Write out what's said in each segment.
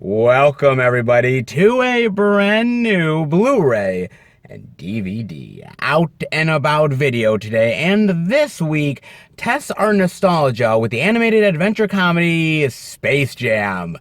Welcome, everybody, to a brand new Blu-ray and DVD out and about video today. And this week, tests our nostalgia with the animated adventure comedy Space Jam: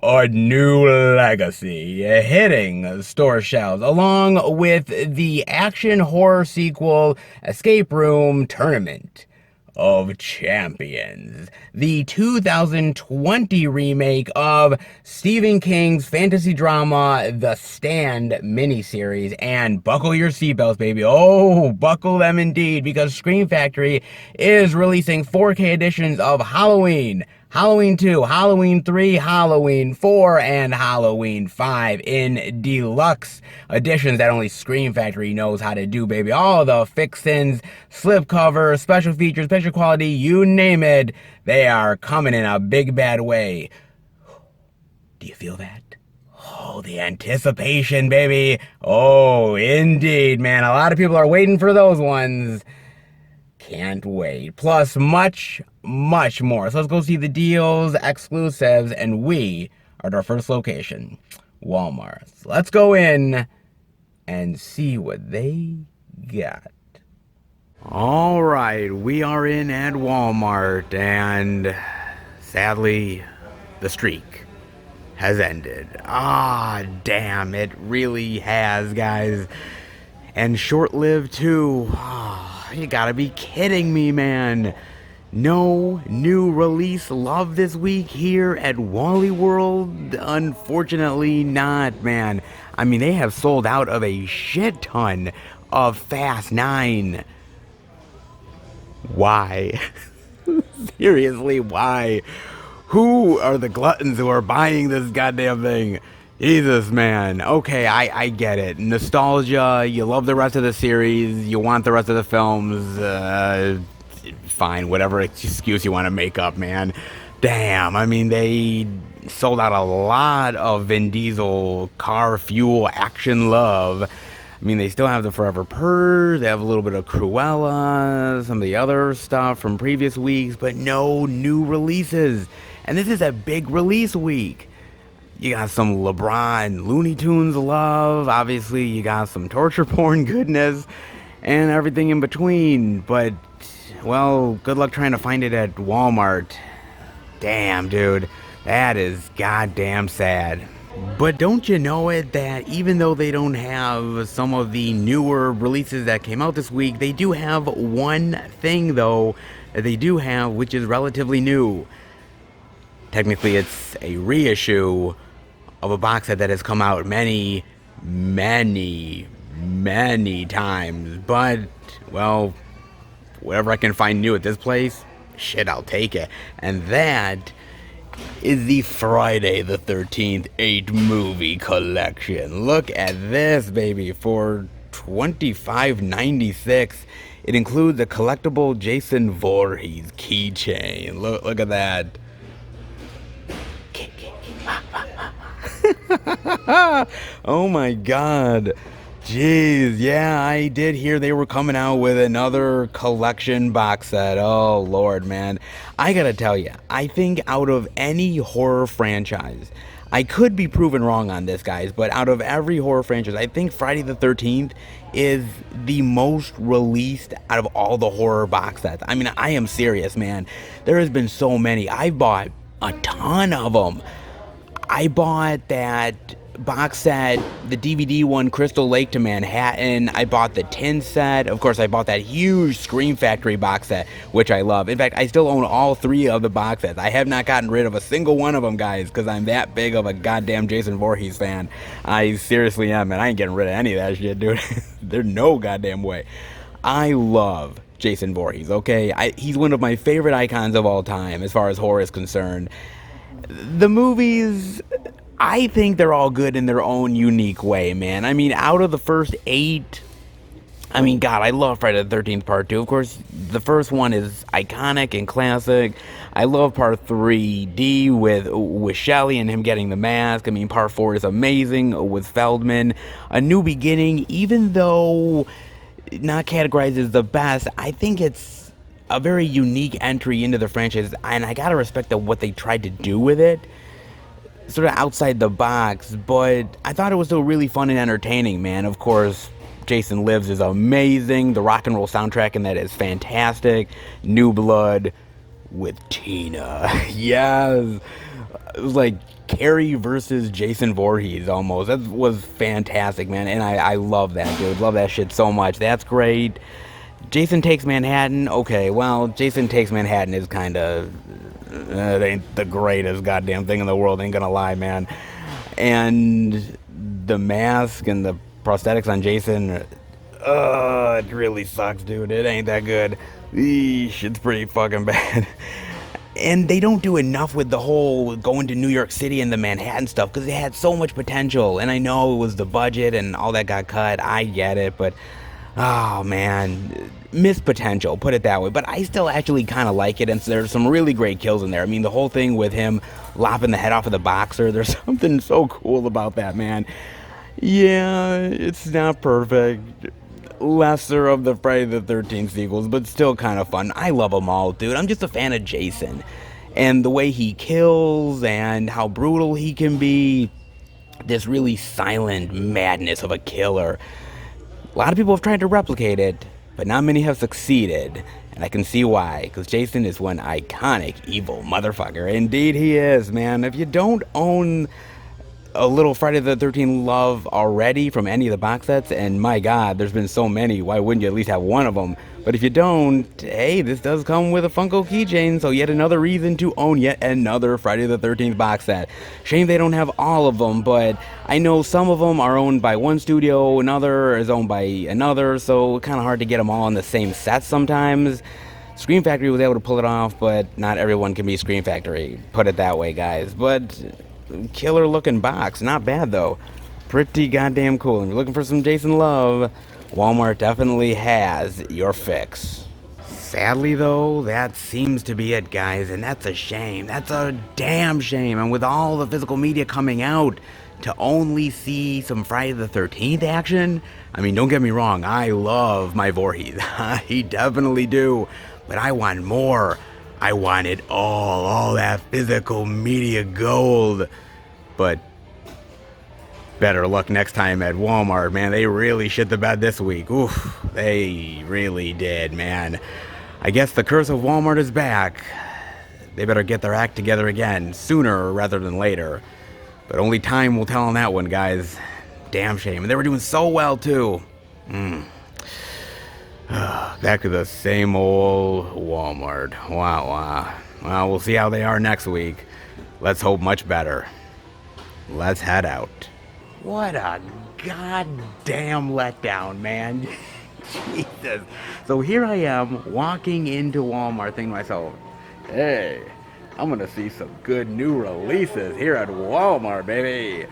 A New Legacy, hitting store shelves, along with the action horror sequel Escape Room Tournament of Champions, the 2020 remake of Stephen King's fantasy drama The Stand miniseries, and buckle your seatbelts, baby. Oh, buckle them indeed, because Scream Factory is releasing 4K editions of Halloween, Halloween 2, Halloween 3, Halloween 4, and Halloween 5 in deluxe editions that only Scream Factory knows how to do, baby. All the fixins, slipcover, special features, picture quality, you name it, they are coming in a big bad way. Do you feel that? Oh, the anticipation, baby. Oh, indeed, man. A lot of people are waiting for those ones. Can't wait. Plus, much more. So let's go see the deals, exclusives, and we are at our first location, Walmart. So let's go in and see what they got. All right, we are in at Walmart, and sadly, the streak has ended. Ah, damn, it really has, guys. And short-lived, too. You gotta be kidding me, man. No new release love this week here at Wally World? Unfortunately not, man. I mean, they have sold out of a shit ton of Fast 9. Why? Seriously, why? Who are the gluttons who are buying this goddamn thing? Jesus, man. Okay, I get it. Nostalgia, you love the rest of the series, you want the rest of the films, fine, whatever excuse you want to make up, man. Damn, I mean, they sold out a lot of Vin Diesel car fuel action love. I mean, they still have the Forever Purge, they have a little bit of Cruella, some of the other stuff from previous weeks, but no new releases. And this is a big release week. You got some LeBron Looney Tunes love, obviously you got some torture porn goodness, and everything in between, but, well, good luck trying to find it at Walmart. Damn, dude, that is goddamn sad. But don't you know it that even though they don't have some of the newer releases that came out this week, they do have one thing, though, that they do have, which is relatively new. Technically, it's a reissue of a box set that has come out many times. But, well, whatever I can find new at this place, shit, I'll take it. And that is the Friday the 13th 8 movie collection. Look at this, baby, for $25.96. It includes a collectible Jason Voorhees keychain. Look at that. Oh my god. Jeez, yeah, I did hear they were coming out with another collection box set. Oh lord, man. I gotta tell you, I think out of any horror franchise, I could be proven wrong on this, guys, but out of every horror franchise, I think Friday the 13th is the most released out of all the horror box sets. I mean, I am serious, man. There has been so many. I bought a ton of them. I bought that box set, the DVD one, Crystal Lake to Manhattan. I bought the tin set. Of course, I bought that huge Scream Factory box set, which I love. In fact, I still own all 3 of the box sets. I have not gotten rid of a single one of them, guys, because I'm that big of a goddamn Jason Voorhees fan. I seriously am, man. I ain't getting rid of any of that shit, dude. There's no goddamn way. I love Jason Voorhees, okay? He's one of my favorite icons of all time as far as horror is concerned. The movies, I think they're all good in their own unique way, man. I mean, out of the first 8, I mean, God, I love Friday the 13th Part 2. Of course, the first one is iconic and classic. I love Part 3D with Shelley and him getting the mask. I mean, Part 4 is amazing with Feldman. A New Beginning, even though not categorized as the best, I think it's a very unique entry into the franchise, and I gotta respect what they tried to do with it. sort of outside the box, but I thought it was still really fun and entertaining, man. Of course, Jason Lives is amazing. The rock and roll soundtrack in that is fantastic. New Blood with Tina. Yes. It was like Carrie versus Jason Voorhees almost. That was fantastic, man. And I love that, dude. Love that shit so much. That's great. Jason Takes Manhattan. Okay, well, Jason Takes Manhattan is kind of... it ain't the greatest goddamn thing in the world, ain't gonna lie, man. And the mask and the prosthetics on Jason, it really sucks, dude. It ain't that good. Eesh, it's pretty fucking bad. And they don't do enough with the whole going to New York City and the Manhattan stuff, because it had so much potential. And I know it was the budget and all that got cut. I get it, but oh man, missed potential, put it that way. But I still actually kind of like it, and there's some really great kills in there. I mean, the whole thing with him lopping the head off of the boxer, there's something so cool about that, man. Yeah, it's not perfect. Lesser of the Friday the 13th sequels, but still kind of fun. I love them all, dude. I'm just a fan of Jason. And the way he kills and how brutal he can be. This really silent madness of a killer. A lot of people have tried to replicate it, but not many have succeeded. And I can see why, because Jason is one iconic evil motherfucker. Indeed he is, man. If you don't own a little Friday the 13th love already from any of the box sets, and my god, there's been so many, why wouldn't you at least have one of them? But if you don't, hey, this does come with a Funko keychain, so yet another reason to own yet another Friday the 13th box set. Shame they don't have all of them, but I know some of them are owned by one studio, another is owned by another, so it's kind of hard to get them all in the same set sometimes. Scream Factory was able to pull it off, but not everyone can be Scream Factory, put it that way, guys. But killer looking box, not bad though, pretty goddamn cool. And you're looking for some Jason love, Walmart definitely has your fix. Sadly though, that seems to be it, guys, and that's a shame. That's a damn shame. And with all the physical media coming out, to only see some Friday the 13th action, I mean, don't get me wrong, I love my Voorhees. I definitely do, but I want more. I want it all that physical media gold. But better luck next time at Walmart, man. They really shit the bed this week. Oof, they really did, man. I guess the curse of Walmart is back. They better get their act together again, sooner rather than later. But only time will tell on that one, guys. Damn shame. And they were doing so well, too. Back to the same old Walmart. Wow. Well, we'll see how they are next week. Let's hope much better. Let's head out. What a goddamn letdown, man. Jesus. So here I am, walking into Walmart, thinking to myself, hey, I'm gonna see some good new releases here at Walmart, baby.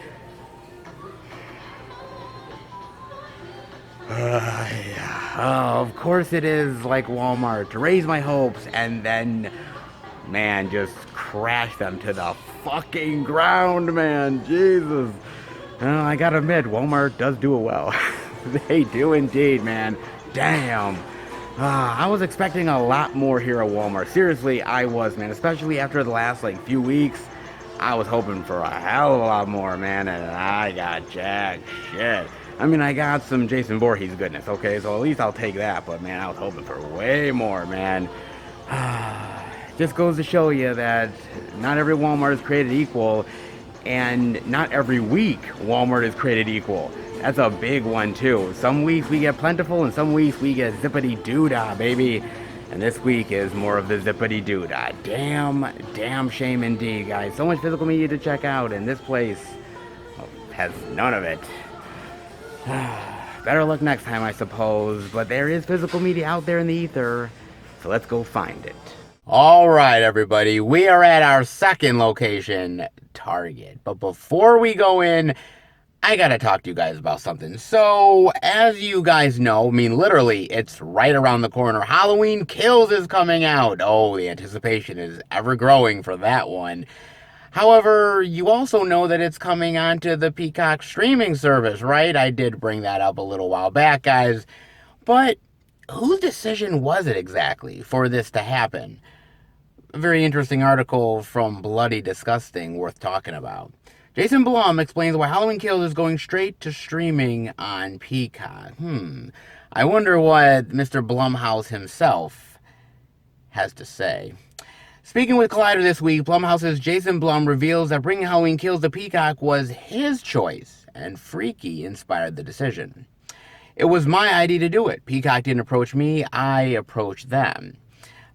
Of course it is like Walmart, to raise my hopes and then, man, just crash them to the fucking ground, man. Jesus. I gotta admit, Walmart does do it well. They do indeed, man. Damn. I was expecting a lot more here at Walmart. Seriously, I was, man. Especially after the last, few weeks. I was hoping for a hell of a lot more, man. And I got jack shit. I mean, I got some Jason Voorhees goodness, okay? So at least I'll take that. But, man, I was hoping for way more, man. Just goes to show you that not every Walmart is created equal. And not every week Walmart is created equal. That's a big one, too. Some weeks we get plentiful, and some weeks we get zippity-doo-dah, baby. And this week is more of the zippity-doo-dah. Damn shame indeed, guys. So much physical media to check out, and this place has none of it. Better luck next time, I suppose. But there is physical media out there in the ether, so let's go find it. All right, everybody. We are at our second location, Target. But before we go in, I gotta talk to you guys about something. So, as you guys know, I mean, literally, it's right around the corner. Halloween Kills is coming out. Oh, the anticipation is ever growing for that one. However, you also know that it's coming onto the Peacock streaming service, right? I did bring that up a little while back, guys. But whose decision was it exactly for this to happen? A very interesting article from Bloody Disgusting worth talking about. Jason Blum explains why Halloween Kills is going straight to streaming on Peacock. I wonder what Mr. Blumhouse himself has to say. Speaking with Collider this week, Blumhouse's Jason Blum reveals that bringing Halloween Kills to Peacock was his choice, and Freaky inspired the decision. It was my idea to do it. Peacock didn't approach me, I approached them.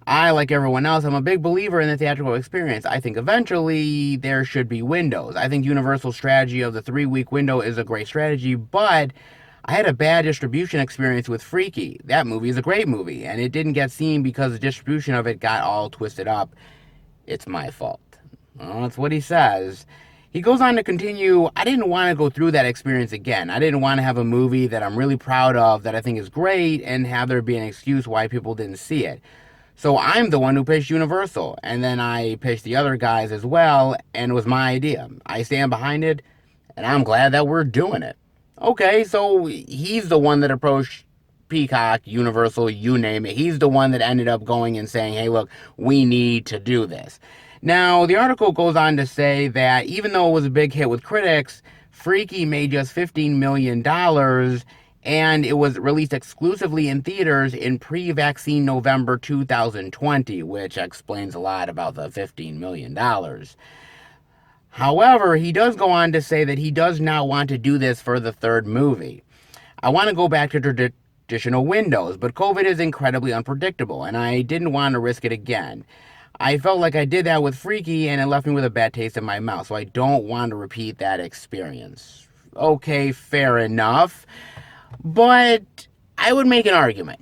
I, like everyone else, I'm a big believer in the theatrical experience. I think eventually there should be windows. I think Universal's strategy of the 3-week window is a great strategy, but I had a bad distribution experience with Freaky. That movie is a great movie, and it didn't get seen because the distribution of it got all twisted up. It's my fault. Well, that's what he says. He goes on to continue, I didn't want to go through that experience again. I didn't want to have a movie that I'm really proud of, that I think is great, and have there be an excuse why people didn't see it. So I'm the one who pitched Universal, and then I pitched the other guys as well, and it was my idea. I stand behind it, and I'm glad that we're doing it. Okay, so he's the one that approached Peacock, Universal, you name it. He's the one that ended up going and saying, hey, look, we need to do this. Now, the article goes on to say that even though it was a big hit with critics, Freaky made just $15 million, and it was released exclusively in theaters in pre-vaccine November 2020, which explains a lot about the $15 million. However, he does go on to say that he does not want to do this for the third movie. I want to go back to traditional windows, but COVID is incredibly unpredictable, and I didn't want to risk it again. I felt like I did that with Freaky, and it left me with a bad taste in my mouth, so I don't want to repeat that experience. Okay, fair enough. But I would make an argument,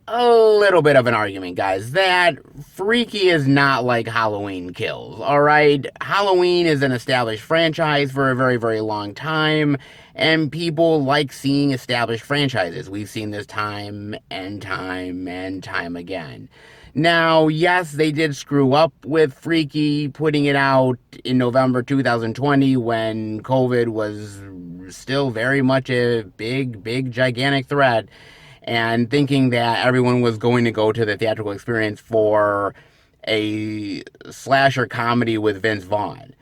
a little bit of an argument, guys, that Freaky is not like Halloween Kills, alright? Halloween is an established franchise for a very, very long time, and people like seeing established franchises. We've seen this time and time and time again. Now, yes, they did screw up with Freaky, putting it out in November 2020 when COVID was still very much a big, gigantic threat, and thinking that everyone was going to go to the theatrical experience for a slasher comedy with Vince Vaughn.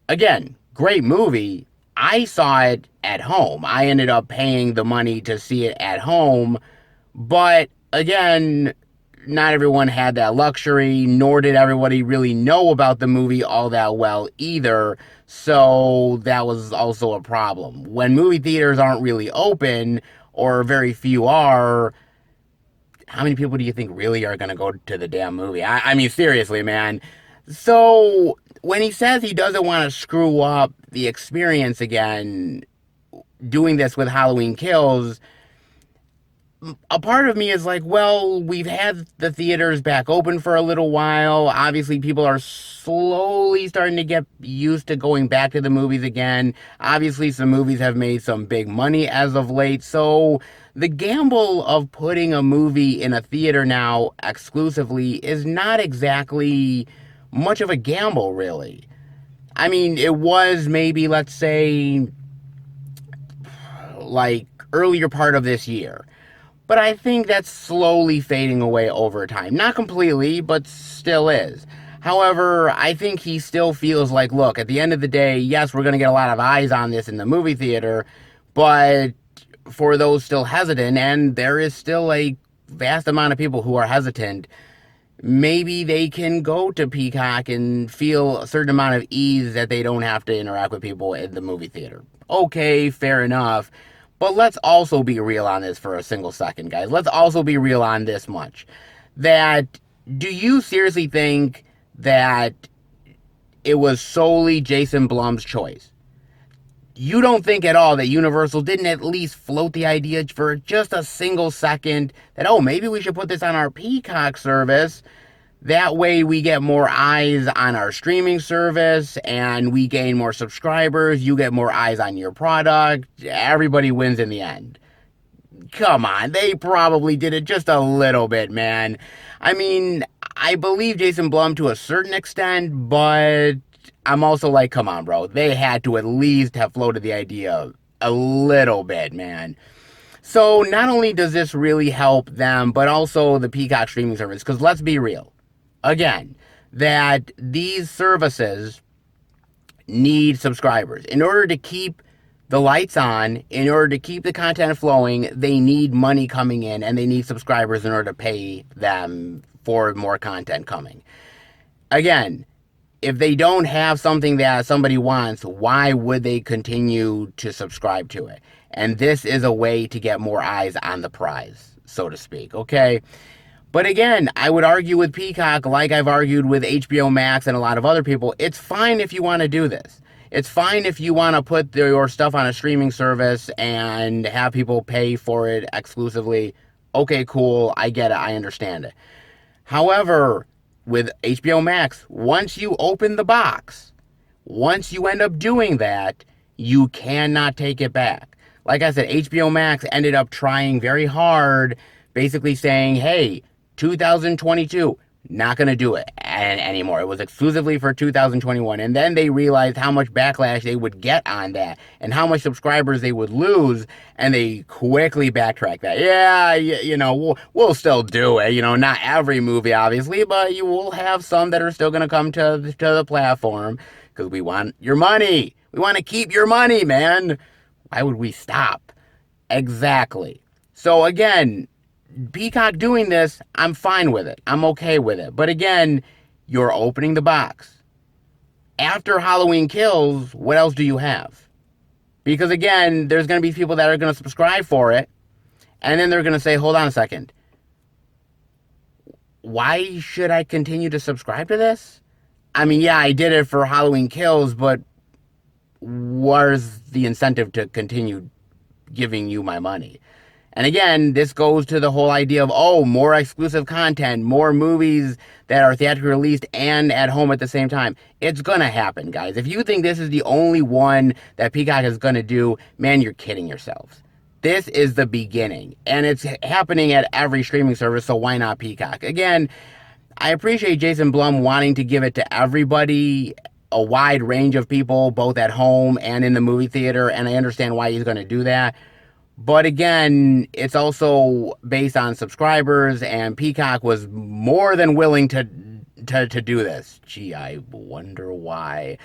Again, great movie. I saw it at home. I ended up paying the money to see it at home, but again, not everyone had that luxury, nor did everybody really know about the movie all that well either, so that was also a problem. When movie theaters aren't really open, or very few are, how many people do you think really are going to go to the damn movie? I mean, seriously, man. So, when he says he doesn't want to screw up the experience again, doing this with Halloween Kills, a part of me is like, well, we've had the theaters back open for a little while. Obviously, people are slowly starting to get used to going back to the movies again. Obviously, some movies have made some big money as of late. So the gamble of putting a movie in a theater now exclusively is not exactly much of a gamble, really. I mean, it was maybe, let's say, like earlier part of this year. But I think that's slowly fading away over time. Not completely, but still is. However, I think he still feels like, look, at the end of the day, yes, we're going to get a lot of eyes on this in the movie theater, but for those still hesitant, and there is still a vast amount of people who are hesitant, maybe they can go to Peacock and feel a certain amount of ease that they don't have to interact with people in the movie theater. Okay, fair enough. But let's also be real on this for a single second, guys. Let's also be real on this much. That, do you seriously think that it was solely Jason Blum's choice? You don't think at all that Universal didn't at least float the idea for just a single second that, oh, maybe we should put this on our Peacock service. That way we get more eyes on our streaming service and we gain more subscribers. You get more eyes on your product. Everybody wins in the end. Come on, they probably did it just a little bit, man. I mean, I believe Jason Blum to a certain extent, but I'm also like, come on, bro. They had to at least have floated the idea a little bit, man. So not only does this really help them, but also the Peacock streaming service, because let's be real. Again, that these services need subscribers. In order to keep the lights on, in order to keep the content flowing, they need money coming in, and they need subscribers in order to pay them for more content coming. Again, if they don't have something that somebody wants, why would they continue to subscribe to it? And this is a way to get more eyes on the prize, so to speak, okay? But again, I would argue with Peacock, like I've argued with HBO Max and a lot of other people, it's fine if you want to do this. It's fine if you want to put your stuff on a streaming service and have people pay for it exclusively. Okay, cool, I get it, I understand it. However, with HBO Max, once you open the box, once you end up doing that, you cannot take it back. Like I said, HBO Max ended up trying very hard, basically saying, hey, 2022, not going to do it anymore. It was exclusively for 2021. And then they realized how much backlash they would get on that and how much subscribers they would lose. And they quickly backtracked that. Yeah, you know, we'll still do it. You know, not every movie, obviously, but you will have some that are still going to come to the platform because we want your money. We want to keep your money, man. Why would we stop? Exactly. So again, Peacock doing this, I'm fine with it. I'm okay with it. But again, you're opening the box. After Halloween Kills, what else do you have? Because again, there's going to be people that are going to subscribe for it. And then they're going to say, hold on a second. Why should I continue to subscribe to this? I mean, yeah, I did it for Halloween Kills, but where's the incentive to continue giving you my money? And again, this goes to the whole idea of, oh, more exclusive content, more movies that are theatrically released and at home at the same time. It's going to happen, guys. If you think this is the only one that Peacock is going to do, man, you're kidding yourselves. This is the beginning, and it's happening at every streaming service, so why not Peacock? Again, I appreciate Jason Blum wanting to give it to everybody, a wide range of people, both at home and in the movie theater, and I understand why he's going to do that. But again, it's also based on subscribers, and Peacock was more than willing to do this. Gee, I wonder why.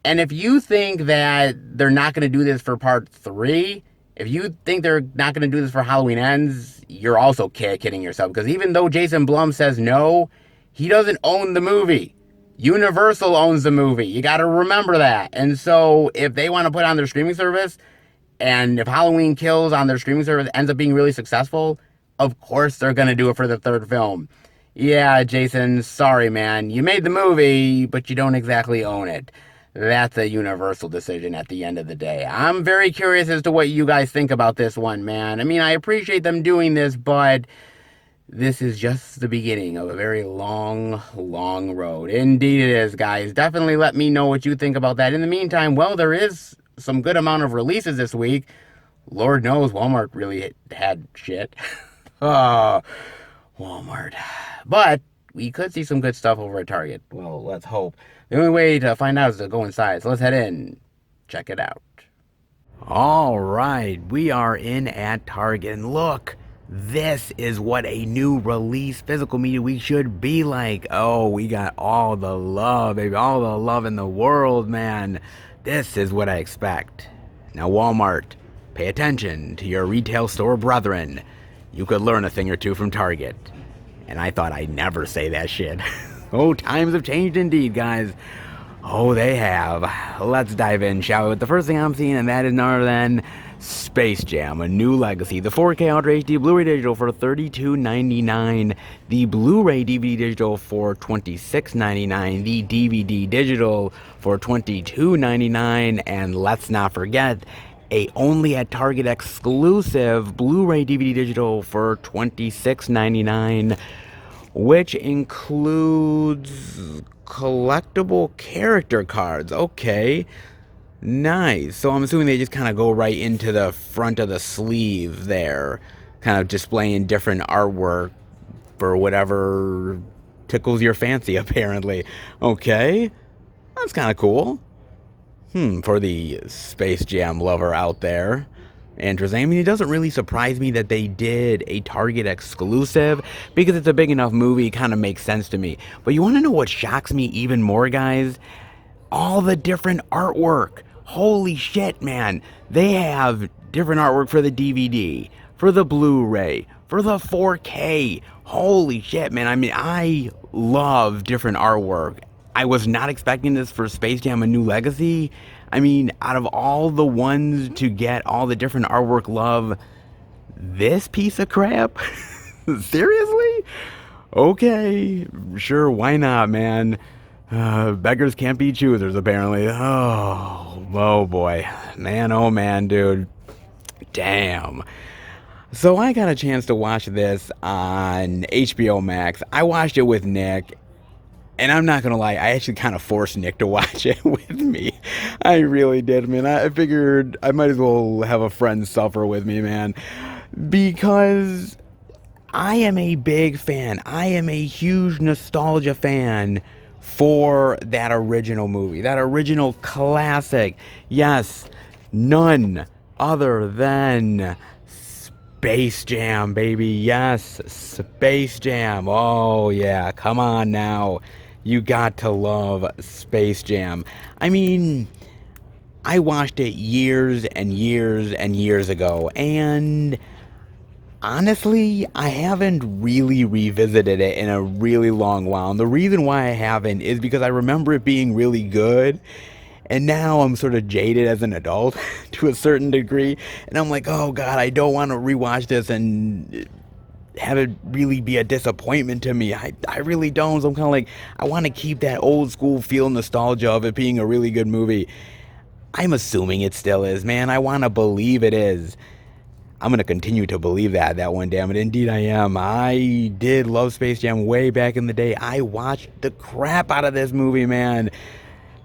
And if you think that they're not going to do this for part 3, if you think they're not going to do this for Halloween Ends, you're also kidding yourself. Because even though Jason Blum says no, he doesn't own the movie. Universal owns the movie. You got to remember that. And so if they want to put on their streaming service, and if Halloween Kills on their streaming service ends up being really successful, of course they're going to do it for the 3rd film. Yeah, Jason, sorry, man. You made the movie, but you don't exactly own it. That's a Universal decision at the end of the day. I'm very curious as to what you guys think about this one, man. I mean, I appreciate them doing this, but this is just the beginning of a very long, long road. Indeed it is, guys. Definitely let me know what you think about that. In the meantime, well, there is some good amount of releases this week. Lord knows Walmart really had shit. Oh, Walmart. But we could see some good stuff over at Target. Well, let's hope. The only way to find out is to go inside. So let's head in. Check it out. All right. We are in at Target. And look, this is what a new release physical media week should be like. Oh, we got all the love, baby. All the love in the world, man. This is what I expect. Now, Walmart, pay attention to your retail store brethren. You could learn a thing or two from Target. And I thought I'd never say that shit. Oh, times have changed indeed, guys. Oh, they have. Let's dive in, shall we? With the first thing I'm seeing, and that is none other than Space Jam: A New Legacy. The 4K Ultra HD Blu-ray Digital for $32.99. The Blu-ray DVD Digital for $26.99. The DVD Digital for $22.99. And let's not forget, a only at Target exclusive Blu-ray DVD Digital for $26.99, which includes collectible character cards. Okay. Nice. So I'm assuming they just kind of go right into the front of the sleeve there, kind of displaying different artwork for whatever tickles your fancy, apparently. Okay. That's kind of cool. For the Space Jam lover out there. Interesting. I mean, it doesn't really surprise me that they did a Target exclusive because it's a big enough movie. It kind of makes sense to me. But you want to know what shocks me even more, guys? all the different artwork. Holy shit, man. They have different artwork for the DVD, for the Blu-ray, for the 4K. Holy shit, man. I mean, I love different artwork. I was not expecting this for Space Jam: A New Legacy. I mean, out of all the ones to get all the different artwork love, this piece of crap? Seriously? Okay, sure, why not, man? Beggars can't be choosers, apparently. Oh boy. Man, oh man, dude. Damn. So I got a chance to watch this on HBO Max. I watched it with Nick. And I'm not going to lie, I actually kind of forced Nick to watch it with me. I really did, man. I figured I might as well have a friend suffer with me, man. Because I am a big fan. I am a huge nostalgia fan for that original movie. That original classic. Yes, none other than Space Jam, baby. Yes, Space Jam. Oh, yeah. Come on now. You got to love Space Jam. I mean, I watched it years and years and years ago, and honestly, I haven't really revisited it in a really long while. And the reason why I haven't is because I remember it being really good, and now I'm sort of jaded as an adult to a certain degree, and I'm like, oh God, I don't want to rewatch this and have it really be a disappointment to me. I really don't. So I'm kind of like, I want to keep that old school feel, nostalgia of it being a really good movie. I'm assuming it still is, man. I want to believe it is. I'm going to continue to believe that one day. And indeed I am. I did love Space Jam way back in the day. I watched the crap out of this movie, man.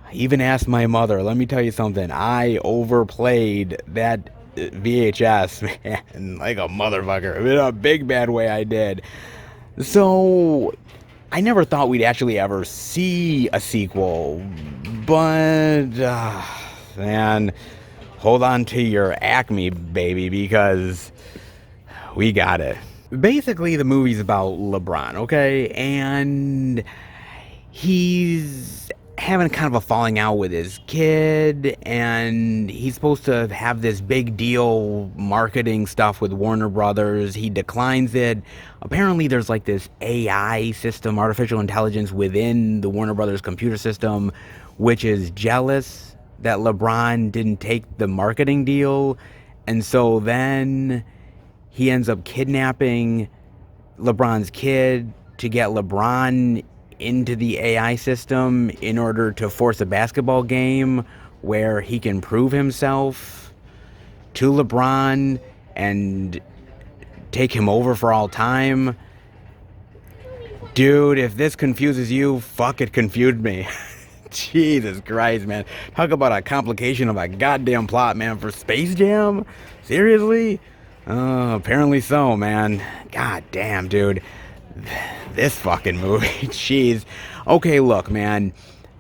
I even asked my mother. Let me tell you something. I overplayed that VHS, man, like a motherfucker. In a big bad way I did. So I never thought we'd actually ever see a sequel. But, man, hold on to your Acme, baby, because we got it. Basically, the movie's about LeBron, okay? And he's having kind of a falling out with his kid, and he's supposed to have this big deal marketing stuff with Warner Brothers. He declines it. Apparently there's like this AI system, artificial intelligence, within the Warner Brothers computer system, which is jealous that LeBron didn't take the marketing deal. And so then he ends up kidnapping LeBron's kid to get LeBron into the AI system in order to force a basketball game where he can prove himself to LeBron and take him over for all time. Dude, if this confuses you, fuck, it confused me. Jesus Christ, man. Talk about a complication of a goddamn plot, man, for Space Jam? Seriously? Apparently so, man. God damn, dude. This fucking movie, jeez. Okay, look, man,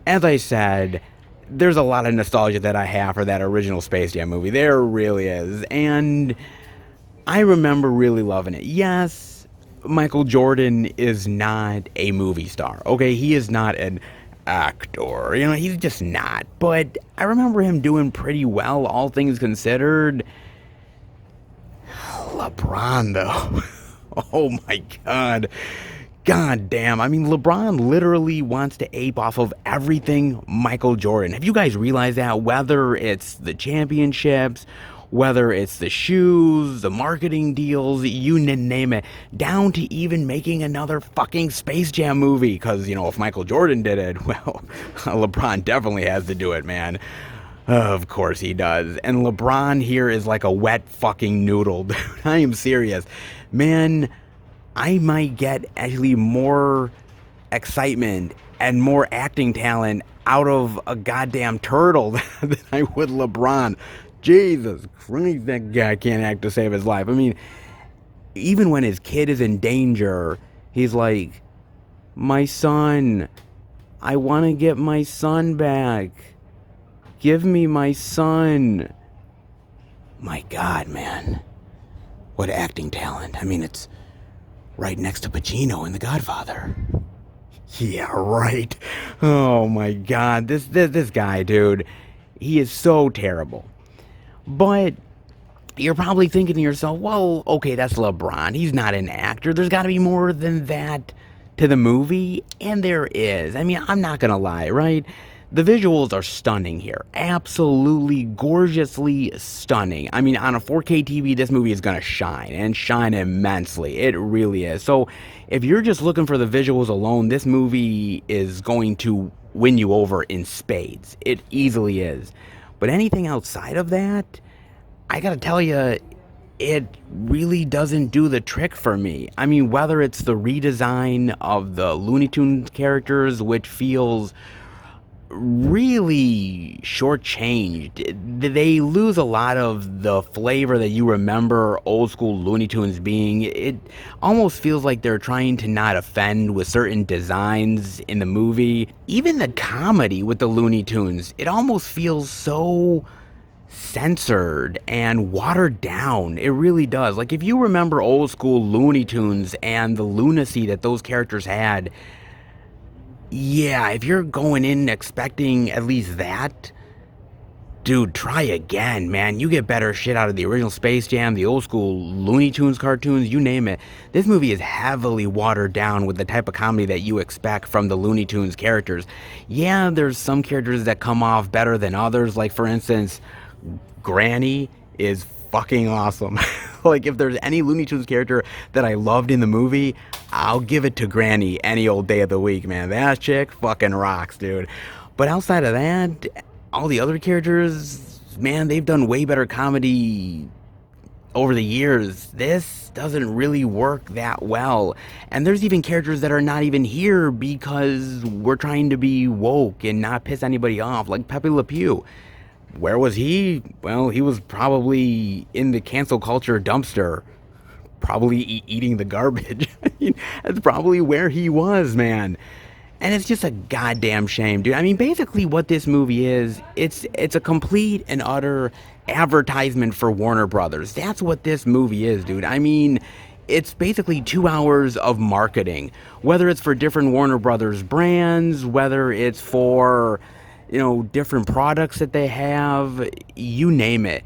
as I said, there's a lot of nostalgia that I have for that original Space Jam movie. There really is. And I remember really loving it. Yes, Michael Jordan is not a movie star. Okay, he is not an actor. You know, he's just not. But I remember him doing pretty well, all things considered. LeBron, though. Oh my God. God damn. I mean, LeBron literally wants to ape off of everything Michael Jordan. Have you guys realized that? Whether it's the championships, whether it's the shoes, the marketing deals, you name it, down to even making another fucking Space Jam movie. Because, you know, if Michael Jordan did it, well, LeBron definitely has to do it, man. Of course he does. And LeBron here is like a wet fucking noodle, dude. I am serious. Man, I might get actually more excitement and more acting talent out of a goddamn turtle than I would LeBron. Jesus Christ, that guy can't act to save his life. I mean, even when his kid is in danger, he's like, my son, I want to get my son back. Give me my son. My God, man. What acting talent. I mean, it's right next to Pacino in The Godfather. Yeah, right. Oh my God, this guy, dude, he is so terrible. But you're probably thinking to yourself, well, okay, that's LeBron. He's not an actor. There's got to be more than that to the movie, and there is. I mean, I'm not gonna lie, right? The visuals are stunning here. Absolutely gorgeously stunning. I mean, on a 4K TV, this movie is gonna shine, and shine immensely. It really is. So, if you're just looking for the visuals alone, this movie is going to win you over in spades. It easily is. But anything outside of that, I gotta tell you, it really doesn't do the trick for me. I mean, whether it's the redesign of the Looney Tunes characters, which feels really shortchanged, they lose a lot of the flavor that you remember old school Looney Tunes being. It almost feels like they're trying to not offend with certain designs in the movie. Even the comedy with the Looney Tunes, it almost feels so censored and watered down. It really does. Like, if you remember old school Looney Tunes and the lunacy that those characters had, yeah, if you're going in expecting at least that, dude, try again, man. You get better shit out of the original Space Jam, the old school Looney Tunes cartoons, you name it. This movie is heavily watered down with the type of comedy that you expect from the Looney Tunes characters. Yeah, there's some characters that come off better than others, like, for instance, Granny is fucking awesome. Like, if there's any Looney Tunes character that I loved in the movie, I'll give it to Granny any old day of the week, man. That chick fucking rocks, dude. But outside of that, all the other characters, man, they've done way better comedy over the years. This doesn't really work that well. And there's even characters that are not even here because we're trying to be woke and not piss anybody off, like Pepe Le Pew. Where was he? Well, he was probably in the cancel culture dumpster, probably eating the garbage. I mean, that's probably where he was, man. And it's just a goddamn shame, dude. I mean, basically what this movie is, it's a complete and utter advertisement for Warner Brothers. That's what this movie is, dude. I mean, it's basically 2 hours of marketing, whether it's for different Warner Brothers brands, whether it's for, you know, different products that they have, you name it.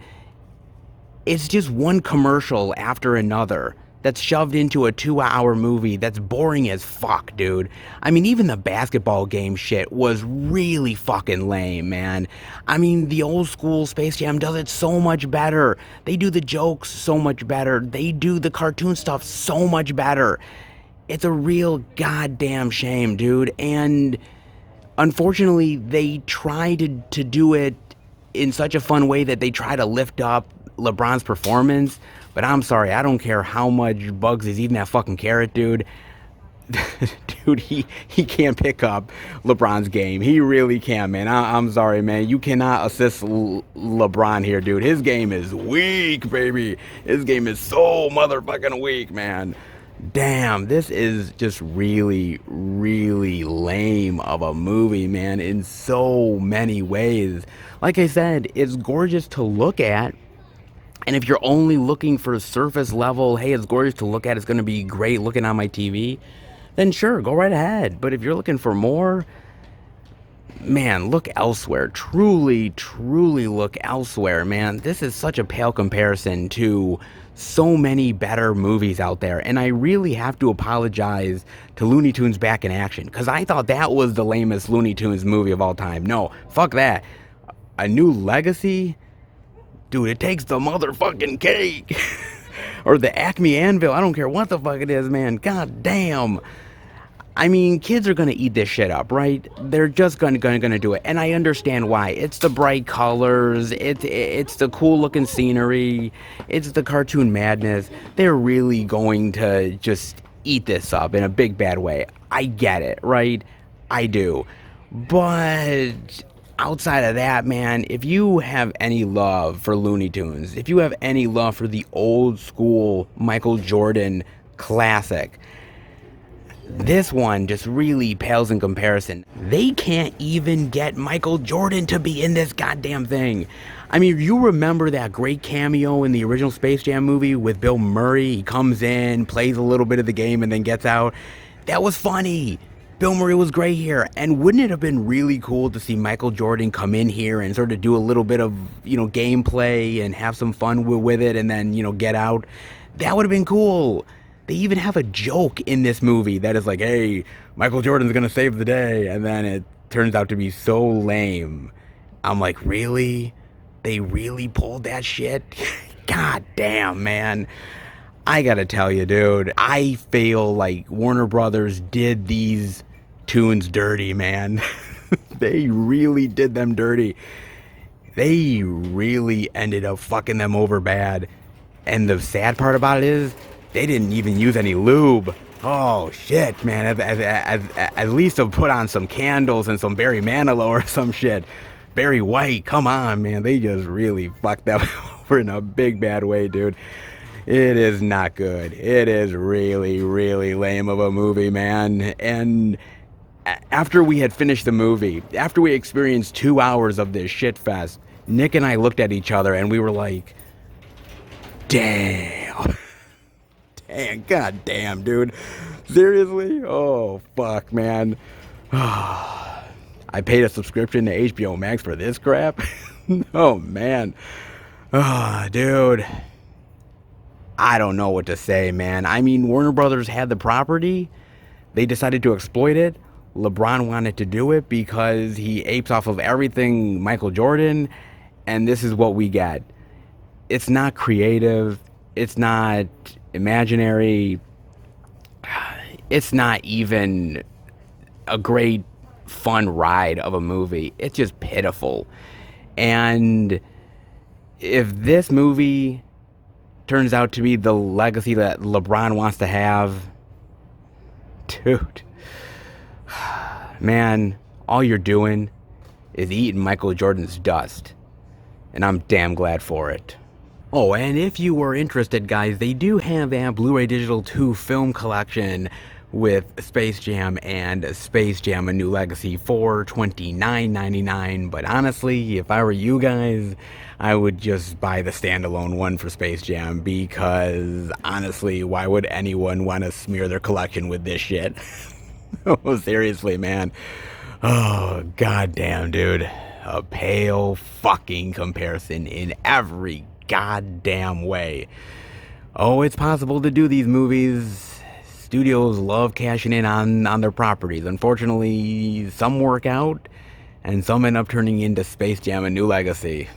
It's just one commercial after another that's shoved into a 2-hour movie that's boring as fuck, dude. I mean, even the basketball game shit was really fucking lame, man. I mean, the old school Space Jam does it so much better. They do the jokes so much better. They do the cartoon stuff so much better. It's a real goddamn shame, dude. And unfortunately, they try to do it in such a fun way that they try to lift up LeBron's performance. But I'm sorry, I don't care how much Bugs is eating that fucking carrot, dude. Dude, he can't pick up LeBron's game. He really can't, man. I'm sorry, man. You cannot assist LeBron here, dude. His game is weak, baby. His game is so motherfucking weak, man. Damn, this is just really, really lame of a movie, man, in so many ways. Like I said, it's gorgeous to look at. And if you're only looking for surface level, hey, it's gorgeous to look at, it's going to be great looking on my TV, then sure, go right ahead. But if you're looking for more, man, look elsewhere. Truly, truly look elsewhere, man. This is such a pale comparison to so many better movies out there. And I really have to apologize to Looney Tunes Back in Action, because I thought that was the lamest Looney Tunes movie of all time. No, fuck that. A New Legacy? Dude, it takes the motherfucking cake. Or the Acme Anvil. I don't care what the fuck it is, man. God damn. I mean, kids are gonna eat this shit up, right? They're just gonna do it, and I understand why. It's the bright colors, it's the cool looking scenery, it's the cartoon madness. They're really going to just eat this up in a big bad way. I get it, right? I do. But outside of that, man, if you have any love for Looney Tunes, if you have any love for the old school Michael Jordan classic, this one just really pales in comparison. They can't even get Michael Jordan to be in this goddamn thing. I mean, you remember that great cameo in the original Space Jam movie with Bill Murray? He comes in, plays a little bit of the game, and then gets out. That was funny. Bill Murray was great here. And wouldn't it have been really cool to see Michael Jordan come in here and sort of do a little bit of, gameplay and have some fun with it and then, get out? That would have been cool. They even have a joke in this movie that is like, hey, Michael Jordan's gonna save the day. And then it turns out to be so lame. I'm like, really? They really pulled that shit? God damn, man. I gotta tell you, dude, I feel like Warner Brothers did these tunes dirty, man. They really did them dirty. They really ended up fucking them over bad. And the sad part about it is, they didn't even use any lube. Oh, shit, man. At least have put on some candles and some Barry Manilow or some shit. Barry White, come on, man. They just really fucked them over in a big bad way, dude. It is not good. It is really, really lame of a movie, man. And after we had finished the movie, after we experienced 2 hours of this shit fest, Nick and I looked at each other and we were like, damn. Damn, god damn, dude. Seriously? Oh, fuck, man. I paid a subscription to HBO Max for this crap? Oh, man. Oh, dude. I don't know what to say, man. I mean, Warner Brothers had the property. They decided to exploit it. LeBron wanted to do it because he apes off of everything Michael Jordan. And this is what we get. It's not creative. It's not imaginary. It's not even a great, fun ride of a movie. It's just pitiful. And if this movie turns out to be the legacy that LeBron wants to have, dude, man, all you're doing is eating Michael Jordan's dust. And I'm damn glad for it. Oh, and if you were interested, guys, they do have a Blu-ray Digital 2 film collection with Space Jam and Space Jam: A New Legacy for $29.99. But honestly, if I were you guys, I would just buy the standalone one for Space Jam, because honestly, why would anyone want to smear their collection with this shit? Oh, seriously, man. Oh, goddamn, dude. A pale fucking comparison in every goddamn way. Oh, it's possible to do these movies. Studios love cashing in on their properties. Unfortunately, some work out, and some end up turning into Space Jam: A New Legacy.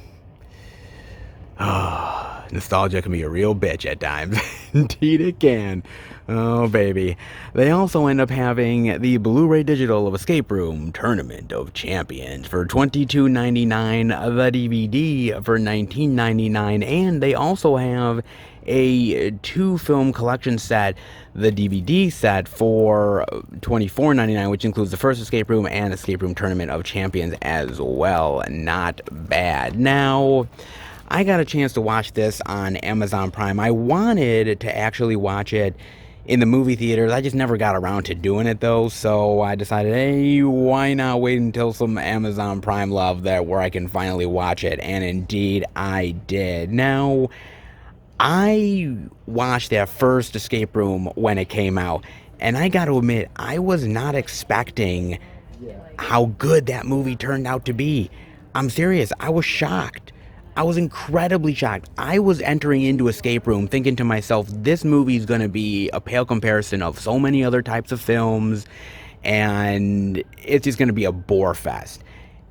Oh, nostalgia can be a real bitch at times. Indeed it can. Oh, baby. They also end up having the Blu-ray Digital of Escape Room Tournament of Champions for $22.99, the DVD for $19.99, and they also have a 2-film collection set, the DVD set, for $24.99, which includes the first Escape Room and Escape Room Tournament of Champions as well. Not bad. Now, I got a chance to watch this on Amazon Prime. I wanted to actually watch it in the movie theaters. I just never got around to doing it, though, so I decided, hey, why not wait until some Amazon Prime love there where I can finally watch it, and indeed I did. Now, I watched that first Escape Room when it came out, and I got to admit, I was not expecting how good that movie turned out to be. I'm serious, I was shocked. I was incredibly shocked. I was entering into Escape Room thinking to myself, this movie is going to be a pale comparison of so many other types of films, and it's just going to be a bore fest.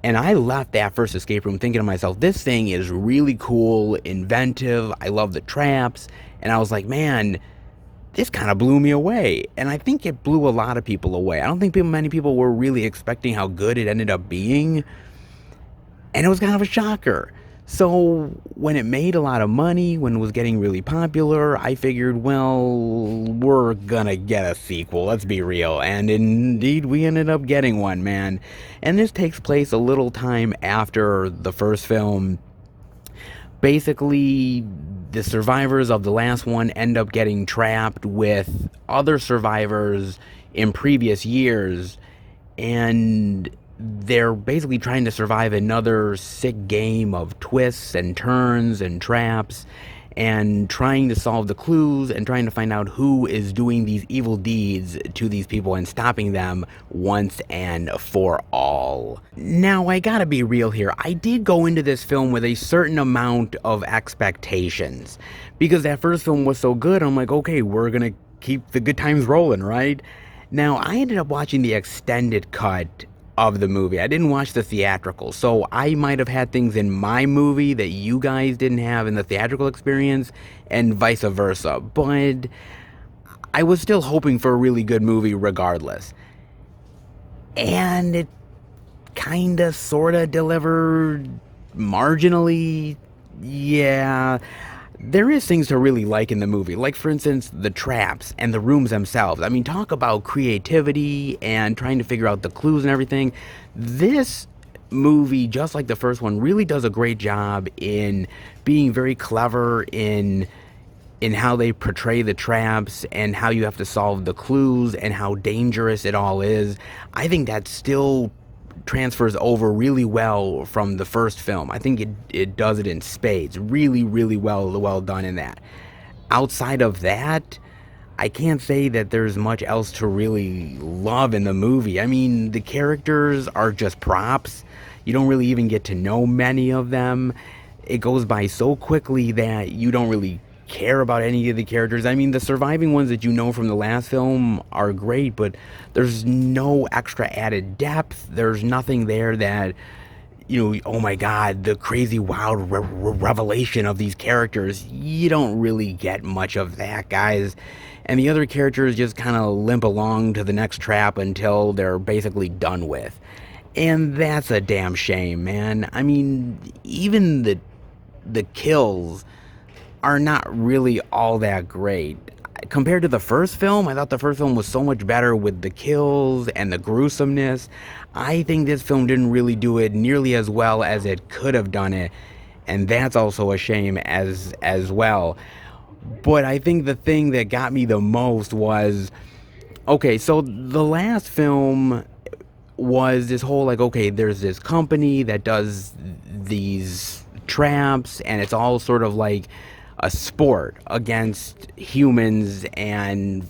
And I left that first Escape Room thinking to myself, this thing is really cool, inventive, I love the traps, and I was like, man, this kind of blew me away. And I think it blew a lot of people away. I don't think many people were really expecting how good it ended up being, and it was kind of a shocker. So when it made a lot of money, when it was getting really popular, I figured, well, we're gonna get a sequel, let's be real. And indeed, we ended up getting one, man. And this takes place a little time after the first film. Basically, the survivors of the last one end up getting trapped with other survivors in previous years, and they're basically trying to survive another sick game of twists and turns and traps, and trying to solve the clues and trying to find out who is doing these evil deeds to these people and stopping them once and for all. Now, I gotta be real here. I did go into this film with a certain amount of expectations, because that first film was so good. I'm like, okay, we're gonna keep the good times rolling, right? Now, I ended up watching the extended cut of the movie. I didn't watch the theatrical, so I might have had things in my movie that you guys didn't have in the theatrical experience, and vice versa. But I was still hoping for a really good movie regardless. And it kinda, sorta delivered marginally. Yeah. There is things to really like in the movie, like, for instance, the traps and the rooms themselves. I mean, talk about creativity and trying to figure out the clues and everything. This movie, just like the first one, really does a great job in being very clever in how they portray the traps and how you have to solve the clues and how dangerous it all is. I think that still transfers over really well from the first film. I think it does it in spades. Really, really well done in that. Outside of that, I can't say that there's much else to really love in the movie. I mean, the characters are just props. You don't really even get to know many of them. It goes by so quickly that you don't really care about any of the characters. I mean, the surviving ones that you know from the last film are great, but there's no extra added depth. There's nothing there that, oh my god, the crazy wild revelation of these characters. You don't really get much of that, guys. And the other characters just kind of limp along to the next trap until they're basically done with. And that's a damn shame, man. I mean, even the kills are not really all that great. Compared to the first film, I thought the first film was so much better with the kills and the gruesomeness. I think this film didn't really do it nearly as well as it could have done it, and that's also a shame as well. But I think the thing that got me the most was, okay, so the last film was this whole, like, okay, there's this company that does these traps, and it's all sort of like a sport against humans, and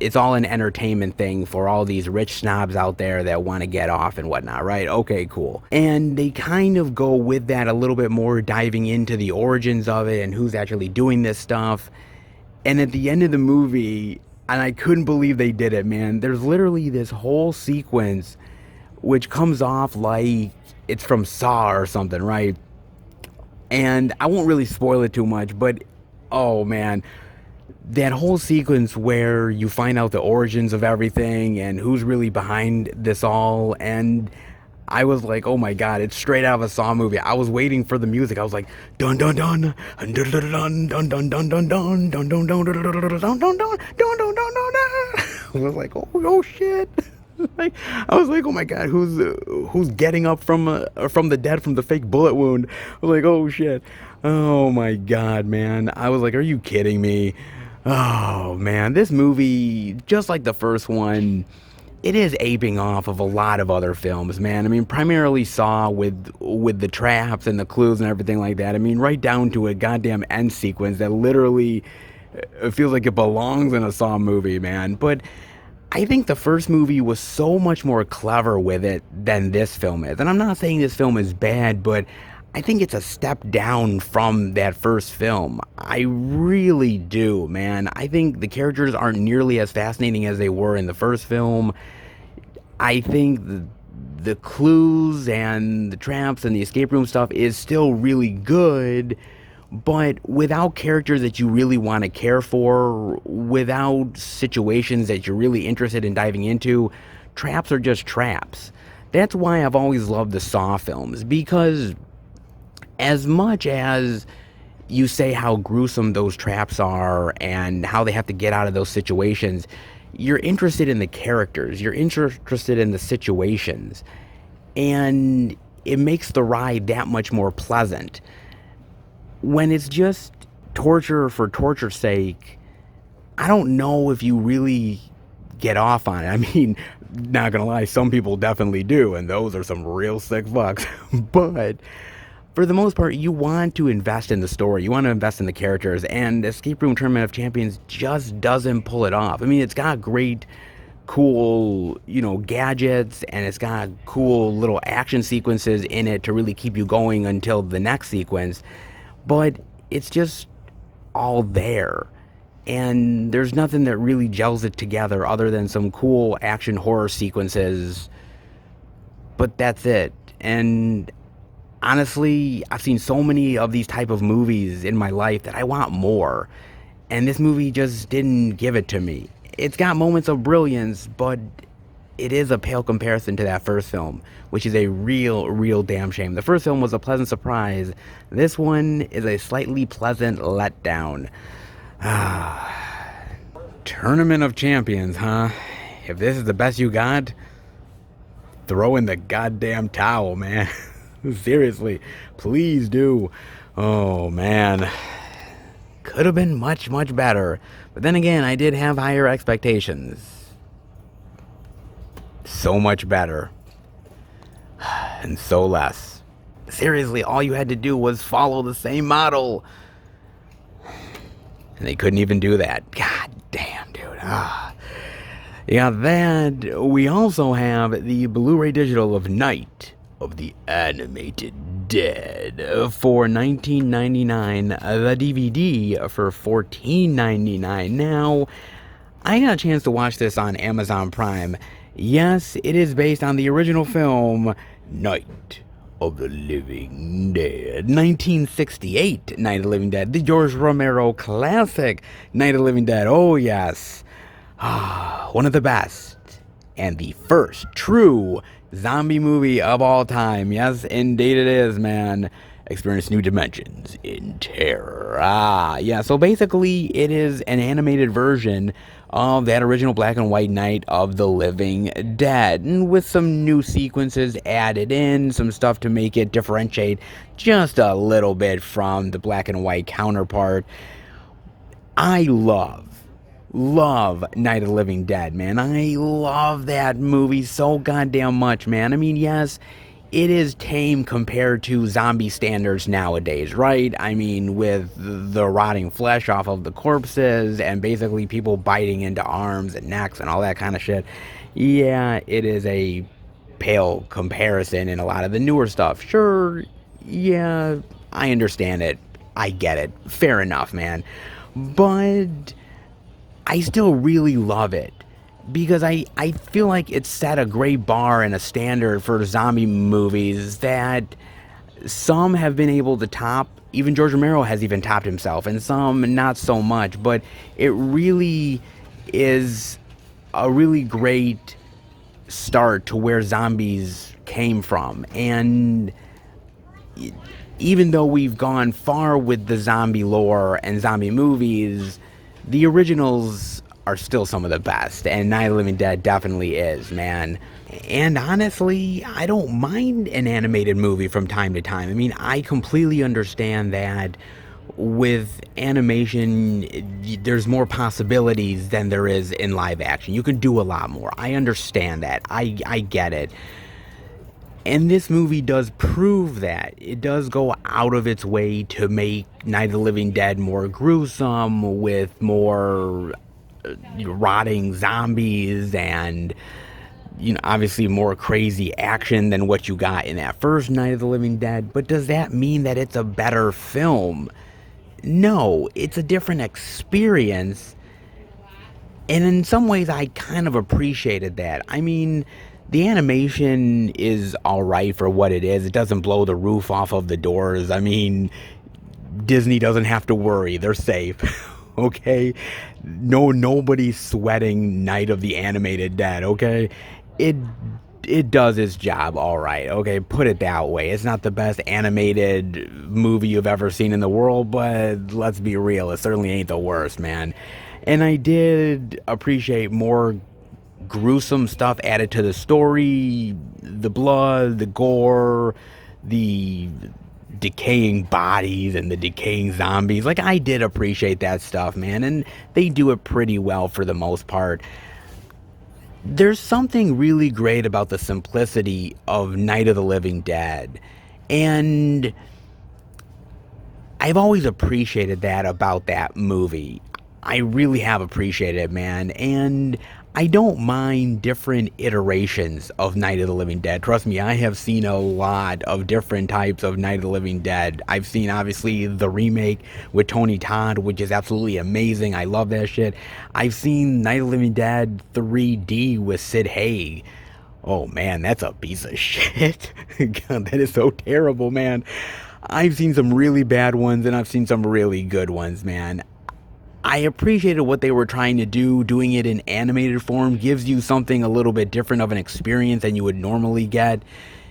it's all an entertainment thing for all these rich snobs out there that want to get off and whatnot, right? Okay, cool. And they kind of go with that a little bit more, diving into the origins of it and who's actually doing this stuff. And at the end of the movie, and I couldn't believe they did it, man, there's literally this whole sequence which comes off like it's from Saw or something, right? And I won't really spoil it too much, but oh man, that whole sequence where you find out the origins of everything and who's really behind this all, and I was like, oh my god, it's straight out of a Saw movie. I was waiting for the music. I was like, dun dun dun, dun dun dun dun dun dun dun dun dun dun dun dun dun dun dun dun dun dun. I was like, oh shit. I was like, oh my god, who's getting up from the dead from the fake bullet wound? I was like, oh shit, oh my god, man. I was like, are you kidding me? Oh man, this movie, just like the first one, it is aping off of a lot of other films, man. I mean, primarily Saw with the traps and the clues and everything like that. I mean, right down to a goddamn end sequence that literally feels like it belongs in a Saw movie, man. But I think the first movie was so much more clever with it than this film is. And I'm not saying this film is bad, but I think it's a step down from that first film. I really do, man. I think the characters aren't nearly as fascinating as they were in the first film. I think the clues and the traps and the escape room stuff is still really good, but without characters that you really want to care for, without situations that you're really interested in diving into, traps are just traps. That's why I've always loved the Saw films, because as much as you say how gruesome those traps are and how they have to get out of those situations, you're interested in the characters, you're interested in the situations, and it makes the ride that much more pleasant. When it's just torture for torture's sake, I don't know if you really get off on it. I mean, not gonna lie, some people definitely do, and those are some real sick fucks. But for the most part, you want to invest in the story, you want to invest in the characters, and Escape Room Tournament of Champions just doesn't pull it off. I mean, it's got great, cool, gadgets, and it's got cool little action sequences in it to really keep you going until the next sequence, but it's just all there. And there's nothing that really gels it together other than some cool action horror sequences. But that's it. And honestly, I've seen so many of these type of movies in my life that I want more. And this movie just didn't give it to me. It's got moments of brilliance, but it is a pale comparison to that first film, which is a real damn shame. The first film was a pleasant surprise. This one is a slightly pleasant letdown. Tournament of Champions, huh? If this is the best you got, throw in the goddamn towel, man. Seriously, please do. Oh, man. Could have been much better. But then again, I did have higher expectations. So much better. And so less. Seriously, all you had to do was follow the same model. And they couldn't even do that. God damn, dude. Yeah, that. We also have the Blu-ray digital of Night of the Animated Dead for $19.99. The DVD for $14.99. Now, I got a chance to watch this on Amazon Prime. Yes, it is based on the original film, Night of the Living Dead. 1968 Night of the Living Dead. The George Romero classic Night of the Living Dead. Oh, yes. One of the best. And the first true zombie movie of all time. Yes, indeed it is, man. Experience new dimensions in terror. Yeah, so basically it is an animated version of that original black and white Night of the Living Dead, and with some new sequences added in, some stuff to make it differentiate just a little bit from the black and white counterpart. I love Night of the Living Dead, man. I love that movie so goddamn much, man. I mean, yes, it is tame compared to zombie standards nowadays, right? I mean, with the rotting flesh off of the corpses and basically people biting into arms and necks and all that kind of shit. Yeah, it is a pale comparison in a lot of the newer stuff. Sure, yeah, I understand it. I get it. Fair enough, man. But I still really love it. Because I feel like it set a great bar and a standard for zombie movies that some have been able to top. Even George Romero has even topped himself, and some not so much. But it really is a really great start to where zombies came from. And even though we've gone far with the zombie lore and zombie movies, the originals are still some of the best, and Night of the Living Dead definitely is, man. And honestly, I don't mind an animated movie from time to time. I mean, I completely understand that with animation, there's more possibilities than there is in live action. You can do a lot more. I understand that. I get it. And this movie does prove that. It does go out of its way to make Night of the Living Dead more gruesome, with more rotting zombies and, obviously more crazy action than what you got in that first Night of the Living Dead. But does that mean that it's a better film? No, it's a different experience. And in some ways, I kind of appreciated that. I mean, the animation is alright for what it is. It doesn't blow the roof off of the doors. I mean, Disney doesn't have to worry. They're safe. Okay? Nobody's sweating Night of the Animated Dead, okay? It does its job alright, okay? Put it that way. It's not the best animated movie you've ever seen in the world, but let's be real, it certainly ain't the worst, man. And I did appreciate more gruesome stuff added to the story, the blood, the gore, the decaying bodies and the decaying zombies. Like, I did appreciate that stuff, man, and they do it pretty well for the most part. There's something really great about the simplicity of Night of the Living Dead. And I've always appreciated that about that movie. I really have appreciated it, man. And I don't mind different iterations of Night of the Living Dead. Trust me, I have seen a lot of different types of Night of the Living Dead. I've seen, obviously, the remake with Tony Todd, which is absolutely amazing. I love that shit. I've seen Night of the Living Dead 3D with Sid Haig. Oh man, that's a piece of shit. God, that is so terrible, man. I've seen some really bad ones and I've seen some really good ones, man. I appreciated what they were trying to do. Doing it in animated form gives you something a little bit different of an experience than you would normally get,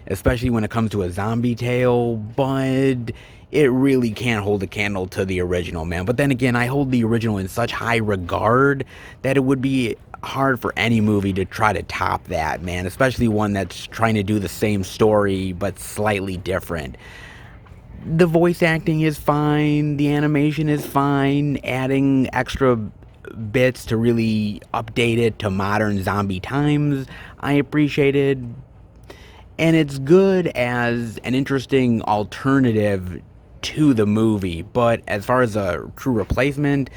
especially when it comes to a zombie tale, but it really can't hold a candle to the original, man. But then again, I hold the original in such high regard that it would be hard for any movie to try to top that, man, especially one that's trying to do the same story but slightly different. The voice acting is fine, the animation is fine, adding extra bits to really update it to modern zombie times, I appreciated. And it's good as an interesting alternative to the movie, but as far as a true replacement,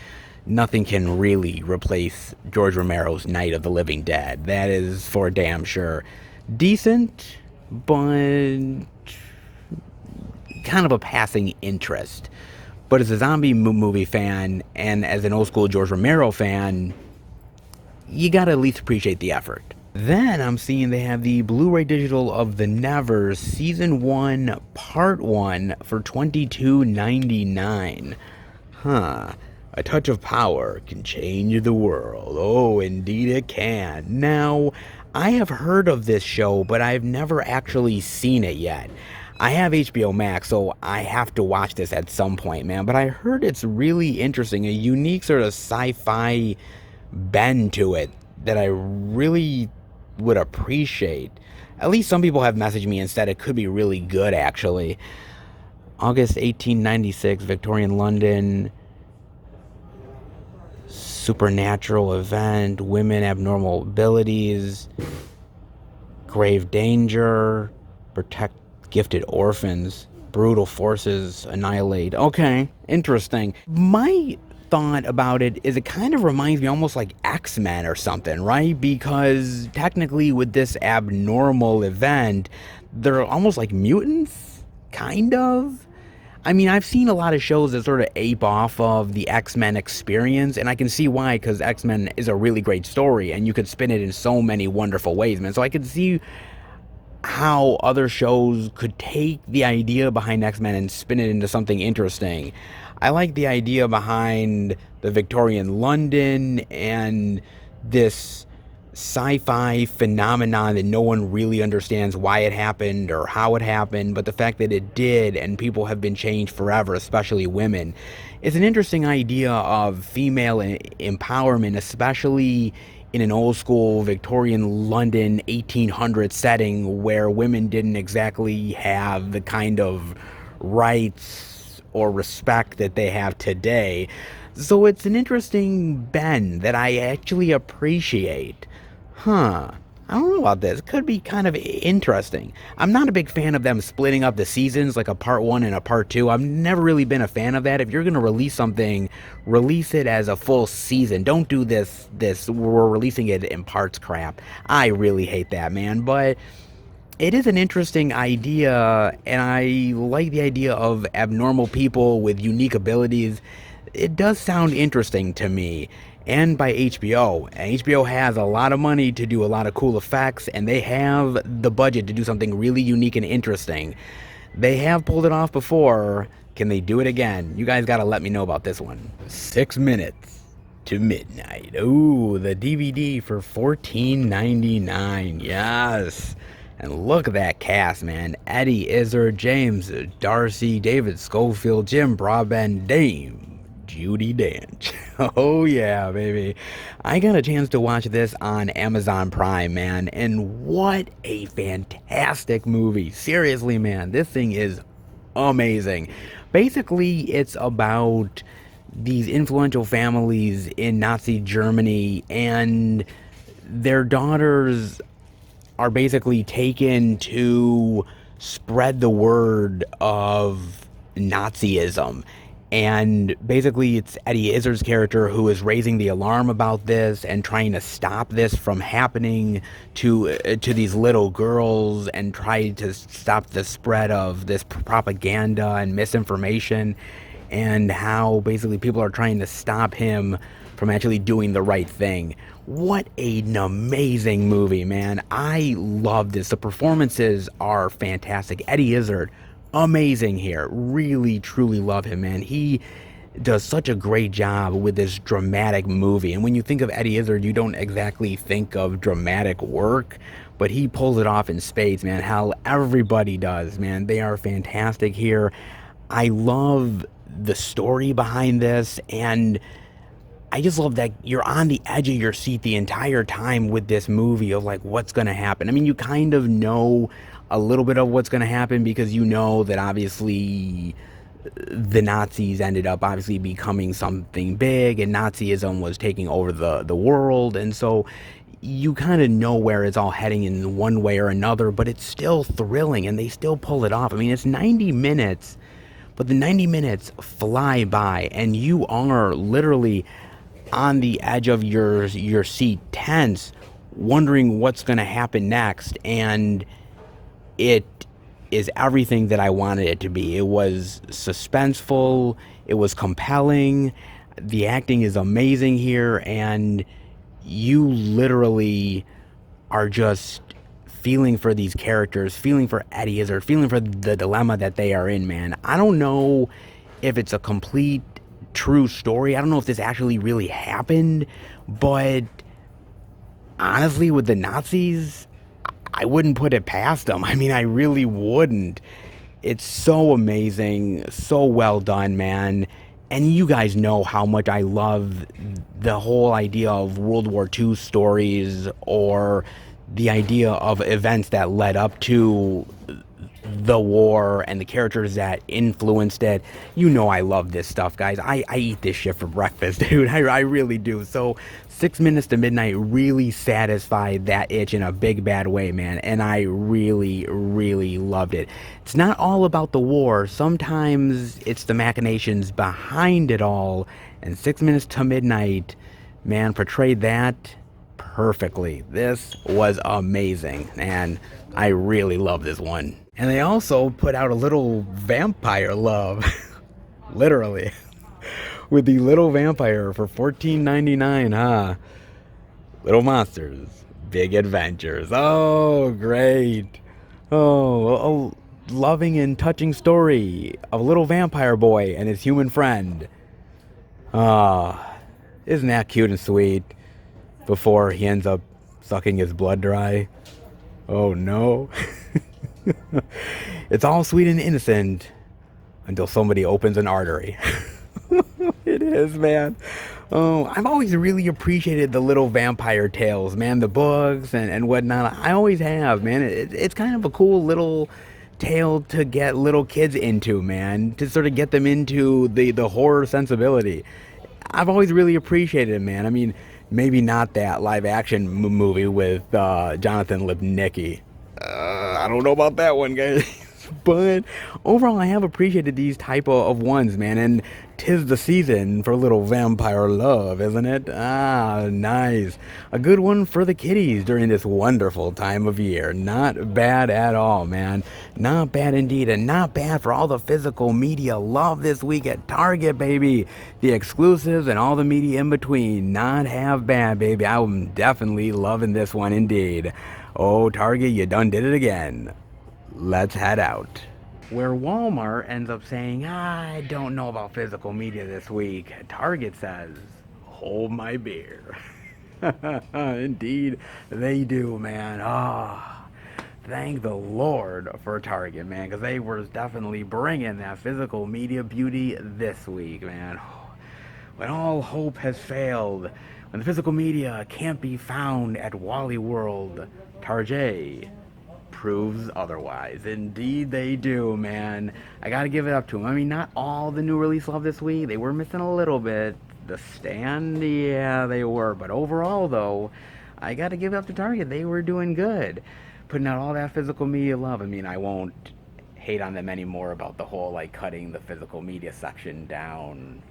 nothing can really replace George Romero's Night of the Living Dead. That is for damn sure. Decent, but kind of a passing interest. But as a zombie movie fan and as an old school George Romero fan, you gotta at least appreciate the effort. Then I'm seeing they have the Blu-ray digital of The Nevers Season 1 Part 1 for $22.99. Huh. A touch of power can change the world. Oh, indeed it can. Now, I have heard of this show, but I've never actually seen it yet. I have HBO Max, so I have to watch this at some point, man. But I heard it's really interesting, a unique sort of sci-fi bend to it that I really would appreciate. At least some people have messaged me and said it could be really good, actually. August 1896, Victorian London. Supernatural event, women abnormal abilities, grave danger, protect gifted orphans, brutal forces annihilate. Okay, interesting. My thought about it is it kind of reminds me almost like X-Men or something, right? Because technically with this abnormal event, they're almost like mutants, kind of. I mean, I've seen a lot of shows that sort of ape off of the X-Men experience, and I can see why, because X-Men is a really great story, and you could spin it in so many wonderful ways, man. So I could see how other shows could take the idea behind X-Men and spin it into something interesting. I like the idea behind the Victorian London and this sci-fi phenomenon that no one really understands why it happened or how it happened, but the fact that it did and people have been changed forever, especially women. It's an interesting idea of female empowerment, especially in an old school Victorian London 1800 setting where women didn't exactly have the kind of rights or respect that they have today. So it's an interesting bend that I actually appreciate. Huh. I don't know about this. It could be kind of interesting. I'm not a big fan of them splitting up the seasons like a part 1 and a part 2. I've never really been a fan of that. If you're going to release something, release it as a full season. Don't do this we're releasing it in parts crap. I really hate that, man. But it is an interesting idea, and I like the idea of abnormal people with unique abilities. It does sound interesting to me. And by HBO. And HBO has a lot of money to do a lot of cool effects, and they have the budget to do something really unique and interesting. They have pulled it off before. Can they do it again? You guys gotta let me know about this one. 6 minutes to midnight. Ooh, the DVD for $14.99. Yes. And look at that cast, man. Eddie Izzard, James Darcy, David Schofield, Jim Broadbent, Dame Judi Dench. Oh yeah, baby. I got a chance to watch this on Amazon Prime, man, and what a fantastic movie. Seriously, man, this thing is amazing. Basically, it's about these influential families in Nazi Germany, and their daughters are basically taken to spread the word of Nazism. And basically, it's Eddie Izzard's character who is raising the alarm about this and trying to stop this from happening to these little girls, and try to stop the spread of this propaganda and misinformation, and how basically people are trying to stop him from actually doing the right thing. What an amazing movie, man. I love this. The performances are fantastic. Eddie Izzard, amazing here. Really, truly love him, man. He does such a great job with this dramatic movie. And when you think of Eddie Izzard, you don't exactly think of dramatic work, but he pulls it off in spades, man. How everybody does, man. They are fantastic here. I love the story behind this, and I just love that you're on the edge of your seat the entire time with this movie of like what's going to happen. I mean, you kind of know a little bit of what's going to happen because you know that obviously the Nazis ended up obviously becoming something big, and Nazism was taking over the world, and so you kind of know where it's all heading in one way or another, but it's still thrilling and they still pull it off. I mean, it's 90 minutes, but the 90 minutes fly by and you are literally on the edge of your seat, tense, wondering what's going to happen next. And it is everything that I wanted it to be. It was suspenseful, it was compelling, the acting is amazing here, and you literally are just feeling for these characters, feeling for Eddie Izzard, feeling for the dilemma that they are in, man. I don't know if it's a complete true story. I don't know if this actually really happened, but honestly, with the Nazis, I wouldn't put it past them. I mean, I really wouldn't. It's so amazing, so well done, man. And you guys know how much I love the whole idea of World War II stories, or the idea of events that led up to the war and the characters that influenced it. You know I love this stuff, guys. I eat this shit for breakfast, dude. I really do. So 6 Minutes to Midnight really satisfied that itch in a big bad way, man. And I really, really loved it. It's not all about the war. Sometimes it's the machinations behind it all. And 6 Minutes to Midnight, man, portrayed that perfectly. This was amazing, and I really love this one. And they also put out a little vampire love, literally, with the little vampire for $14.99, huh? Little monsters, big adventures. Oh, great. Oh, a loving and touching story of a little vampire boy and his human friend. Ah, isn't that cute and sweet? Before he ends up sucking his blood dry. Oh no. It's all sweet and innocent until somebody opens an artery. It is, man. Oh, I've always really appreciated the little vampire tales, man. The books and whatnot. I always have, man. It's kind of a cool little tale to get little kids into, man. To sort of get them into the horror sensibility. I've always really appreciated it, man. I mean, maybe not that live action movie with Jonathan Lipnicki. I don't know about that one, guys. But overall, I have appreciated these type of ones, man. And 'tis the season for a little vampire love, isn't it? Ah, nice. A good one for the kiddies during this wonderful time of year. Not bad at all, man. Not bad indeed. And not bad for all the physical media love this week at Target, baby. The exclusives and all the media in between. Not half bad, baby. I'm definitely loving this one indeed. Oh, Target, you done did it again. Let's head out. Where Walmart ends up saying, I don't know about physical media this week, Target says, hold my beer. Indeed, they do, man. Ah, thank the Lord for Target, man, because they were definitely bringing that physical media beauty this week, man. When all hope has failed, when the physical media can't be found at Wally World, Target proves otherwise. Indeed they do, man. I gotta give it up to them. I mean, not all the new release love this week. They were missing a little bit. The Stand, yeah, they were. But overall, though, I gotta give it up to Target. They were doing good. Putting out all that physical media love. I mean, I won't hate on them anymore about the whole, like, cutting the physical media section down.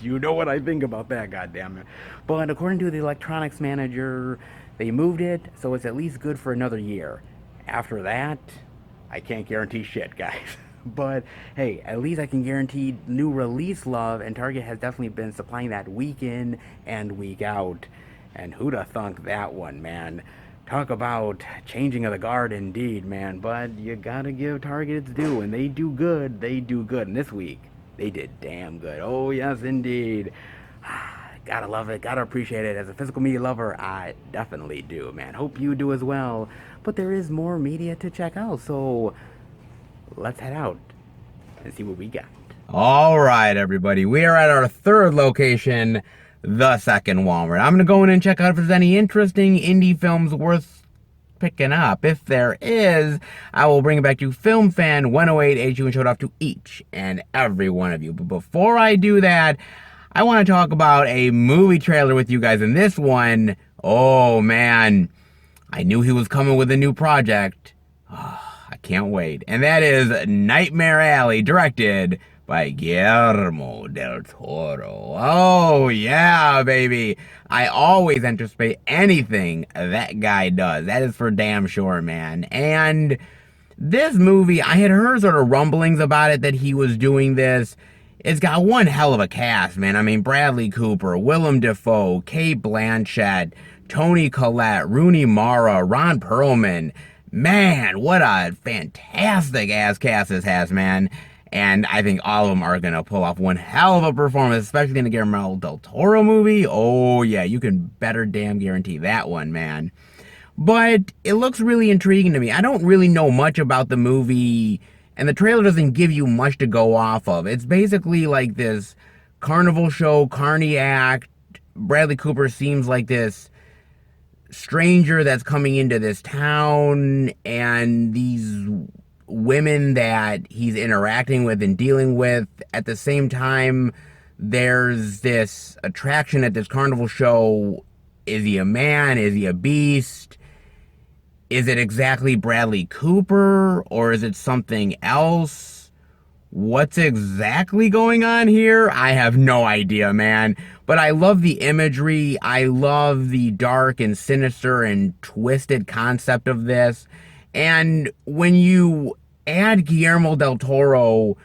You know what I think about that, goddammit. But according to the electronics manager, they moved it, so it's at least good for another year. After that, I can't guarantee shit, guys. But hey, at least I can guarantee new release love, and Target has definitely been supplying that week in and week out. And who'da thunk that one, man? Talk about changing of the guard indeed, man. But you gotta give Target its due. When they do good, they do good. And this week, they did damn good. Oh, yes, indeed. Gotta love it. Gotta appreciate it. As a physical media lover, I definitely do, man. Hope you do as well. But there is more media to check out, so let's head out and see what we got. All right, everybody. We are at our third location, the second Walmart. I'm going to go in and check out if there's any interesting indie films worth picking up. If there is, I will bring it back to Film Fan 108 HU and show it off to each and every one of you. But before I do that, I want to talk about a movie trailer with you guys. And this one, oh man, I knew he was coming with a new project. I can't wait. And that is Nightmare Alley, directed by Guillermo del Toro. Oh, yeah, baby. I always anticipate anything that guy does. That is for damn sure, man. And this movie, I had heard sort of rumblings about it that he was doing this. It's got one hell of a cast, man. I mean, Bradley Cooper, Willem Dafoe, Cate Blanchett, Toni Collette, Rooney Mara, Ron Perlman. Man, what a fantastic ass cast this has, man. And I think all of them are going to pull off one hell of a performance, especially in a Guillermo del Toro movie. Oh, yeah, you can better damn guarantee that one, man. But it looks really intriguing to me. I don't really know much about the movie, and the trailer doesn't give you much to go off of. It's basically like this carnival show, carny act. Bradley Cooper seems like this stranger that's coming into this town, and these women that he's interacting with and dealing with. At the same time, there's this attraction at this carnival show. Is he a man? Is he a beast? Is it exactly Bradley Cooper, or is it something else? What's exactly going on here? I have no idea, man. But I love the imagery. I love the dark and sinister and twisted concept of this. And when you add Guillermo del Toro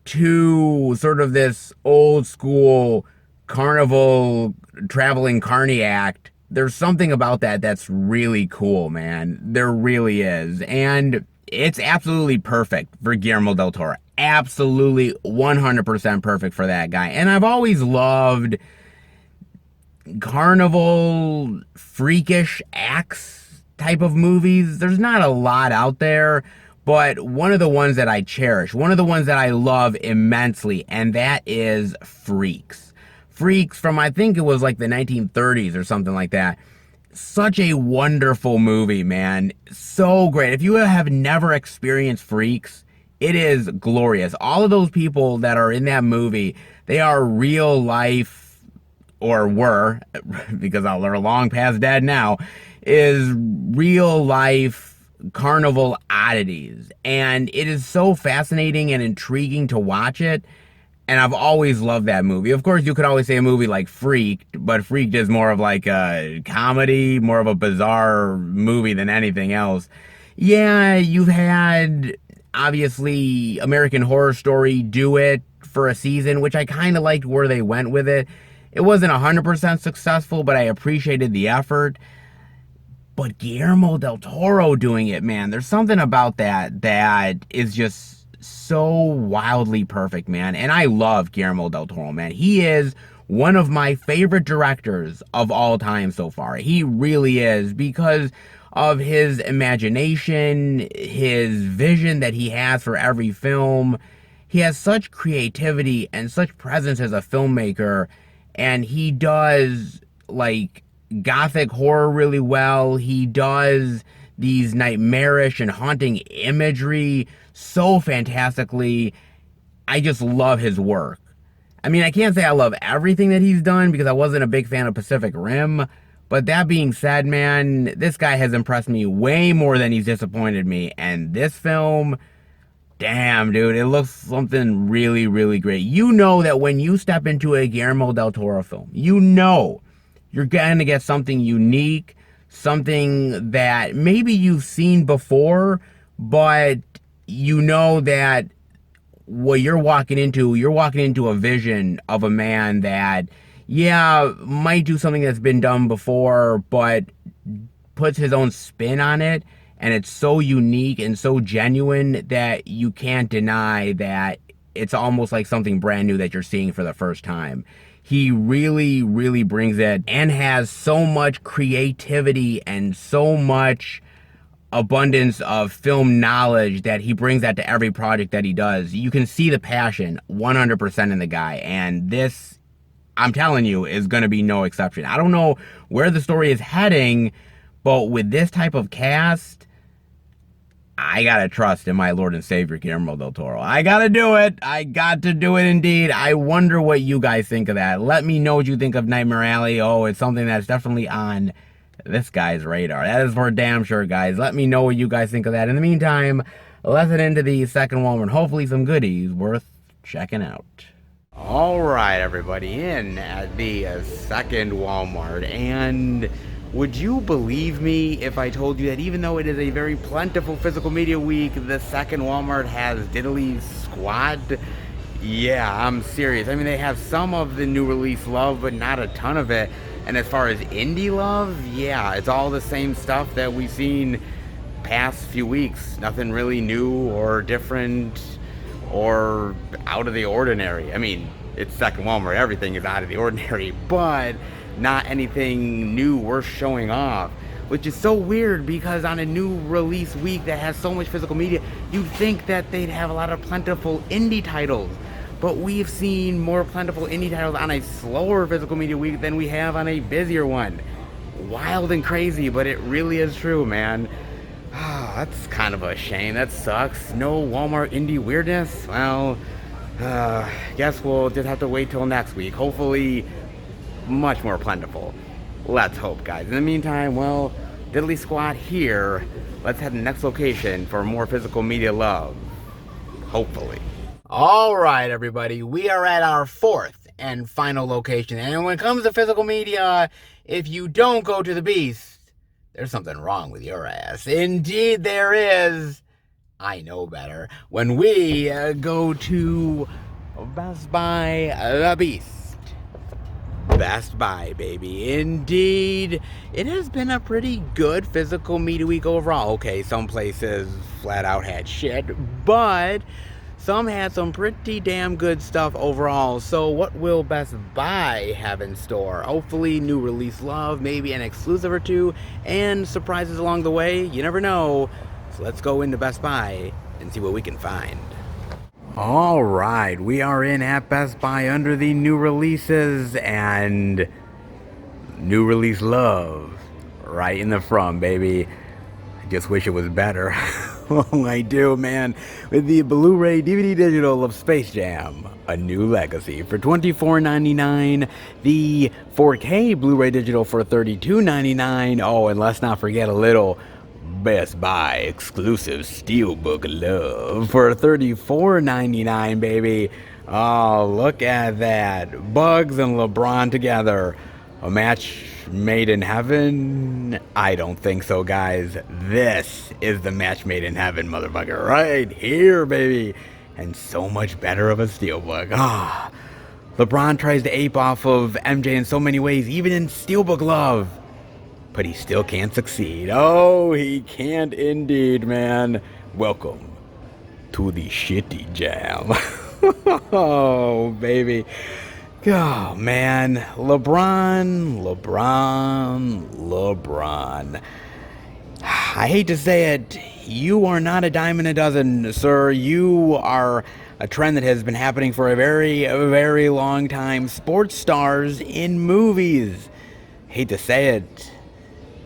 to sort of this old school carnival traveling carny act, there's something about that that's really cool, man. There really is. And it's absolutely perfect for Guillermo del Toro. Absolutely 100% perfect for that guy. And I've always loved carnival freakish acts type of movies. There's not a lot out there, but one of the ones that I cherish, one of the ones that I love immensely, and that is Freaks. Freaks from, I think it was like the 1930s or something like that. Such a wonderful movie, man. So great. If you have never experienced Freaks, it is glorious. All of those people that are in that movie, they are real life, or were, because they're long past dead now, is real life carnival oddities. And it is so fascinating and intriguing to watch it. And I've always loved that movie. Of course, you could always say a movie like Freaked, but Freaked is more of like a comedy, more of a bizarre movie than anything else. Yeah, you've had, obviously, American Horror Story do it for a season, which I kind of liked where they went with it. It wasn't 100% successful, but I appreciated the effort. But Guillermo del Toro doing it, man, there's something about that is just so wildly perfect, man. And I love Guillermo del Toro, man. He is one of my favorite directors of all time so far. He really is, because of his imagination, his vision that he has for every film. He has such creativity and such presence as a filmmaker, and he does like gothic horror really well. He does these nightmarish and haunting imagery so fantastically. I just love his work. I mean, I can't say I love everything that he's done because I wasn't a big fan of Pacific Rim. But that being said, man, this guy has impressed me way more than he's disappointed me. And this film, damn, dude, it looks something really, really great. You know that when you step into a Guillermo del Toro film, you know you're going to get something unique, something that maybe you've seen before, but you know that what you're walking into a vision of a man that, yeah, might do something that's been done before, but puts his own spin on it. And it's so unique and so genuine that you can't deny that it's almost like something brand new that you're seeing for the first time. He really, really brings it and has so much creativity and so much abundance of film knowledge that he brings that to every project that he does. You can see the passion 100% in the guy, and this, I'm telling you, is going to be no exception. I don't know where the story is heading, but with this type of cast, I gotta trust in my Lord and Savior Guillermo del Toro. I gotta do it. I got to do it indeed. I wonder what you guys think of that. Let me know what you think of Nightmare Alley. Oh, it's something that's definitely on this guy's radar. That is for damn sure, guys. Let me know what you guys think of that. In the meantime, let's head into the second Walmart. Hopefully some goodies worth checking out. All right, everybody, in at the second Walmart. And would you believe me if I told you that even though it is a very plentiful physical media week, the second Walmart has diddly squat? Yeah, I'm serious. I mean, they have some of the new release love, but not a ton of it. And as far as indie love, yeah, it's all the same stuff that we've seen past few weeks. Nothing really new or different or out of the ordinary. I mean, it's second Walmart, everything is out of the ordinary, but not anything new worth showing off, which is so weird because on a new release week that has so much physical media, you'd think that they'd have a lot of plentiful indie titles. But we've seen more plentiful indie titles on a slower physical media week than we have on a busier one. Wild and crazy, but it really is true, man. That's kind of a shame. That sucks. No Walmart indie weirdness? Well, guess we'll just have to wait till next week. Hopefully, much more plentiful. Let's hope, guys. In the meantime, well, diddly squat here. Let's head to the next location for more physical media love. Hopefully. All right, everybody, we are at our fourth and final location. And when it comes to physical media, if you don't go to the Beast, there's something wrong with your ass. Indeed, there is. I know better. When we go to Best Buy the Beast. Best Buy, baby. Indeed, it has been a pretty good physical media week overall. Okay, some places flat out had shit, but some had some pretty damn good stuff overall. So what will Best Buy have in store? Hopefully new release love, maybe an exclusive or two, and surprises along the way. You never know. So let's go into Best Buy and see what we can find. All right, we are in at Best Buy under the new releases and new release love right in the front, baby. I just wish it was better. Oh, I do, man. With the Blu-ray DVD digital of Space Jam, A New Legacy for $24.99. The 4K Blu-ray digital for $32.99. Oh, and let's not forget a little Best Buy exclusive Steelbook love for $34.99, baby. Oh, look at that. Bugs and LeBron together. A match made in heaven? I don't think so, guys. This is the match made in heaven, motherfucker. Right here, baby. And so much better of a Steelbook. LeBron tries to ape off of MJ in so many ways, even in Steelbook love. But he still can't succeed. Oh, he can't indeed, man. Welcome to the shitty jam. Oh, baby. Oh, man. LeBron. I hate to say it. You are not a dime in a dozen, sir. You are a trend that has been happening for a very, very long time. Sports stars in movies. Hate to say it.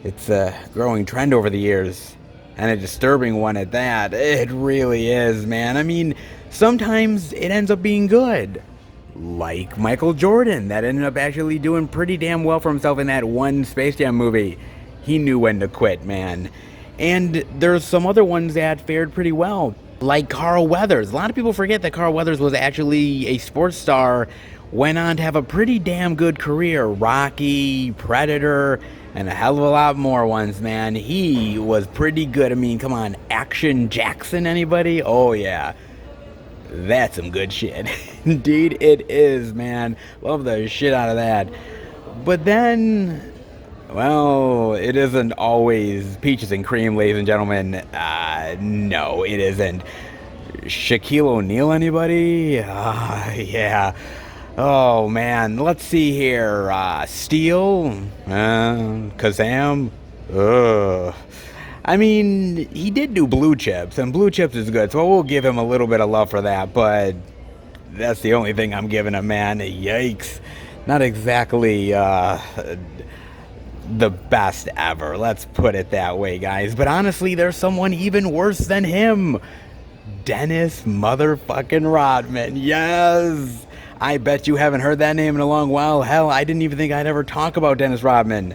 It's a growing trend over the years, and a disturbing one at that. It really is, man. I mean, sometimes it ends up being good. like Michael Jordan, that ended up actually doing pretty damn well for himself in that one Space Jam movie. He knew when to quit, man. And there's some other ones that fared pretty well, like Carl Weathers. A lot of people forget that Carl Weathers was actually a sports star, went on to have a pretty damn good career. Rocky, Predator, and a hell of a lot more ones, man. He was pretty good. I mean, come on, Action Jackson, anybody? Oh, yeah. That's some good shit. Indeed it is, man. Love the shit out of that. But then, well, it isn't always peaches and cream, ladies and gentlemen. No, it isn't. Shaquille O'Neal, anybody? Yeah. Oh, man. Let's see here. Steel? Kazam? Ugh. I mean, he did do Blue Chips, and Blue Chips is good, so we'll give him a little bit of love for that, but that's the only thing I'm giving him, man. Yikes. Not exactly, the best ever. Let's put it that way, guys. But honestly, there's someone even worse than him. Dennis motherfucking Rodman. Yes! I bet you haven't heard that name in a long while. Hell, I didn't even think I'd ever talk about Dennis Rodman.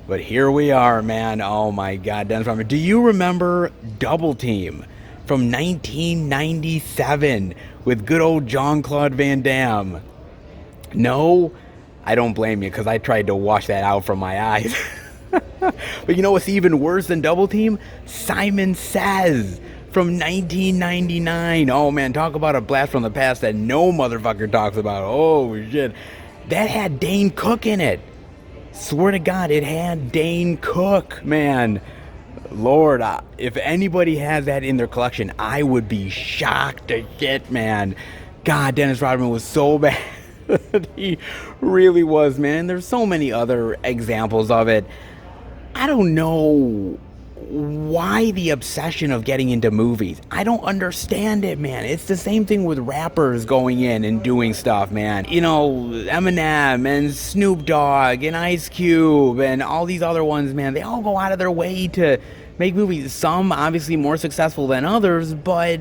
But here we are, man. Oh my God, Dennis Rodman. Do you remember Double Team from 1997 with good old Jean-Claude Van Damme? No? I don't blame you, because I tried to wash that out from my eyes. But you know what's even worse than Double Team? Simon Says from 1999. Oh man, talk about a blast from the past that no motherfucker talks about. Oh shit. That had Dane Cook in it. Swear to God, it had Dane Cook, man. Lord, if anybody has that in their collection, I would be shocked to shit, man. God, Dennis Rodman was so bad. He really was, man. There's so many other examples of it. I don't know why the obsession of getting into movies. I don't understand it, man. It's the same thing with rappers going in and doing stuff, man. You know, Eminem and Snoop Dogg and Ice Cube and all these other ones, man. They all go out of their way to make movies. Some obviously more successful than others, but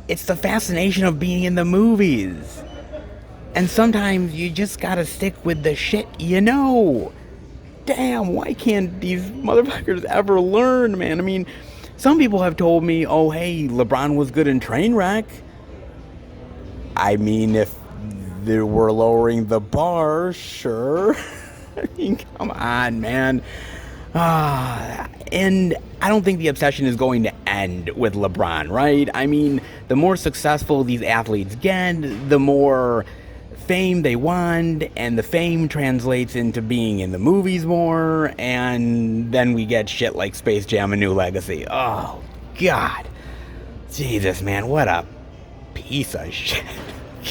it's the fascination of being in the movies. And sometimes you just gotta stick with the shit you know. Damn, why can't these motherfuckers ever learn, man? I mean, some people have told me, oh, hey, LeBron was good in Trainwreck. I mean, if they were lowering the bar, sure. I mean, come on, man. And I don't think the obsession is going to end with LeBron, right? I mean, the more successful these athletes get, the more fame they want, and the fame translates into being in the movies more, and then we get shit like Space Jam: A New Legacy. Oh, God. Jesus, man, what a piece of shit.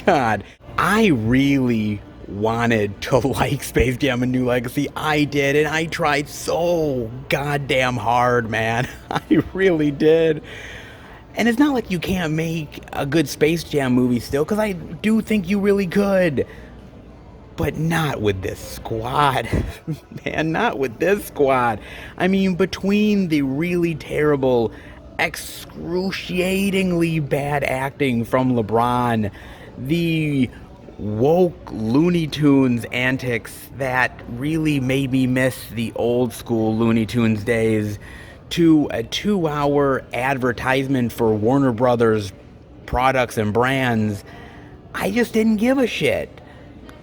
God, I really wanted to like Space Jam: A New Legacy. I did, and I tried so goddamn hard, man. I really did. And it's not like you can't make a good Space Jam movie still, because I do think you really could. But not with this squad. Man, not with this squad. I mean, between the really terrible, excruciatingly bad acting from LeBron, the woke Looney Tunes antics that really made me miss the old school Looney Tunes days, to a 2-hour advertisement for Warner Brothers products and brands, I just didn't give a shit.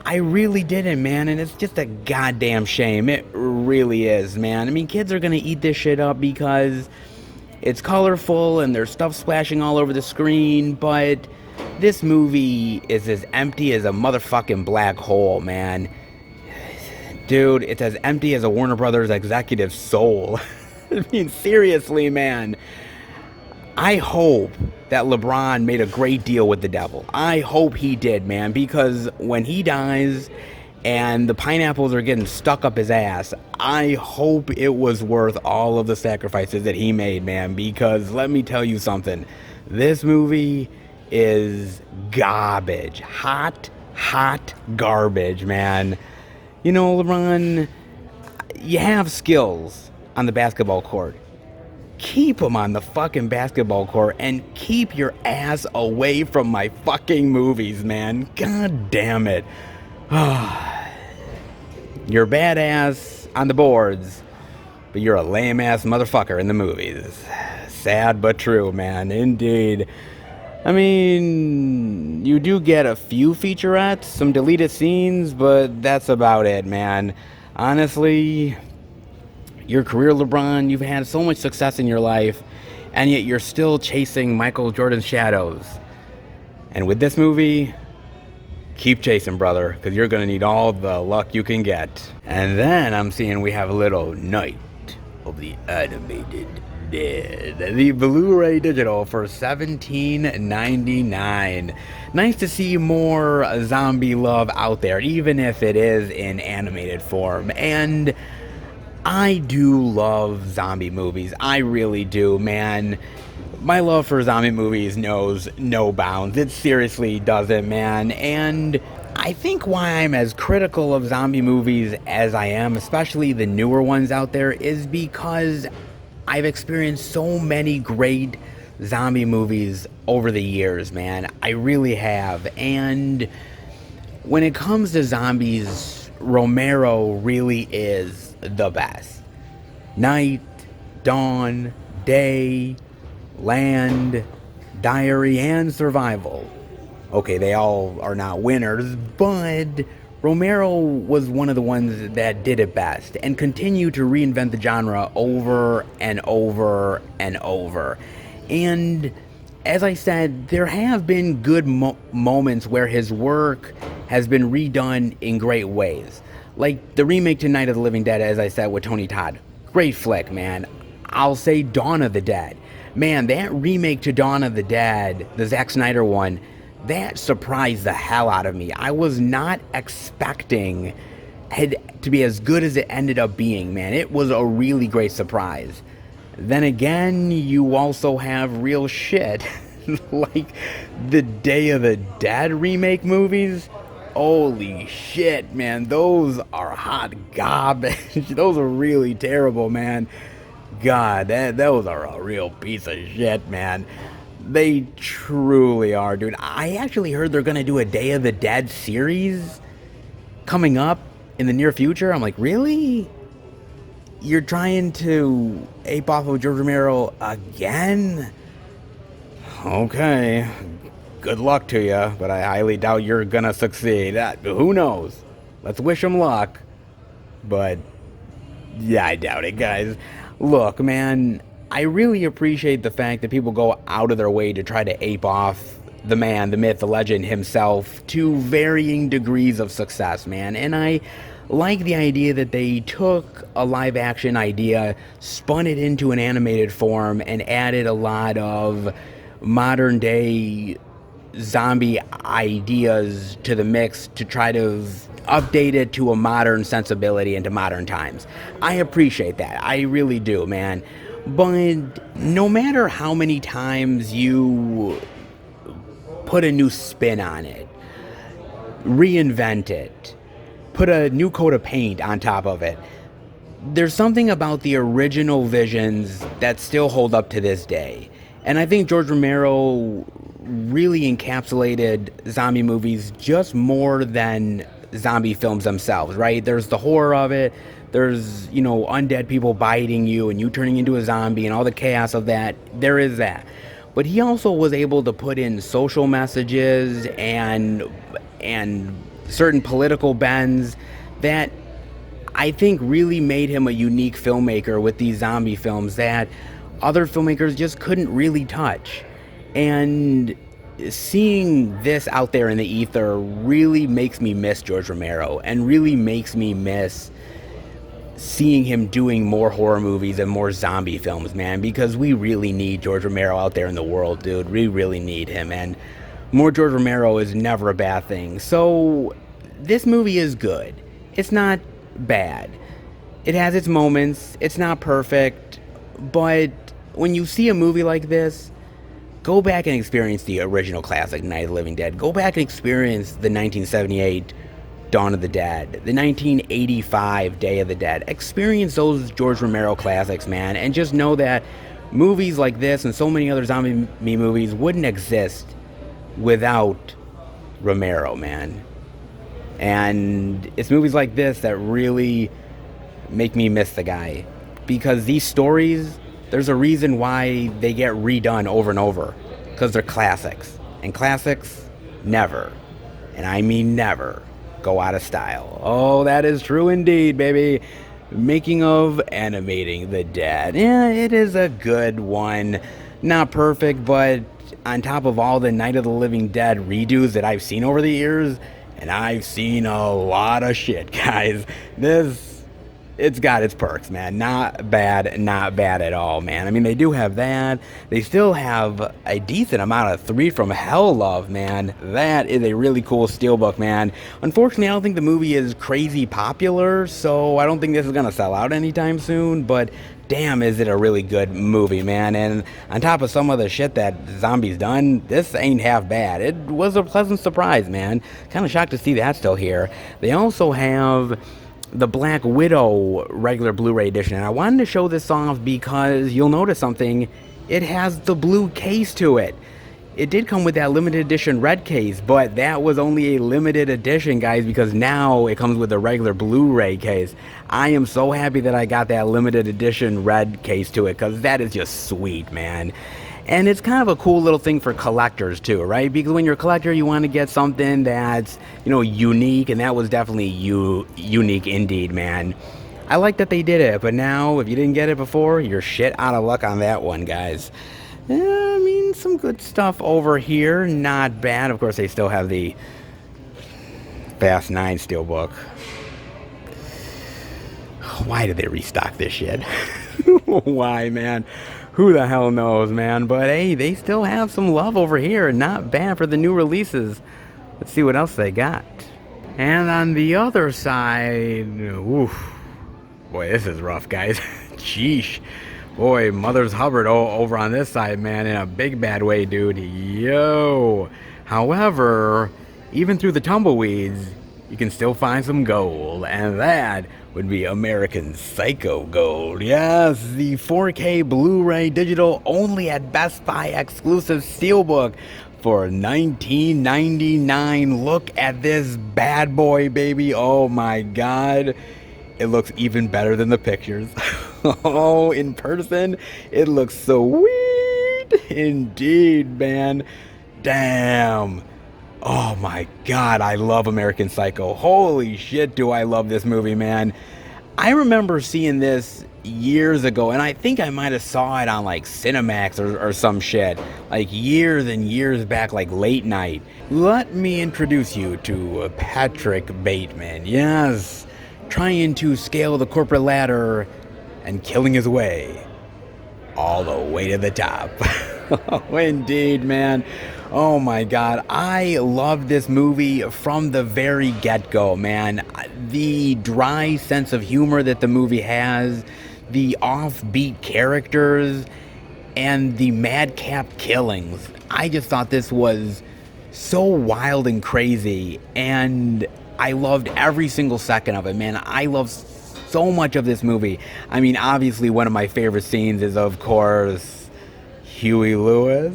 I really didn't, man, and it's just a goddamn shame. It really is, man. I mean, kids are gonna eat this shit up because it's colorful and there's stuff splashing all over the screen, but this movie is as empty as a motherfucking black hole, man. Dude, it's as empty as a Warner Brothers executive's soul. I mean, seriously, man. I hope that LeBron made a great deal with the devil. I hope he did, man, because when he dies and the pineapples are getting stuck up his ass, I hope it was worth all of the sacrifices that he made, man, because let me tell you something. This movie is garbage. Hot garbage, man. You know, LeBron, you have skills on the basketball court. keep them on the fucking basketball court and keep your ass away from my fucking movies, man. God damn it. You're badass on the boards, but you're a lame-ass motherfucker in the movies. Sad but true, man. Indeed. I mean, you do get a few featurettes, some deleted scenes, but that's about it, man. Honestly, your career, LeBron, you've had so much success in your life, and yet you're still chasing Michael Jordan's shadows. And with this movie, keep chasing, brother, because you're going to need all the luck you can get. And then I'm seeing we have a little Night of the Animated Dead, the Blu-ray digital for $17.99. Nice to see more zombie love out there, even if it is in animated form. And I do love zombie movies. I really do, man. My love for zombie movies knows no bounds. It seriously doesn't, man. And I think why I'm as critical of zombie movies as I am, especially the newer ones out there, is because I've experienced so many great zombie movies over the years, man. I really have. And when it comes to zombies, Romero really is the best. Night, Dawn, Day, Land, Diary, and Survival. Okay, they all are not winners, but Romero was one of the ones that did it best and continued to reinvent the genre over and over and over. And as I said, there have been good moments where his work has been redone in great ways. Like the remake to Night of the Living Dead, as I said, with Tony Todd. Great flick, man. I'll say Dawn of the Dead. Man, that remake to Dawn of the Dead, the Zack Snyder one, that surprised the hell out of me. I was not expecting it to be as good as it ended up being, man. It was a really great surprise. Then again, you also have real shit, like the Day of the Dead remake movies. Holy shit, man. Those are hot garbage. Those are really terrible, man. God, those are a real piece of shit, man. They truly are, dude. I actually heard they're going to do a Day of the Dead series coming up in the near future. I'm like, really? You're trying to ape off of George Romero again? Okay. Good luck to you, but I highly doubt you're going to succeed. Who knows? Let's wish them luck. But, yeah, I doubt it, guys. Look, man, I really appreciate the fact that people go out of their way to try to ape off the man, the myth, the legend himself to varying degrees of success, man. And I like the idea that they took a live action idea, spun it into an animated form, and added a lot of modern day zombie ideas to the mix to try to update it to a modern sensibility and to modern times. I appreciate that. I really do, man. But no matter how many times you put a new spin on it, reinvent it, put a new coat of paint on top of it, there's something about the original visions that still hold up to this day. And I think George Romero really encapsulated zombie movies just more than zombie films themselves, right? There's the horror of it. There's, undead people biting you and you turning into a zombie and all the chaos of that. There is that. But he also was able to put in social messages and certain political bends that I think really made him a unique filmmaker with these zombie films that other filmmakers just couldn't really touch. And seeing this out there in the ether really makes me miss George Romero and really makes me miss seeing him doing more horror movies and more zombie films, man, because we really need George Romero out there in the world, dude. We really need him, and more George Romero is never a bad thing. So this movie is good. It's not bad. It has its moments. It's not perfect, but when you see a movie like this, go back and experience the original classic Night of the Living Dead. Go back and experience the 1978 Dawn of the Dead, the 1985 Day of the Dead. Experience those George Romero classics, man, and just know that movies like this and so many other zombie movies wouldn't exist without Romero, man. And it's movies like this that really make me miss the guy, because these stories, there's a reason why they get redone over and over, because they're classics, and classics never, and I mean never, go out of style. Oh, that is true indeed, baby. Making of Animating the Dead. Yeah, it is a good one. Not perfect, but on top of all the Night of the Living Dead redos that I've seen over the years, and I've seen a lot of shit, guys, it's got its perks, man. Not bad at all, man. I mean, they do have that. They still have a decent amount of Three from Hell love, man. That is a really cool steelbook, man. Unfortunately, I don't think the movie is crazy popular, so I don't think this is gonna sell out anytime soon, but damn, is it a really good movie, man. And on top of some of the shit that Zombie's done, this ain't half bad. It was a pleasant surprise, man. Kind of shocked to see that still here. They also have the Black Widow regular Blu-ray edition, and I wanted to show this off because you'll notice something. It has the blue case to it. It did come with that limited edition red case, but that was only a limited edition, guys, because now it comes with a regular Blu-ray case. I am so happy that I got that limited edition red case to it, because that is just sweet, man. And it's kind of a cool little thing for collectors too, right? Because when you're a collector, you want to get something that's, unique, and that was definitely unique indeed, man. I like that they did it, but now, if you didn't get it before, you're shit out of luck on that one, guys. I mean, some good stuff over here, not bad. Of course, they still have the Fast 9 Steelbook. Why did they restock this shit? Why, man? Who the hell knows, man? But hey, they still have some love over here. Not bad for the new releases. Let's see what else they got. And on the other side, oof. Boy, this is rough, guys. Sheesh. Boy, Mother's Hubbard over on this side, man, in a big bad way, dude. Yo. However, even through the tumbleweeds, you can still find some gold, and that would be American Psycho gold. Yes, the 4K Blu-ray digital only at Best Buy exclusive steelbook for $19.99. Look at this bad boy, baby. Oh my God. It looks even better than the pictures. Oh, in person, it looks so sweet. Indeed, man. Damn. Oh my God, I love American Psycho. Holy shit, do I love this movie, man. I remember seeing this years ago, and I think I might have saw it on like Cinemax or some shit, like years and years back, like late night. Let me introduce you to Patrick Bateman. Yes, trying to scale the corporate ladder and killing his way all the way to the top. Oh, indeed, man. Oh my God, I love this movie from the very get-go, man. The dry sense of humor that the movie has, the offbeat characters, and the madcap killings. I just thought this was so wild and crazy, and I loved every single second of it, man. I love so much of this movie. I mean, obviously one of my favorite scenes is, of course, Huey Lewis.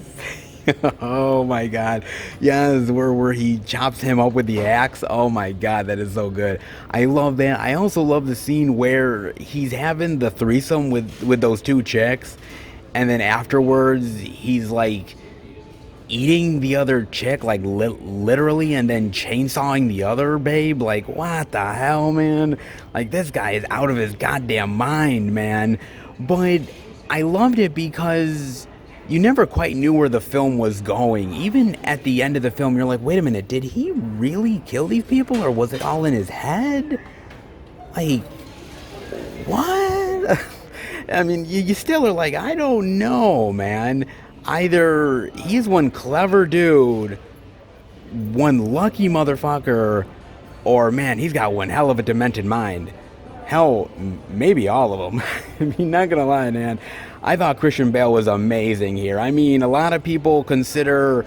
Oh my God. Yes, where he chops him up with the axe. Oh my God, that is so good. I love that. I also love the scene where he's having the threesome with those two chicks, and then afterwards he's like eating the other chick, like literally, and then chainsawing the other babe. Like, what the hell, man? Like, this guy is out of his goddamn mind, man. But I loved it because you never quite knew where the film was going. Even at the end of the film, you're like, wait a minute, did he really kill these people, or was it all in his head? Like, what? I mean, you still are like, I don't know, man. Either he's one clever dude, one lucky motherfucker, or, man, he's got one hell of a demented mind. Hell, maybe all of them. I mean, not gonna lie, man. I thought Christian Bale was amazing here. I mean, a lot of people consider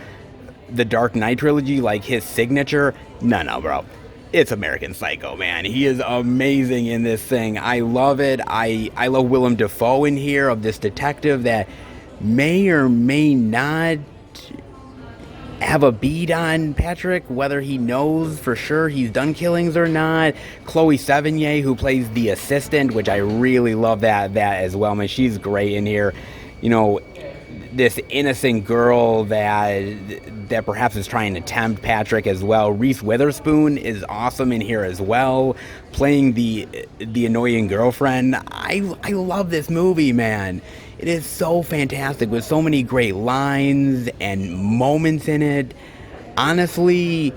the Dark Knight trilogy like his signature. No, bro. It's American Psycho, man. He is amazing in this thing. I love it. I love Willem Dafoe in here, of this detective that may or may not have a bead on Patrick, whether he knows for sure he's done killings or not. Chloe Sevigny, who plays the assistant, which I really love that as well, man. She's great in here. You know, this innocent girl that perhaps is trying to tempt Patrick as well. Reese Witherspoon is awesome in here as well, playing the annoying girlfriend. I love this movie, man. It is so fantastic with so many great lines and moments in it. Honestly,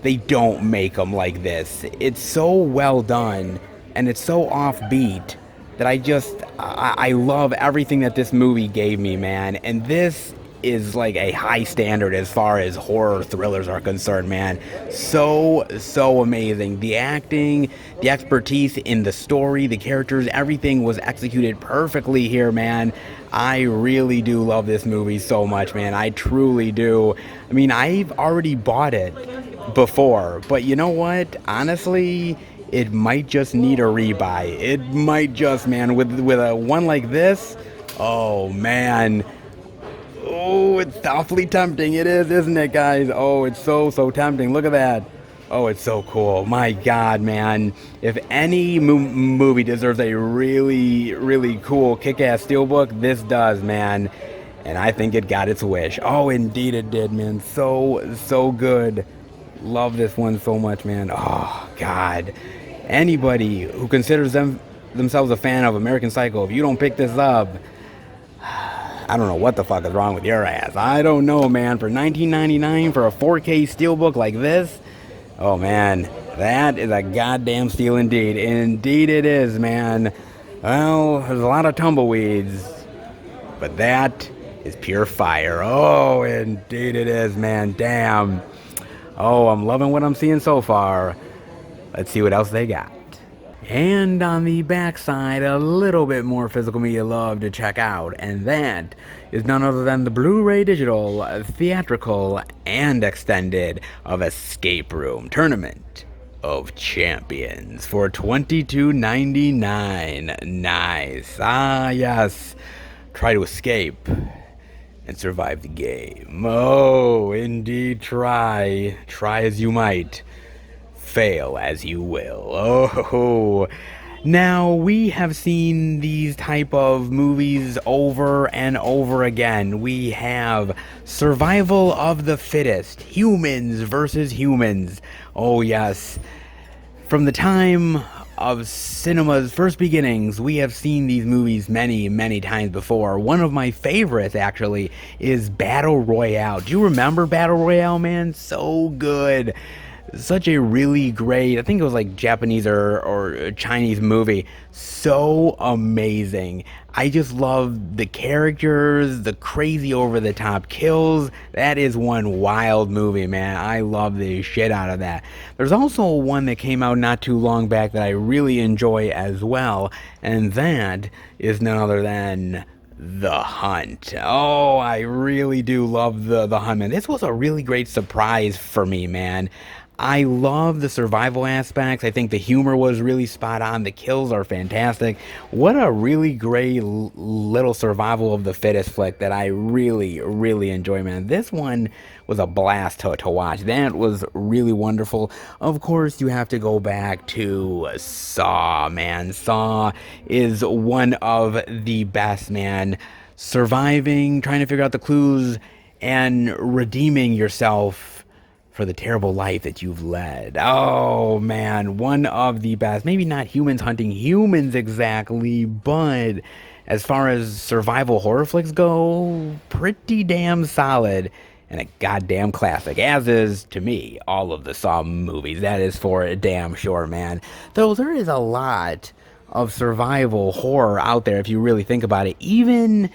they don't make them like this. It's so well done and it's so offbeat that I love everything that this movie gave me, man. And this is like a high standard as far as horror thrillers are concerned, man. So amazing. The acting, the expertise in the story, the characters, everything was executed perfectly here, man. I really do love this movie so much, man. I truly do. I mean, I've already bought it before, but you know what? Honestly, it might just need a rebuy. It might just, man, with a one like this. Oh, man. Oh, it's awfully tempting. It is, isn't it, guys? Oh, it's so tempting. Look at that. Oh, it's so cool. My God, man. If any movie deserves a really cool kick-ass steelbook, this does, man. And I think it got its wish. Oh, indeed it did, man. So good. Love this one so much, man. Oh, God. Anybody who considers themselves a fan of American Psycho, if you don't pick this up, I don't know what the fuck is wrong with your ass. I don't know, man. For $19.99 for a 4K steelbook like this, oh, man, that is a goddamn steal indeed. Indeed it is, man. Well, there's a lot of tumbleweeds, but that is pure fire. Oh, indeed it is, man. Damn. Oh, I'm loving what I'm seeing so far. Let's see what else they got. And on the backside, a little bit more physical media love to check out, and that is none other than the Blu-ray digital, theatrical, and extended of Escape Room Tournament of Champions for $22.99. Nice. Ah, yes. Try to escape and survive the game. Oh, indeed try. Try as you might. Fail as you will. Oh, now we have seen these type of movies over and over again. We have survival of the fittest, humans versus humans. Oh yes, from the time of cinema's first beginnings, we have seen these movies many times before. One of my favorites, actually, is Battle Royale. Do you remember Battle Royale, man? So good. Such a really great, I think it was like Japanese or Chinese movie. So amazing. I just love the characters, the crazy over the top kills. That is one wild movie, man. I love the shit out of that. There's also one that came out not too long back that I really enjoy as well, and that is none other than The Hunt. Oh, I really do love the Hunt, man. This was a really great surprise for me, man. I love the survival aspects. I think the humor was really spot on. The kills are fantastic. What a really great little survival of the fittest flick that I really enjoy, man. This one was a blast to watch. That was really wonderful. Of course, you have to go back to Saw, man. Saw is one of the best, man. Surviving, trying to figure out the clues, and redeeming yourself for the terrible life that you've led. Oh, man, one of the best. Maybe not humans hunting humans exactly, but as far as survival horror flicks go, pretty damn solid and a goddamn classic, as is, to me, all of the Saw movies. That is for damn sure, man. Though there is a lot of survival horror out there if you really think about it. Even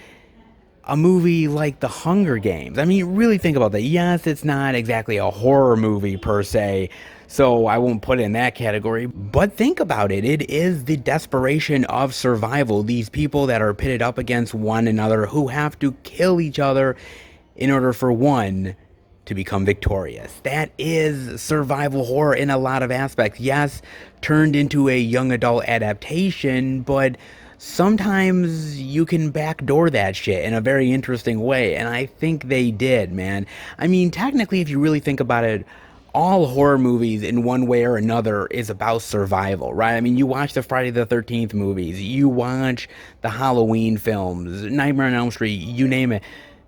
a movie like The Hunger Games. I mean, really think about that. Yes, it's not exactly a horror movie per se, so I won't put it in that category, but think about it. It is the desperation of survival. These people that are pitted up against one another who have to kill each other in order for one to become victorious. That is survival horror in a lot of aspects. Yes, turned into a young adult adaptation, but sometimes you can backdoor that shit in a very interesting way, and I think they did, man. I mean, technically, if you really think about it, all horror movies in one way or another is about survival, right? I mean, you watch the Friday the 13th movies, you watch the Halloween films, Nightmare on Elm Street, you name it.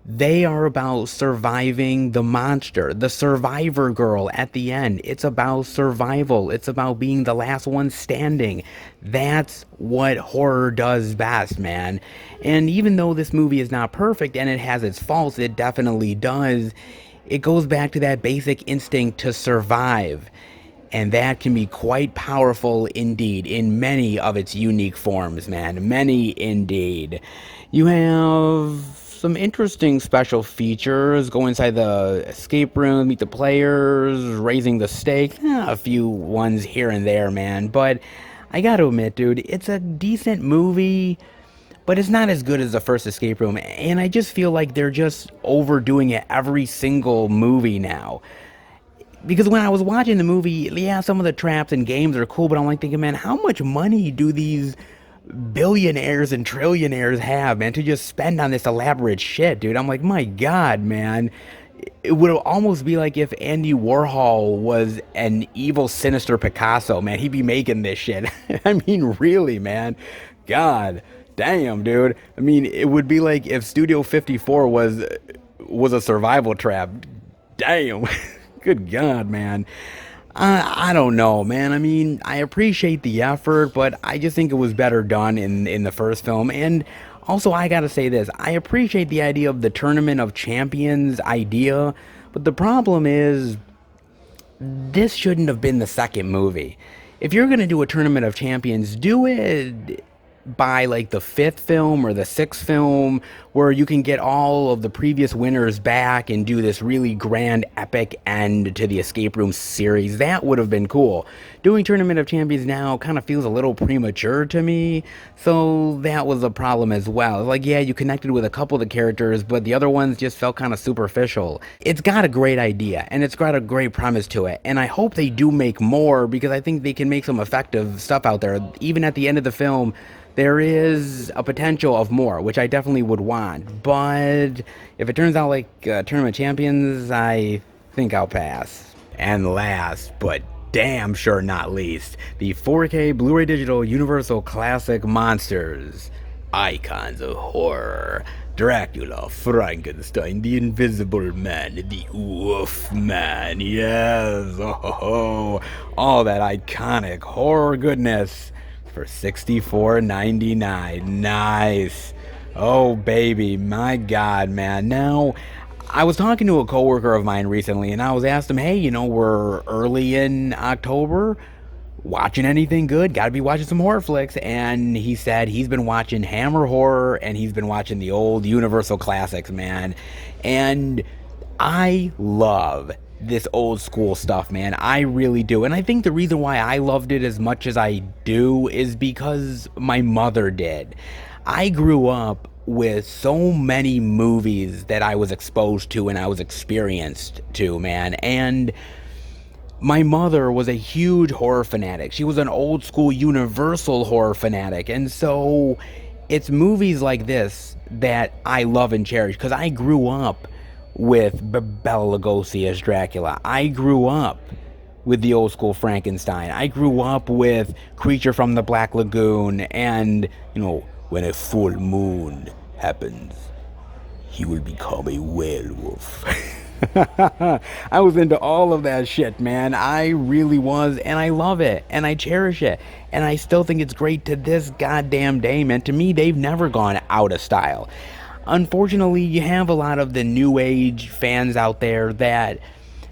They are about surviving the monster, the survivor girl at the end. It's about survival. It's about being the last one standing. That's what horror does best, man. And even though this movie is not perfect and it has its faults, it definitely does. It goes back to that basic instinct to survive. And that can be quite powerful indeed in many of its unique forms, man. Many indeed. You have some interesting special features. Go inside the escape room, meet the players, raising the stakes. A few ones here and there, man. But I gotta admit, dude, it's a decent movie, but it's not as good as the first escape room. And I just feel like they're just overdoing it every single movie now. Because when I was watching the movie, yeah, some of the traps and games are cool, but I'm like thinking, man, how much money do these billionaires and trillionaires have, man, to just spend on this elaborate shit, dude? I'm like, my God, man. It would almost be like if Andy Warhol was an evil, sinister Picasso, man. He'd be making this shit. I mean, really, man. God damn, dude. I mean, it would be like if Studio 54 was a survival trap. Damn. Good God, man. I don't know, man. I mean, I appreciate the effort, but I just think it was better done in the first film. And also, I gotta say this. I appreciate the idea of the Tournament of Champions idea, but the problem is, this shouldn't have been the second movie. If you're gonna do a Tournament of Champions, do it by like the fifth film or the sixth film, where you can get all of the previous winners back and do this really grand epic end to the escape room series. That would have been cool. Doing Tournament of Champions now kind of feels a little premature to me, so that was a problem as well. Like, yeah, you connected with a couple of the characters, but the other ones just felt kind of superficial. It's got a great idea and it's got a great premise to it, and I hope they do make more, because I think they can make some effective stuff out there. Even at the end of the film, there is a potential of more, which I definitely would want. But if it turns out like Tournament of Champions, I think I'll pass. And last, but damn sure not least, the 4K Blu-ray Digital Universal Classic Monsters. Icons of horror. Dracula, Frankenstein, the Invisible Man, the Wolf Man. Yes, oh, all that iconic horror goodness for $64.99. Nice. Oh, baby. My God, man. Now, I was talking to a coworker of mine recently, and I was asked him, hey, you know, we're early in October. Watching anything good? Gotta be watching some horror flicks. And he said he's been watching Hammer Horror, and he's been watching the old Universal classics, man. And I love this old school stuff, man. I really do. And I think the reason why I loved it as much as I do is because my mother did. I grew up with so many movies that I was exposed to and I was experienced to, man. And my mother was a huge horror fanatic. She was an old school Universal horror fanatic. And so it's movies like this that I love and cherish, because I grew up with Bela Lugosi as Dracula. I grew up with the old school Frankenstein. I grew up with Creature from the Black Lagoon, and, you know, when a full moon happens, he will become a werewolf. I was into all of that shit, man. I really was, and I love it, and I cherish it, and I still think it's great to this goddamn day, man. To me, they've never gone out of style. Unfortunately, you have a lot of the new age fans out there that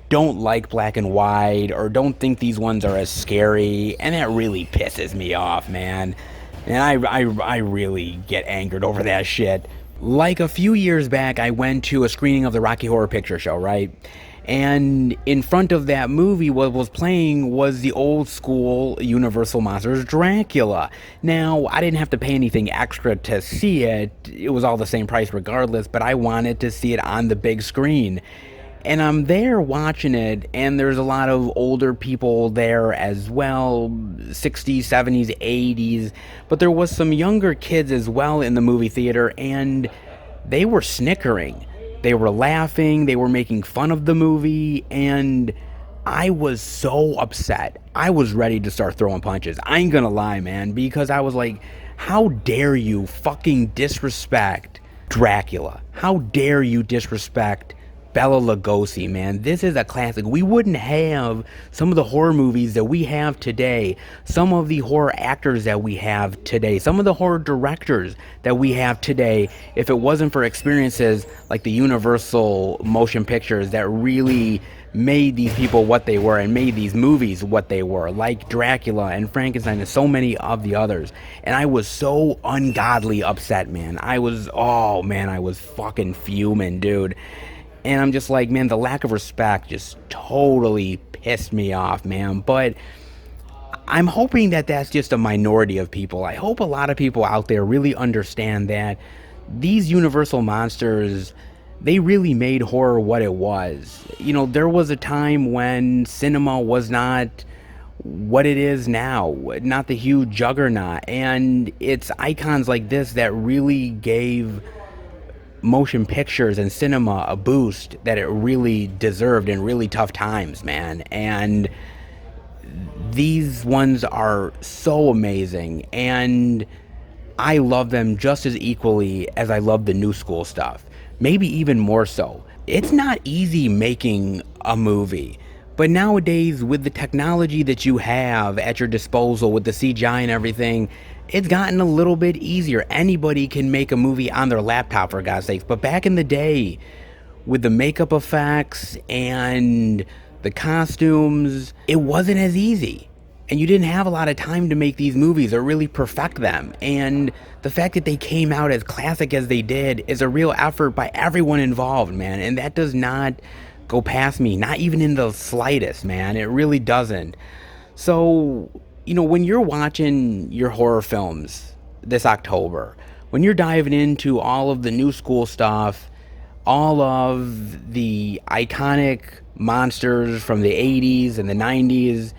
don't like black and white, or don't think these ones are as scary, and that really pisses me off, man. And I really get angered over that shit. Like a few years back, I went to a screening of the Rocky Horror Picture Show, right? And in front of that movie, what was playing was the old school Universal Monsters Dracula. Now, I didn't have to pay anything extra to see it. It was all the same price regardless, but I wanted to see it on the big screen. And I'm there watching it, and there's a lot of older people there as well, 60s, 70s, 80s, but there was some younger kids as well in the movie theater, and they were snickering. They were laughing, they were making fun of the movie, and I was so upset. I was ready to start throwing punches. I ain't gonna lie, man, because I was like, how dare you fucking disrespect Dracula? How dare you disrespect Bela Lugosi, man? This is a classic. We wouldn't have some of the horror movies that we have today, some of the horror actors that we have today, some of the horror directors that we have today, if it wasn't for experiences like the Universal motion pictures that really made these people what they were and made these movies what they were, like Dracula and Frankenstein and so many of the others. And I was so ungodly upset, man. I was fucking fuming, dude. And I'm just like, man, the lack of respect just totally pissed me off, man. But I'm hoping that that's just a minority of people. I hope a lot of people out there really understand that these Universal monsters, they really made horror what it was. You know, there was a time when cinema was not what it is now, not the huge juggernaut. And it's icons like this that really gave motion pictures and cinema a boost that it really deserved in really tough times, man. And these ones are so amazing, and I love them just as equally as I love the new school stuff, maybe even more so. It's not easy making a movie, but nowadays with the technology that you have at your disposal with the CGI and everything, it's gotten a little bit easier. Anybody can make a movie on their laptop, for God's sakes. But back in the day, with the makeup effects and the costumes, it wasn't as easy. And you didn't have a lot of time to make these movies or really perfect them. And the fact that they came out as classic as they did is a real effort by everyone involved, man. And that does not go past me, not even in the slightest, man. It really doesn't. So, you know, when you're watching your horror films this October, when you're diving into all of the new school stuff, all of the iconic monsters from the 80s and the 90s,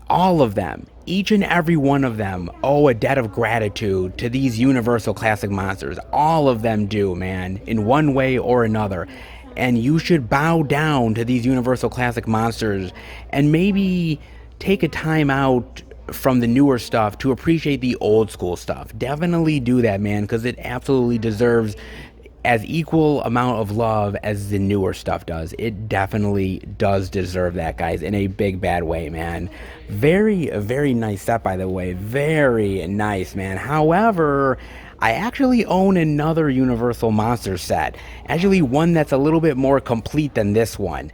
all of them, each and every one of them owe a debt of gratitude to these Universal classic monsters. All of them do, man, in one way or another. And you should bow down to these Universal classic monsters and maybe take a time out from the newer stuff to appreciate the old school stuff. Definitely do that, man, because it absolutely deserves as equal amount of love as the newer stuff does. It definitely does deserve that, guys, in a big bad way, man. Very, very nice set, by the way. Very nice, man. However, I actually own another Universal Monster set. Actually, one that's a little bit more complete than this one.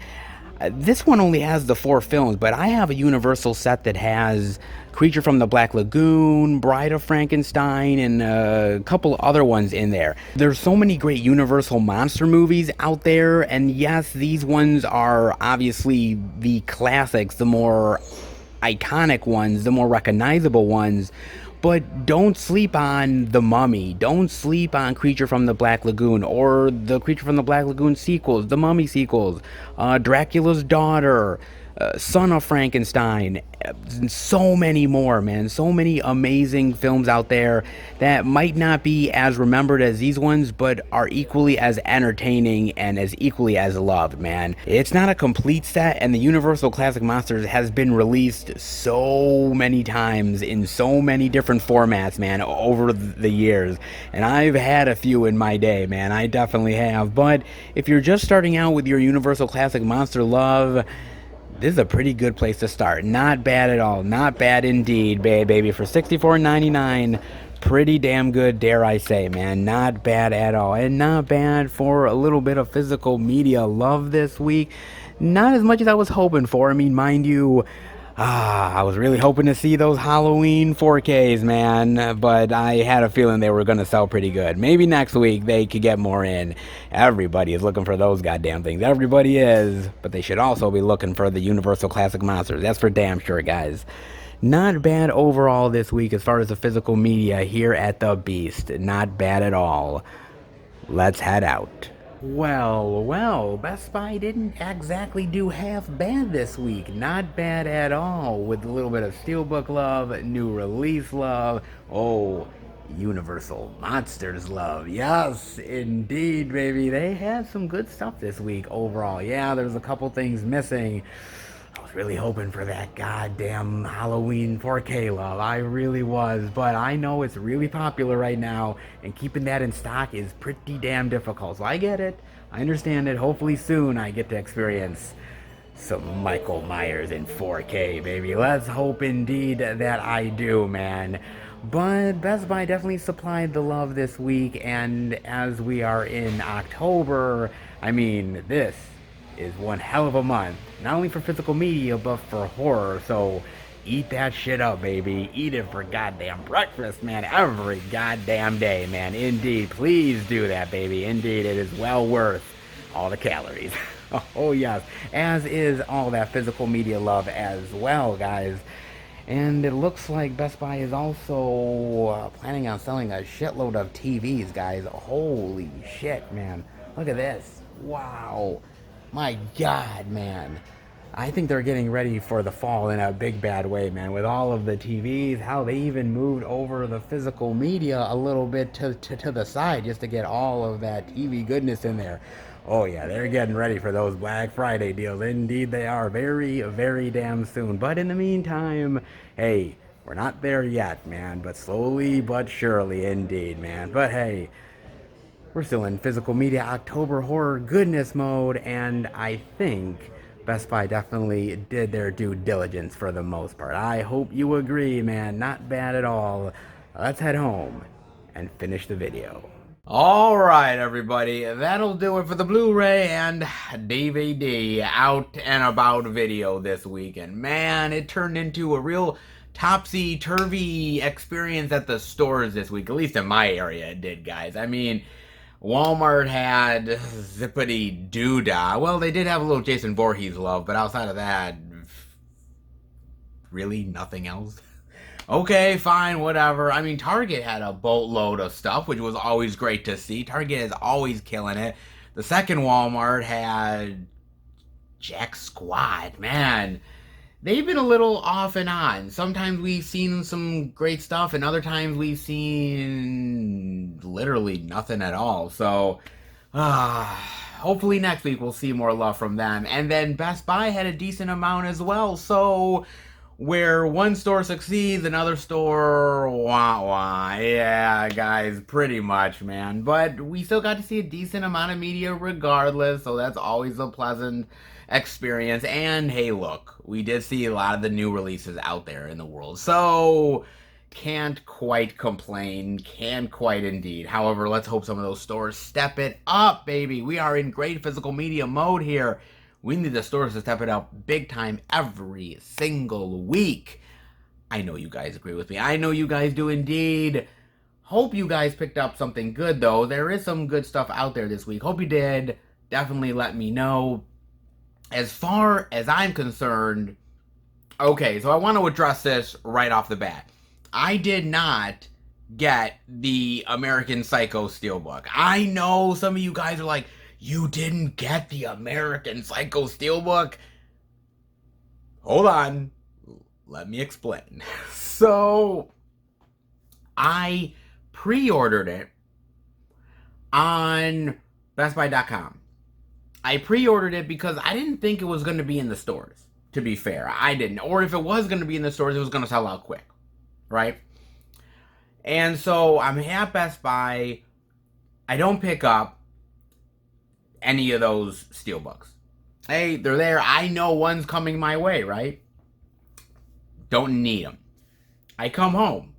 This one only has the 4 films, but I have a Universal set that has Creature from the Black Lagoon, Bride of Frankenstein, and a couple other ones in there. There's so many great Universal monster movies out there, and yes, these ones are obviously the classics, the more iconic ones, the more recognizable ones. But don't sleep on The Mummy. Don't sleep on Creature from the Black Lagoon or the Creature from the Black Lagoon sequels, the Mummy sequels, Dracula's Daughter, Son of Frankenstein, and so many more, man. So many amazing films out there that might not be as remembered as these ones, but are equally as entertaining and as equally as loved, man. It's not a complete set, and the Universal Classic Monsters has been released so many times in so many different formats, man, over the years. And I've had a few in my day, man. I definitely have. But if you're just starting out with your Universal Classic Monster love, this is a pretty good place to start. Not bad at all. Not bad indeed, baby. For $64.99, pretty damn good, dare I say, man. Not bad at all. And not bad for a little bit of physical media love this week. Not as much as I was hoping for. I mean, mind you, I was really hoping to see those Halloween 4Ks, man, but I had a feeling they were going to sell pretty good. Maybe next week they could get more in. Everybody is looking for those goddamn things. Everybody is, but they should also be looking for the Universal Classic Monsters. That's for damn sure, guys. Not bad overall this week as far as the physical media here at The Beast. Not bad at all. Let's head out. Well, Best Buy didn't exactly do half bad this week. Not bad at all, with a little bit of Steelbook love, new release love, oh, Universal Monsters love. Yes, indeed, baby. They had some good stuff this week overall. Yeah, there's a couple things missing. I was really hoping for that goddamn Halloween 4K love. I really was, but I know it's really popular right now, and keeping that in stock is pretty damn difficult. So I get it. I understand it. Hopefully soon I get to experience some Michael Myers in 4K, baby. Let's hope indeed that I do, man. But Best Buy definitely supplied the love this week, and as we are in October, I mean, this is one hell of a month. Not only for physical media, but for horror. So eat that shit up, baby. Eat it for goddamn breakfast, man. Every goddamn day, man. Indeed. Please do that, baby. Indeed, it is well worth all the calories. Oh, yes. As is all that physical media love as well, guys. And it looks like Best Buy is also planning on selling a shitload of TVs, guys. Holy shit, man. Look at this. Wow. My God, man. I think they're getting ready for the fall in a big bad way, man. With all of the TVs, how they even moved over the physical media a little bit to the side just to get all of that TV goodness in there. Oh yeah, they're getting ready for those Black Friday deals. Indeed they are. Very, very damn soon. But in the meantime, hey, we're not there yet, man. But slowly but surely, indeed, man. But hey, we're still in physical media October horror goodness mode, and I think Best Buy definitely did their due diligence for the most part. I hope you agree, man. Not bad at all. Let's head home and finish the video. Alright, everybody, that'll do it for the Blu-ray and DVD out and about video this weekend. Man, it turned into a real topsy-turvy experience at the stores this week. At least in my area it did, guys. I mean, Walmart had zippity doodah. Well, they did have a little Jason Voorhees love, but outside of that, really nothing else. Okay, fine, whatever. I mean, Target had a boatload of stuff, which was always great to see. Target is always killing it. The second Walmart had Jack Squad. Man, they've been a little off and on. Sometimes we've seen some great stuff, and other times we've seen literally nothing at all. So, hopefully next week we'll see more love from them. And then Best Buy had a decent amount as well. So, where one store succeeds, another store, wah. Yeah, guys, pretty much, man. But we still got to see a decent amount of media regardless, so that's always a pleasant experience. And hey, look, we did see a lot of the new releases out there in the world, so can't quite complain, can't quite indeed. However, let's hope some of those stores step it up, baby. We are in great physical media mode here. We need the stores to step it up big time every single week. I know you guys agree with me. I know you guys do indeed. Hope you guys picked up something good, though. There is some good stuff out there this week. Hope you did. Definitely let me know. As far as I'm concerned, okay, so I want to address this right off the bat. I did not get the American Psycho Steelbook. I know some of you guys are like, you didn't get the American Psycho Steelbook? Hold on. Let me explain. So, I pre-ordered it on BestBuy.com. I pre-ordered it because I didn't think it was going to be in the stores, to be fair. I didn't. Or if it was going to be in the stores, it was going to sell out quick. Right? And so, I'm at Best Buy. I don't pick up any of those steelbooks. Hey, they're there. I know one's coming my way, right? Don't need them. I come home.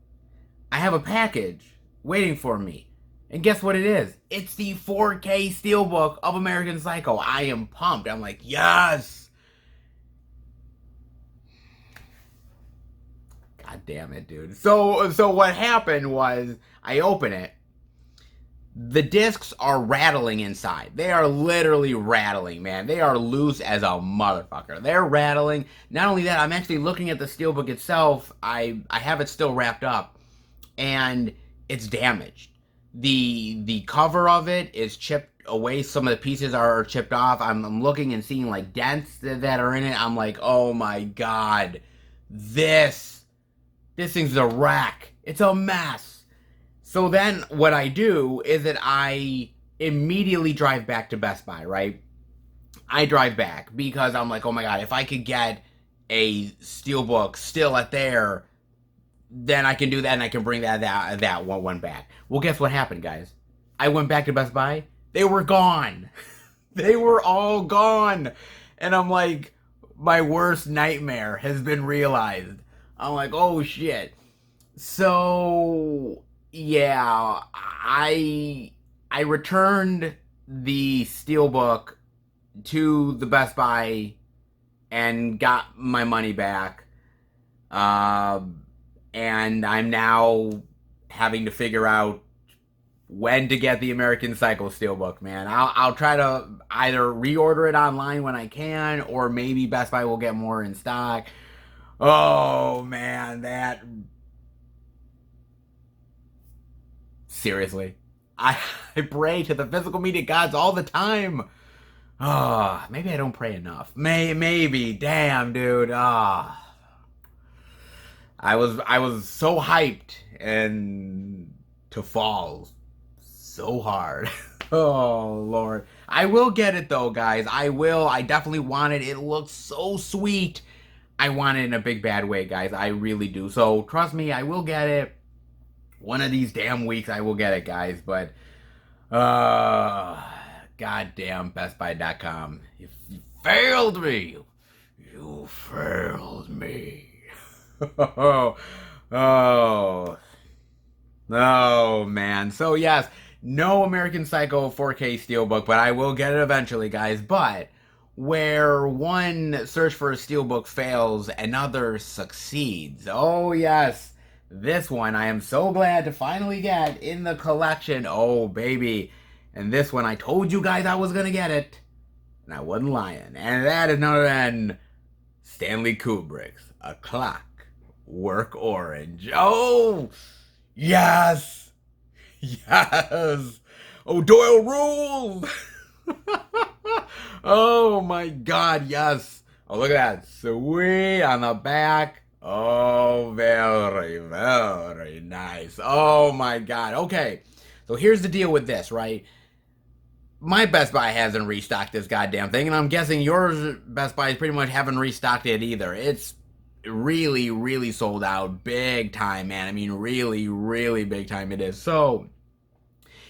I have a package waiting for me. And guess what it is? It's the 4K steelbook of American Psycho. I am pumped. I'm like, yes! God damn it, dude. So what happened was, I open it. The discs are rattling inside. They are literally rattling, man. They are loose as a motherfucker. They're rattling. Not only that, I'm actually looking at the steelbook itself. I have it still wrapped up, and it's damaged. The cover of it is chipped away. Some of the pieces are chipped off. I'm looking and seeing like dents that are in it. I'm like, oh my god, this thing's a wreck. It's a mess. So then what I do is that I immediately drive back to Best Buy, right? I drive back because I'm like, oh my god, if I could get a steelbook still at there, then I can do that and I can bring that one back. Well, guess what happened, guys? I went back to Best Buy. They were gone. They were all gone. And I'm like, my worst nightmare has been realized. I'm like, oh shit. So yeah, I returned the steelbook to the Best Buy and got my money back. And I'm now having to figure out when to get the American Psycho Steelbook, man. I'll try to either reorder it online when I can, or maybe Best Buy will get more in stock. Oh, man, that... Seriously. I pray to the physical media gods all the time. Oh, maybe I don't pray enough. Maybe. Damn, dude. Ah. I was so hyped and to fall so hard. Oh Lord. I will get it though, guys. I will. I definitely want it. It looks so sweet. I want it in a big bad way, guys. I really do. So trust me, I will get it. One of these damn weeks I will get it, guys. But goddamn BestBuy.com. You failed me. You failed me. Oh, man. So yes, no American Psycho 4K Steelbook, but I will get it eventually, guys. But where one search for a Steelbook fails, another succeeds. Oh yes, this one I am so glad to finally get in the collection. Oh baby, and this one I told you guys I was gonna get it, and I wasn't lying. And that is none other than Stanley Kubrick's A Clockwork Orange. Oh, yes. Yes. Oh, Doyle rules. Oh, my God, yes. Oh, look at that. Sweet on the back. Oh, very, very nice. Oh, my God. Okay, so here's the deal with this, right? My Best Buy hasn't restocked this goddamn thing, and I'm guessing yours Best Buy pretty much haven't restocked it either. It's really, really sold out big time, man. I mean, really, really big time it is. So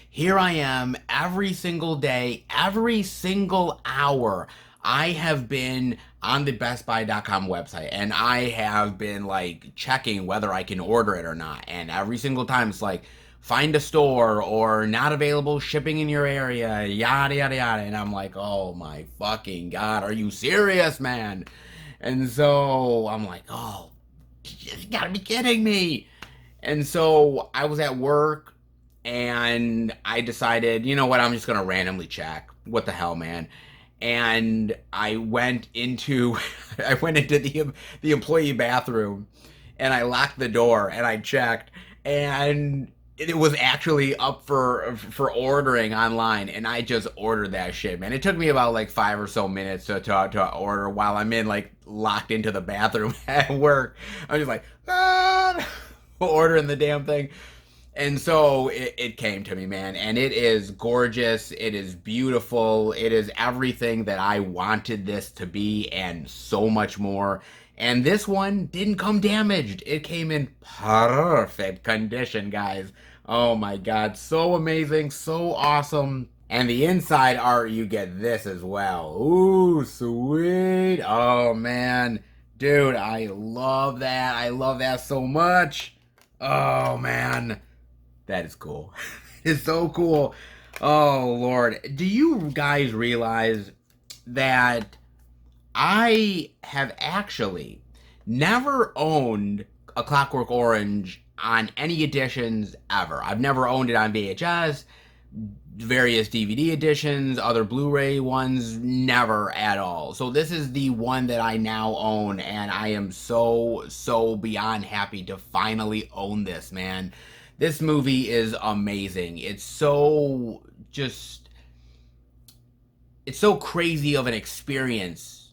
here I am every single day, every single hour. I have been on the BestBuy.com website, and I have been like checking whether I can order it or not. And every single time it's like, find a store or not available shipping in your area, yada, yada, yada. And I'm like, oh my fucking God, are you serious, man? And so I'm like, oh, you gotta be kidding me. And so I was at work and I decided, you know what, I'm just gonna randomly check. What the hell, man? And I went into the employee bathroom and I locked the door and I checked, and it was actually up for ordering online, and I just ordered that shit, man. It took me about like 5 or so minutes to order while I'm in like locked into the bathroom at work. I'm just like ordering the damn thing. And so it came to me, man, and it is gorgeous. It is beautiful. It is everything that I wanted this to be and so much more. And this one didn't come damaged. It came in perfect condition, guys. Oh my God, so amazing, so awesome. And the inside art, you get this as well. Ooh, sweet. Oh man, dude, I love that. I love that so much. Oh man, that is cool. It's so cool. Oh Lord, do you guys realize that I have actually never owned A Clockwork Orange on any editions ever? I've never owned it on VHS, various DVD editions, other Blu-ray ones, never at all. So this is the one that I now own, and I am so beyond happy to finally own this, man. This movie is amazing. It's so crazy of an experience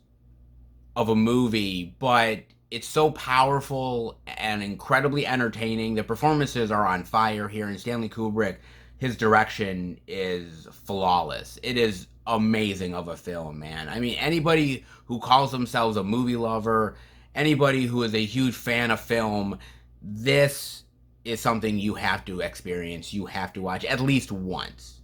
of a movie, but it's so powerful and incredibly entertaining. The performances are on fire here, and Stanley Kubrick, his direction is flawless. It is amazing of a film, man. I mean, anybody who calls themselves a movie lover, anybody who is a huge fan of film, this is something you have to experience. You have to watch at least once.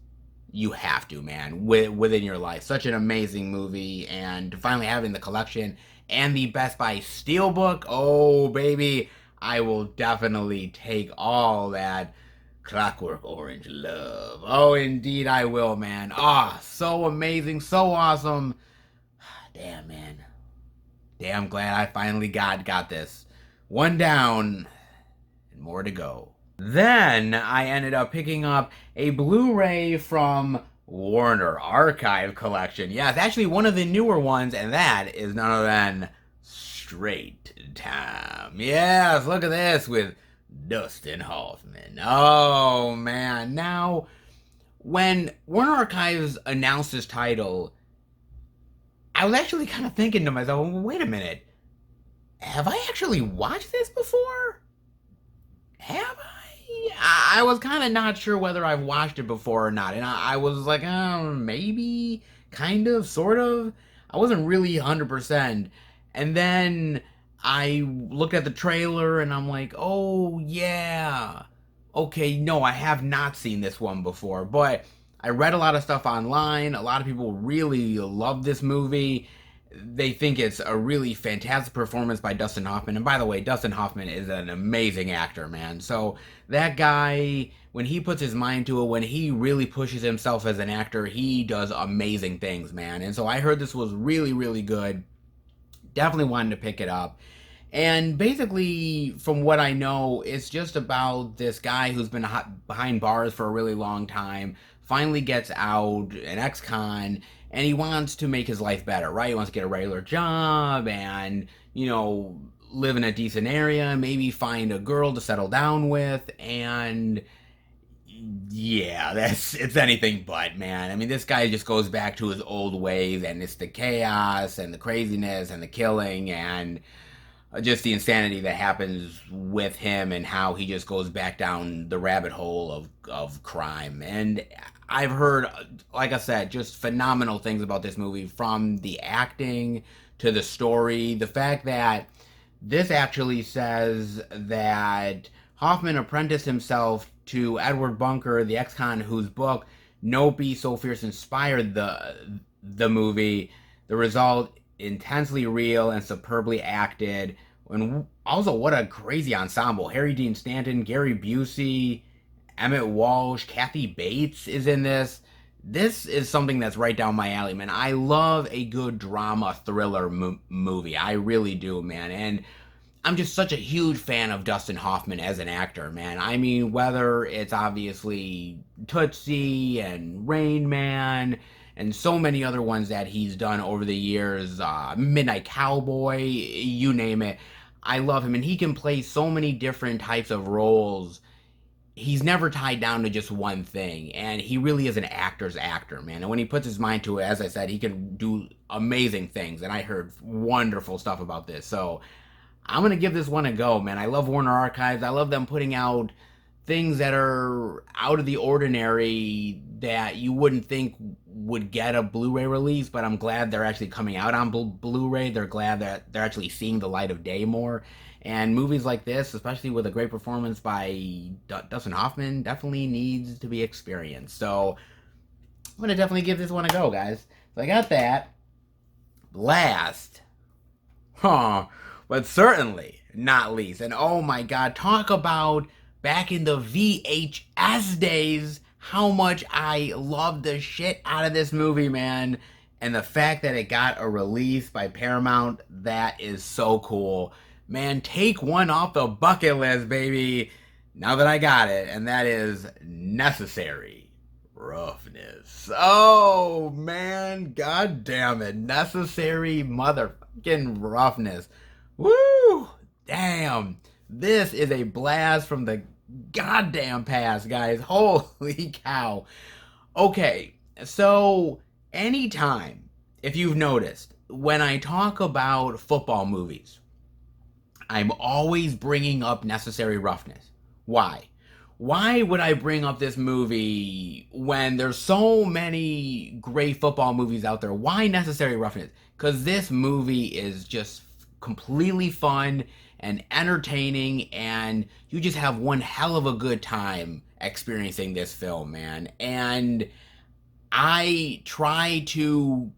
You have to, man, within your life. Such an amazing movie, and finally having the collection and the Best Buy Steelbook, oh baby, I will definitely take all that Clockwork Orange love. Oh, indeed I will, man. Ah, so amazing, so awesome. Damn, man. Damn glad I finally got this. One down, and more to go. Then I ended up picking up a Blu-ray from Warner Archive Collection. Yeah, it's actually one of the newer ones, and that is none other than Straight Time. Yes, look at this with Dustin Hoffman. Oh, man. Now, when Warner Archives announced this title, I was actually kind of thinking to myself, well, wait a minute. Have I actually watched this before? Have I? I was kind of not sure whether I've watched it before or not. And I was like, maybe, kind of, sort of. I wasn't really 100%. And then I looked at the trailer and I'm like, oh, yeah. Okay, no, I have not seen this one before. But I read a lot of stuff online. A lot of people really love this movie. They think it's a really fantastic performance by Dustin Hoffman. And by the way, Dustin Hoffman is an amazing actor, man. So that guy, when he puts his mind to it, when he really pushes himself as an actor, he does amazing things, man. And so I heard this was really, really good. Definitely wanted to pick it up. And basically, from what I know, it's just about this guy who's been behind bars for a really long time, finally gets out, an ex-con, and he wants to make his life better, right? He wants to get a regular job and, live in a decent area, maybe find a girl to settle down with, and yeah, it's anything but, man. I mean, this guy just goes back to his old ways, and it's the chaos and the craziness and the killing and just the insanity that happens with him and how he just goes back down the rabbit hole of crime. And I've heard, like I said, just phenomenal things about this movie, from the acting to the story. The fact that this actually says that Hoffman apprenticed himself to Edward Bunker, the ex-con whose book No Be So Fierce inspired the movie. The result, intensely real and superbly acted. And also, what a crazy ensemble. Harry Dean Stanton, Gary Busey, Emmett Walsh, Kathy Bates is in this. This is something that's right down my alley, man. I love a good drama thriller movie. I really do, man. And I'm just such a huge fan of Dustin Hoffman as an actor, man. I mean, whether it's obviously Tootsie and Rain Man and so many other ones that he's done over the years, Midnight Cowboy, you name it. I love him, and he can play so many different types of roles. He's never tied down to just one thing, and he really is an actor's actor, man. And when he puts his mind to it, as I said, he can do amazing things, and I heard wonderful stuff about this. So I'm going to give this one a go, man. I love Warner Archives. I love them putting out things that are out of the ordinary that you wouldn't think would get a Blu-ray release, but I'm glad they're actually coming out on Blu-ray. They're glad that they're actually seeing the light of day more. And movies like this, especially with a great performance by Dustin Hoffman, definitely needs to be experienced. So I'm going to definitely give this one a go, guys. So I got that. Last. But certainly not least. And oh my God, talk about back in the VHS days, how much I loved the shit out of this movie, man. And the fact that it got a release by Paramount, that is so cool. Man, take one off the bucket list, baby. Now that I got it, and that is Necessary Roughness. Oh, man, god damn it. Necessary motherfucking Roughness. Woo! Damn. This is a blast from the goddamn pass, guys. Holy cow. Okay, so anytime, if you've noticed, when I talk about football movies, I'm always bringing up Necessary Roughness. Why? Why would I bring up this movie when there's so many great football movies out there? Why Necessary Roughness? Because this movie is just completely fun and entertaining, and you just have one hell of a good time experiencing this film, man. And I try to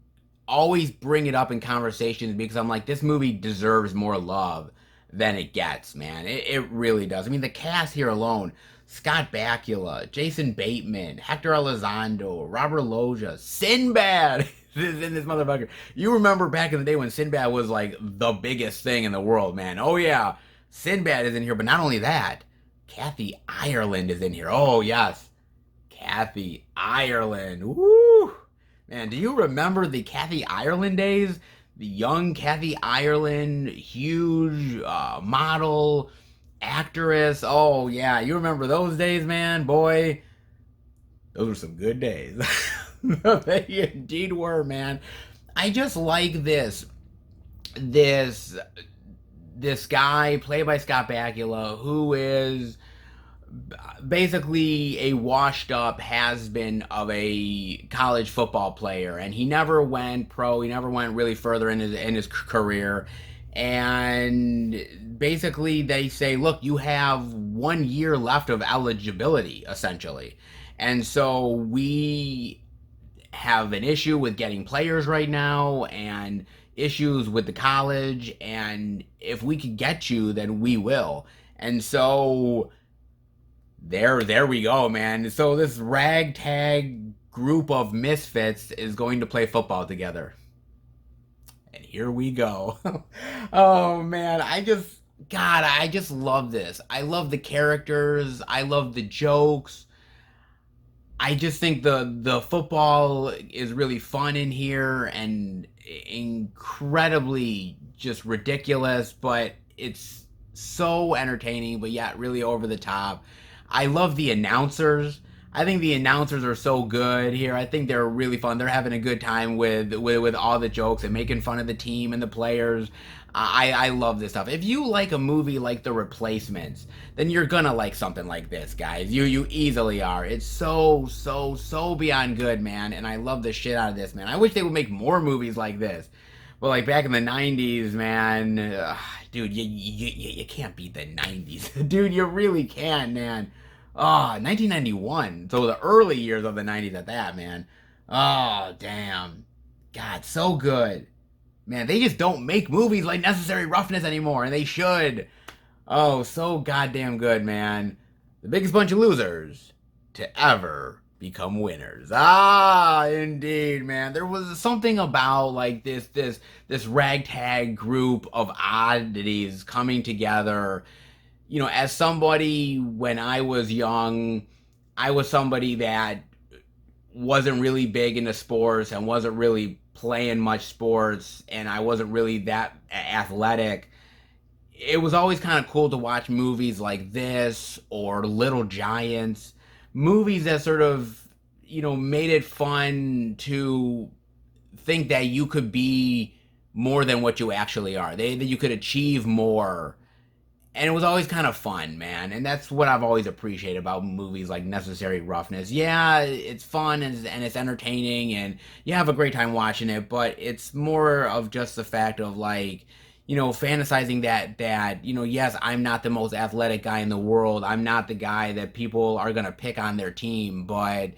always bring it up in conversations because I'm like, this movie deserves more love than it gets, man. It really does. I mean, the cast here alone: Scott Bakula, Jason Bateman, Hector Elizondo, Robert Loggia, Sinbad is in this motherfucker. You remember back in the day when Sinbad was like the biggest thing in the world, man. Oh yeah, Sinbad is in here, but not only that, Kathy Ireland is in here. Oh yes, Kathy Ireland. Woo! Man, do you remember the Kathy Ireland days? The young Kathy Ireland, huge model, actress. Oh, yeah, you remember those days, man? Boy, those were some good days. They indeed were, man. I just like this, this guy played by Scott Bakula, who is basically a washed up has been of a college football player, and he never went pro. He never went really further in his career. And basically they say, look, you have 1 year left of eligibility, essentially. And so we have an issue with getting players right now, and issues with the college, and if we could get you, then we will. And so there we go, man. So this ragtag group of misfits is going to play football together. And here we go. Oh man, I just love this. I love the characters. I love the jokes. I just think the football is really fun in here and incredibly just ridiculous, but it's so entertaining, but yet really over the top. I love the announcers. I think the announcers are so good here. I think they're really fun. They're having a good time with all the jokes and making fun of the team and the players. I love this stuff. If you like a movie like The Replacements, then you're gonna like something like this, guys. You easily are. It's so beyond good, man. And I love the shit out of this, man. I wish they would make more movies like this. But like back in the 90s, man, dude, you can't beat the 90s. Dude, you really can't, man. Oh, 1991. So the early years of the 90s at that, man. Oh, damn. God, so good. Man, they just don't make movies like Necessary Roughness anymore, and they should. Oh, so goddamn good, man. The biggest bunch of losers to ever become winners. Ah, indeed, man. There was something about like this ragtag group of oddities coming together. You know, as somebody when I was young, I was somebody that wasn't really big into sports and wasn't really playing much sports, and I wasn't really that athletic. It was always kind of cool to watch movies like this or Little Giants, movies that sort of, you know, made it fun to think that you could be more than what you actually are. That you could achieve more. And it was always kind of fun, man. And that's what I've always appreciated about movies like Necessary Roughness. Yeah, it's fun and it's entertaining and you have a great time watching it, but it's more of just the fact of like, you know, fantasizing that, you know, yes, I'm not the most athletic guy in the world. I'm not the guy that people are going to pick on their team, but,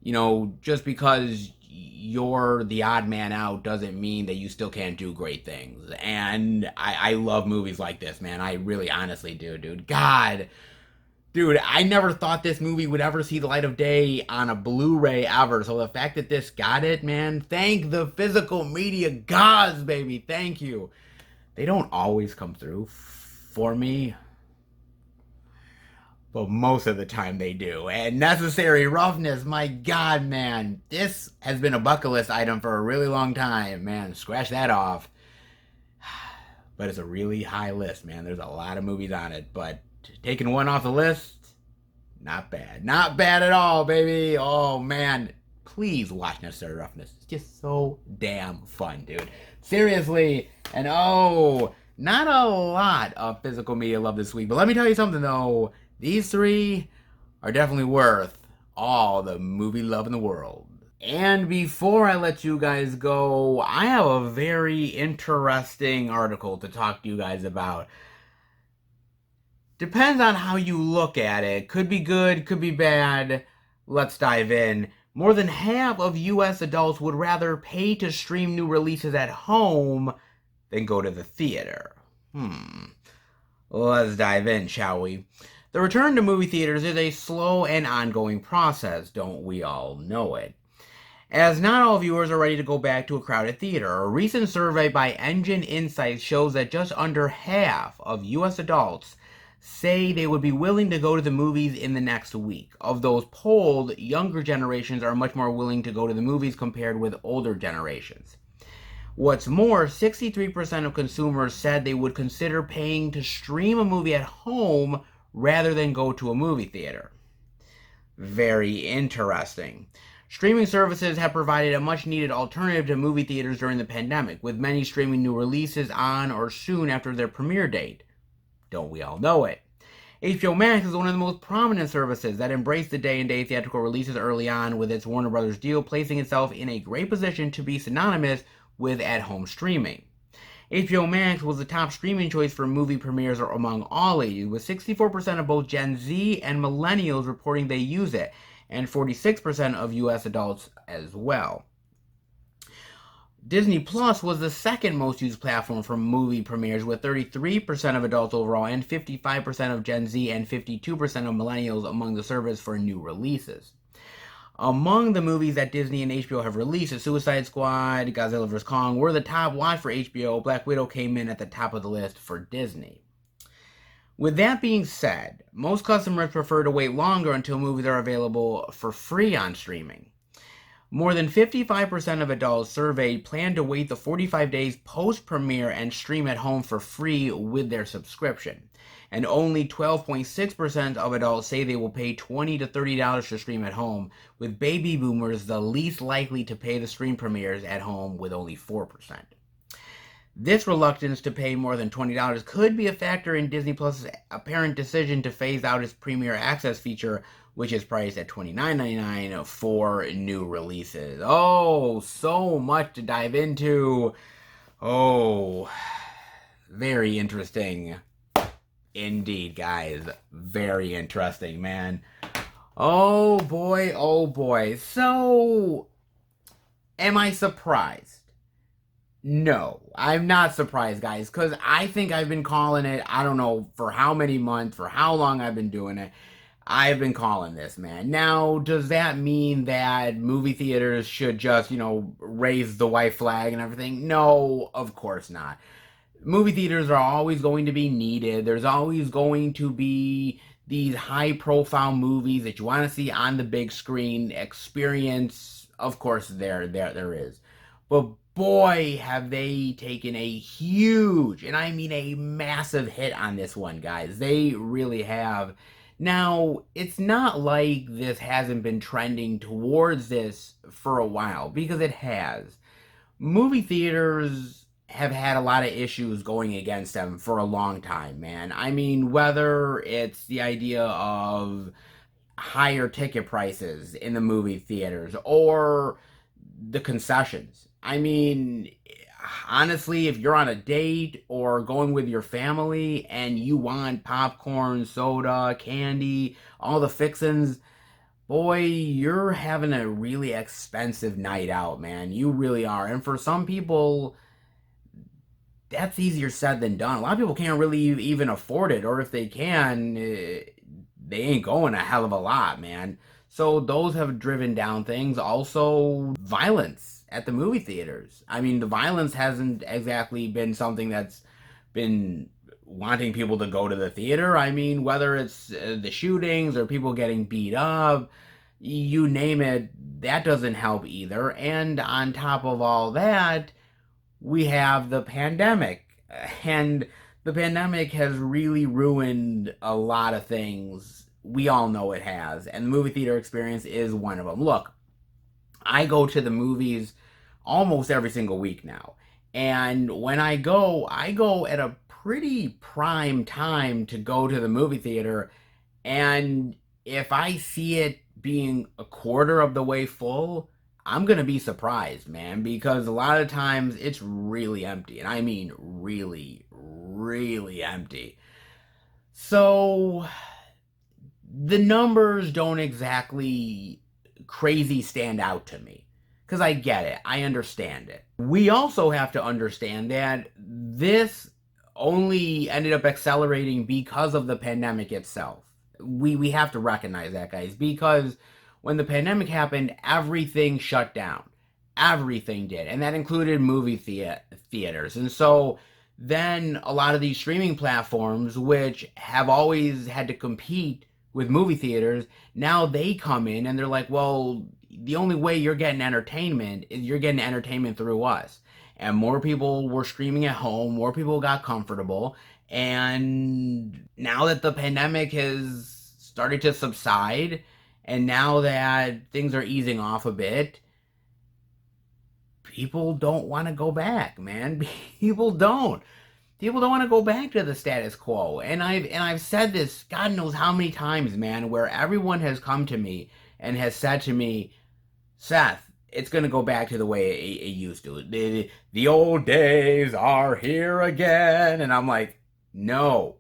you know, just because you're the odd man out doesn't mean that you still can't do great things. And I love movies like this, man. I really honestly do, dude. God, dude, I never thought this movie would ever see the light of day on a Blu-ray ever. So the fact that this got it, man, thank the physical media gods, baby. Thank you. They don't always come through for me, but most of the time they do. And Necessary Roughness, my God, man. This has been a bucket list item for a really long time, man. Scratch that off. But it's a really high list, man. There's a lot of movies on it. But taking one off the list, Not bad. Not bad at all, baby. Oh, man. Please watch Necessary Roughness. It's just so damn fun, dude. Seriously. And oh, not a lot of physical media love this week. But let me tell you something, though. These three are definitely worth all the movie love in the world. And before I let you guys go, I have a very interesting article to talk to you guys about. Depends on how you look at it. Could be good, could be bad. Let's dive in. More than half of US adults would rather pay to stream new releases at home than go to the theater. Let's dive in, shall we? The return to movie theaters is a slow and ongoing process, don't we all know it? As not all viewers are ready to go back to a crowded theater. A recent survey by Engine Insights shows that just under half of US adults say they would be willing to go to the movies in the next week. Of those polled, younger generations are much more willing to go to the movies compared with older generations. What's more, 63% of consumers said they would consider paying to stream a movie at home rather than go to a movie theater. Very interesting. Streaming services have provided a much-needed alternative to movie theaters during the pandemic, with many streaming new releases on or soon after their premiere date. Don't we all know it? Hbo Max is one of the most prominent services that embraced the day-and-date theatrical releases early on with its Warner Brothers deal, placing itself in a great position to be synonymous with at-home streaming. Hbo Max was the top streaming choice for movie premieres among all ages, with 64% of both Gen Z and millennials reporting they use it, and 46% of US adults as well. Disney Plus was the second most used platform for movie premieres, with 33% of adults overall and 55% of Gen Z and 52% of millennials among the service for new releases. Among the movies that Disney and HBO have released, The Suicide Squad, Godzilla vs. Kong were the top watch for HBO. Black Widow came in at the top of the list for Disney. With that being said, most customers prefer to wait longer until movies are available for free on streaming. More than 55% of adults surveyed plan to wait the 45 days post-premiere and stream at home for free with their subscription. And only 12.6% of adults say they will pay $20 to $30 to stream at home, with baby boomers the least likely to pay the stream premieres at home with only 4%. This reluctance to pay more than $20 could be a factor in Disney Plus's apparent decision to phase out its Premier Access feature, which is priced at $29.99 for new releases. Oh, so much to dive into. Oh, very interesting. Indeed, guys. Very interesting, man. Oh, boy. Oh, boy. So, am I surprised? No, I'm not surprised, guys, because I think I've been calling it, I don't know, for how many months, for how long I've been doing it. I've been calling this, man. Now, does that mean that movie theaters should just, raise the white flag and everything? No, of course not. Movie theaters are always going to be needed. There's always going to be these high-profile movies that you want to see on the big screen. Experience, of course, there is. But boy, have they taken a huge, and I mean a massive hit on this one, guys. They really have. Now, it's not like this hasn't been trending towards this for a while, because it has. Movie theaters have had a lot of issues going against them for a long time, man. I mean, whether it's the idea of higher ticket prices in the movie theaters or the concessions. I mean, honestly, if you're on a date or going with your family and you want popcorn, soda, candy, all the fixins, boy, you're having a really expensive night out, man. You really are. And for some people, that's easier said than done. A lot of people can't really even afford it, or if they can, they ain't going a hell of a lot, man. So those have driven down things. Also, violence at the movie theaters. I mean, the violence hasn't exactly been something that's been wanting people to go to the theater. I mean, whether it's the shootings or people getting beat up, you name it, that doesn't help either. And on top of all that, we have the pandemic. And the pandemic has really ruined a lot of things we all know it has, and the movie theater experience is one of them. Look, I go to the movies almost every single week now. And when I go at a pretty prime time to go to the movie theater. And if I see it being a quarter of the way full, I'm going to be surprised, man, because a lot of times it's really empty. And I mean really, really empty. So the numbers don't exactly crazy stand out to me, because I get it. I understand it. We also have to understand that this only ended up accelerating because of the pandemic itself. We have to recognize that, guys, because when the pandemic happened, everything shut down. Everything did, and that included movie theaters. And so then a lot of these streaming platforms, which have always had to compete with movie theaters, now they come in and they're like, well, the only way you're getting entertainment is you're getting entertainment through us. And more people were streaming at home, more people got comfortable, and now that the pandemic has started to subside, and now that things are easing off a bit, people don't want to go back, man. People don't. People don't want to go back to the status quo. And I've said this God knows how many times, man, where everyone has come to me and has said to me, Seth, it's going to go back to the way it used to. The old days are here again. And I'm like, no,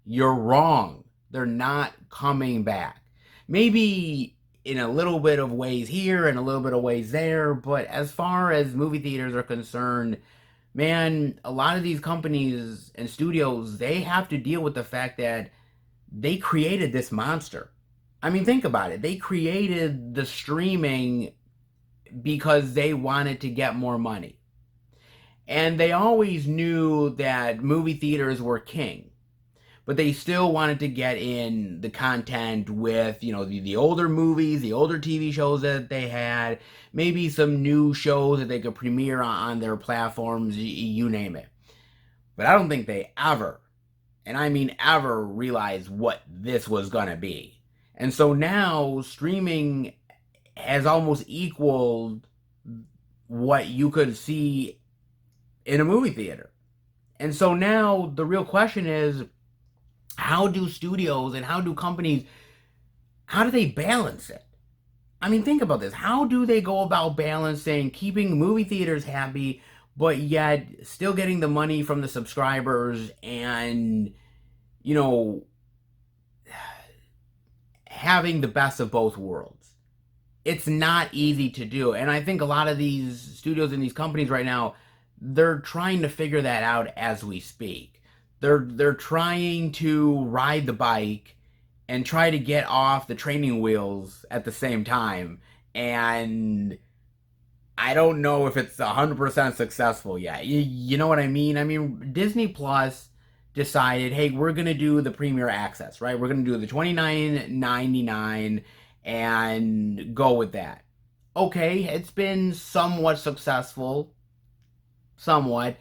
you're wrong. They're not coming back. Maybe in a little bit of ways here and a little bit of ways there, but as far as movie theaters are concerned, man, a lot of these companies and studios, they have to deal with the fact that they created this monster. I mean, think about it. They created the streaming because they wanted to get more money. And they always knew that movie theaters were king. But they still wanted to get in the content with, the older movies, the older TV shows that they had, maybe some new shows that they could premiere on their platforms, you name it. But I don't think they ever, and I mean ever, realized what this was going to be. And so now streaming has almost equaled what you could see in a movie theater. And so now the real question is, how do studios and how do companies, how do they balance it? I mean, think about this. How do they go about balancing keeping movie theaters happy, but yet still getting the money from the subscribers and, having the best of both worlds? It's not easy to do. And I think a lot of these studios and these companies right now, they're trying to figure that out as we speak. They're trying to ride the bike and try to get off the training wheels at the same time. And I don't know if it's 100% successful yet. You know what I mean? I mean, Disney Plus decided, hey, we're going to do the Premier Access, right? We're going to do the $29.99 and go with that. Okay, it's been somewhat successful. Somewhat.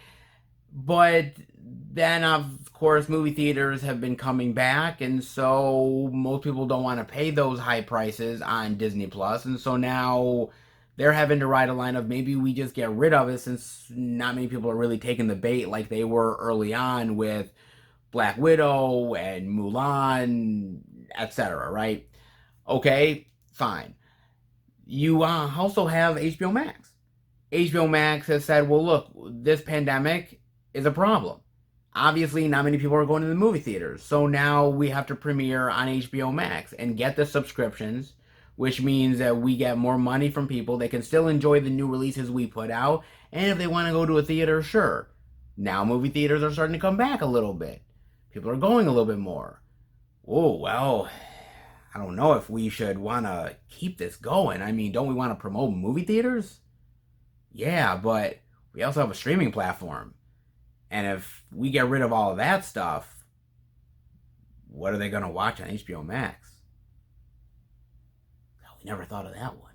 But then, of course, movie theaters have been coming back, and so most people don't want to pay those high prices on Disney Plus, and so now they're having to ride a line of maybe we just get rid of it, since not many people are really taking the bait like they were early on with Black Widow and Mulan, etc., right? Okay, fine. You also have HBO Max. HBO Max has said, well, look, this pandemic is a problem. Obviously, not many people are going to the movie theaters. So now we have to premiere on HBO Max and get the subscriptions, which means that we get more money from people. They can still enjoy the new releases we put out. And if they want to go to a theater, sure. Now movie theaters are starting to come back a little bit. People are going a little bit more. Oh, well, I don't know if we should want to keep this going. I mean, don't we want to promote movie theaters? Yeah, but we also have a streaming platform. And if we get rid of all of that stuff, what are they going to watch on HBO Max? Oh, we never thought of that one.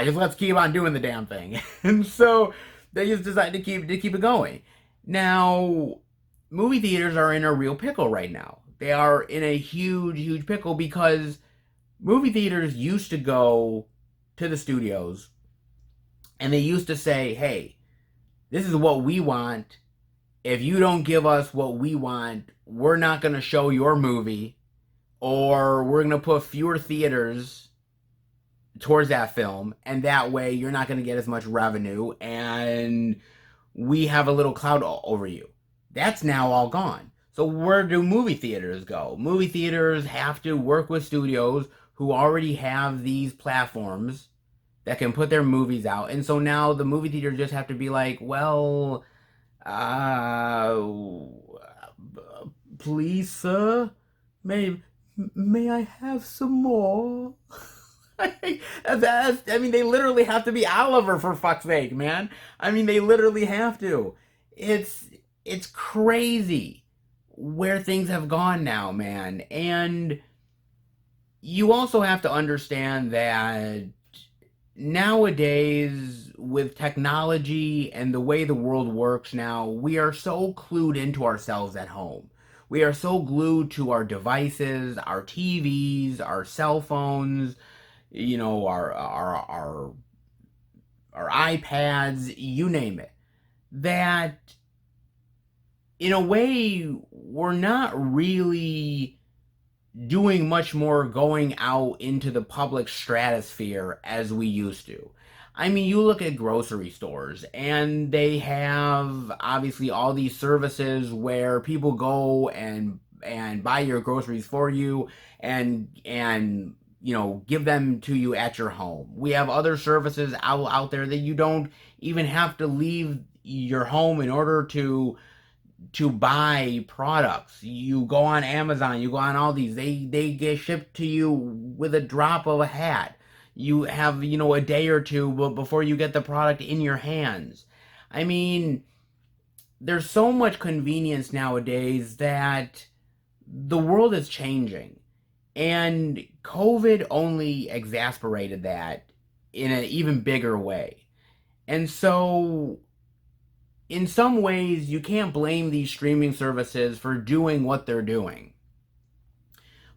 Just let's keep on doing the damn thing. And so they just decided to keep it going. Now, movie theaters are in a real pickle right now. They are in a huge, huge pickle because movie theaters used to go to the studios and they used to say, hey, this is what we want. If you don't give us what we want, we're not going to show your movie, or we're going to put fewer theaters towards that film, and that way you're not going to get as much revenue, and we have a little cloud over you. That's now all gone. So where do movie theaters go? Movie theaters have to work with studios who already have these platforms that can put their movies out. And so now the movie theaters just have to be like, well, uh, please, sir, may I have some more? I mean, they literally have to be Oliver, for fuck's sake, man. I mean, they literally have to. It's it's crazy where things have gone now, man. And you also have to understand that nowadays, with technology and the way the world works now, we are so clued into ourselves at home. We are so glued to our devices, our TVs, our cell phones, you know, our iPads, you name it, that in a way we're not really doing much more going out into the public stratosphere as we used to. I mean, you look at grocery stores and they have obviously all these services where people go and buy your groceries for you and you know, give them to you at your home. We have other services out there that you don't even have to leave your home in order to buy products. You go on Amazon, you go on all these. They get shipped to you with a drop of a hat. You have, you know, a day or two before you get the product in your hands. I mean, there's so much convenience nowadays that the world is changing. And COVID only exacerbated that in an even bigger way. And so in some ways, you can't blame these streaming services for doing what they're doing.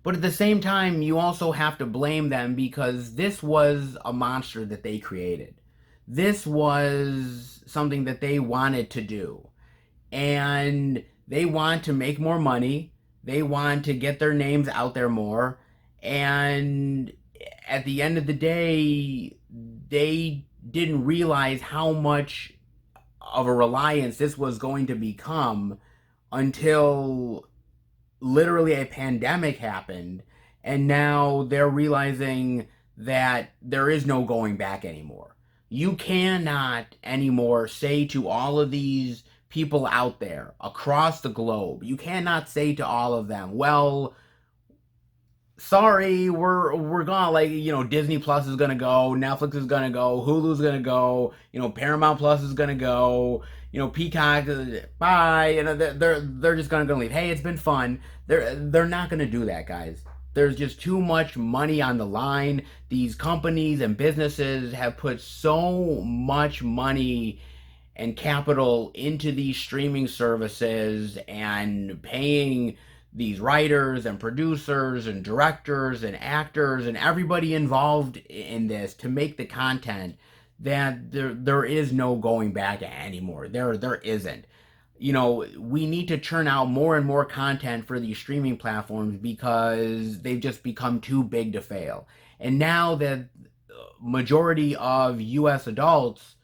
But at the same time, you also have to blame them because this was a monster that they created. This was something that they wanted to do. And they want to make more money. They want to get their names out there more. And at the end of the day, they didn't realize how much of a reliance this was going to become until literally a pandemic happened, and now they're realizing that there is no going back anymore. You cannot anymore say to all of these people out there across the globe, you cannot say to all of them, well, sorry, we're gonna, like, you know, Disney Plus is gonna go, Netflix is gonna go, Hulu's gonna go, you know, Paramount Plus is gonna go, you know, Peacock, bye. You know, they're just gonna leave. Hey, it's been fun. They're not gonna do that, guys. There's just too much money on the line. These companies and businesses have put so much money and capital into these streaming services and paying these writers and producers and directors and actors and everybody involved in this to make the content that there is no going back anymore. There isn't. You know, we need to churn out more and more content for these streaming platforms because they've just become too big to fail. And now that majority of US adults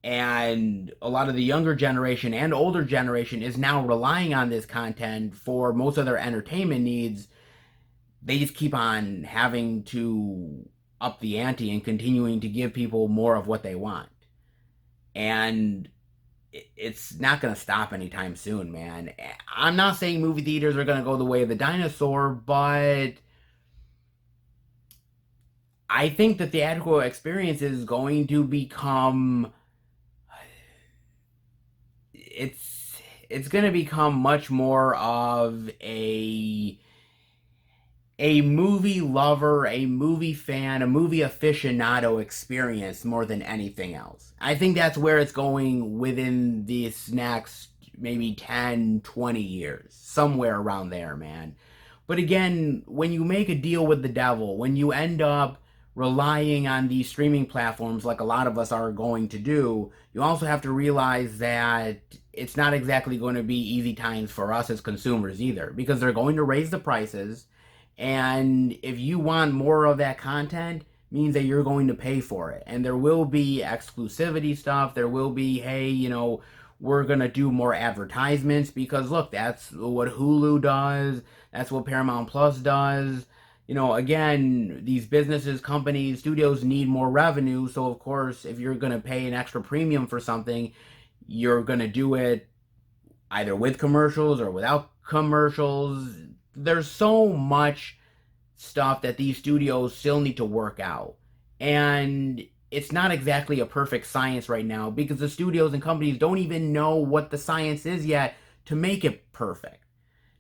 and a lot of the younger generation and older generation is now relying on this content for most of their entertainment needs, they just keep on having to up the ante and continuing to give people more of what they want. And it's not going to stop anytime soon, man. I'm not saying movie theaters are going to go the way of the dinosaur, but I think the theatrical experience is going to become it's going to become much more of a movie lover, a movie fan, a movie aficionado experience more than anything else. I think that's where it's going within this next maybe 10, 20 years, somewhere around there, man. But again, when you make a deal with the devil, when you end up relying on these streaming platforms like a lot of us are going to do, you also have to realize that it's not exactly going to be easy times for us as consumers either, because they're going to raise the prices. And if you want more of that content, means that you're going to pay for it. And there will be exclusivity stuff. There will be, hey, we're going to do more advertisements because, look, that's what Hulu does. That's what Paramount Plus does. Again, these businesses, companies, studios need more revenue. So, of course, if you're going to pay an extra premium for something, you're going to do it either with commercials or without commercials. There's so much stuff that these studios still need to work out. And it's not exactly a perfect science right now because the studios and companies don't even know what the science is yet to make it perfect.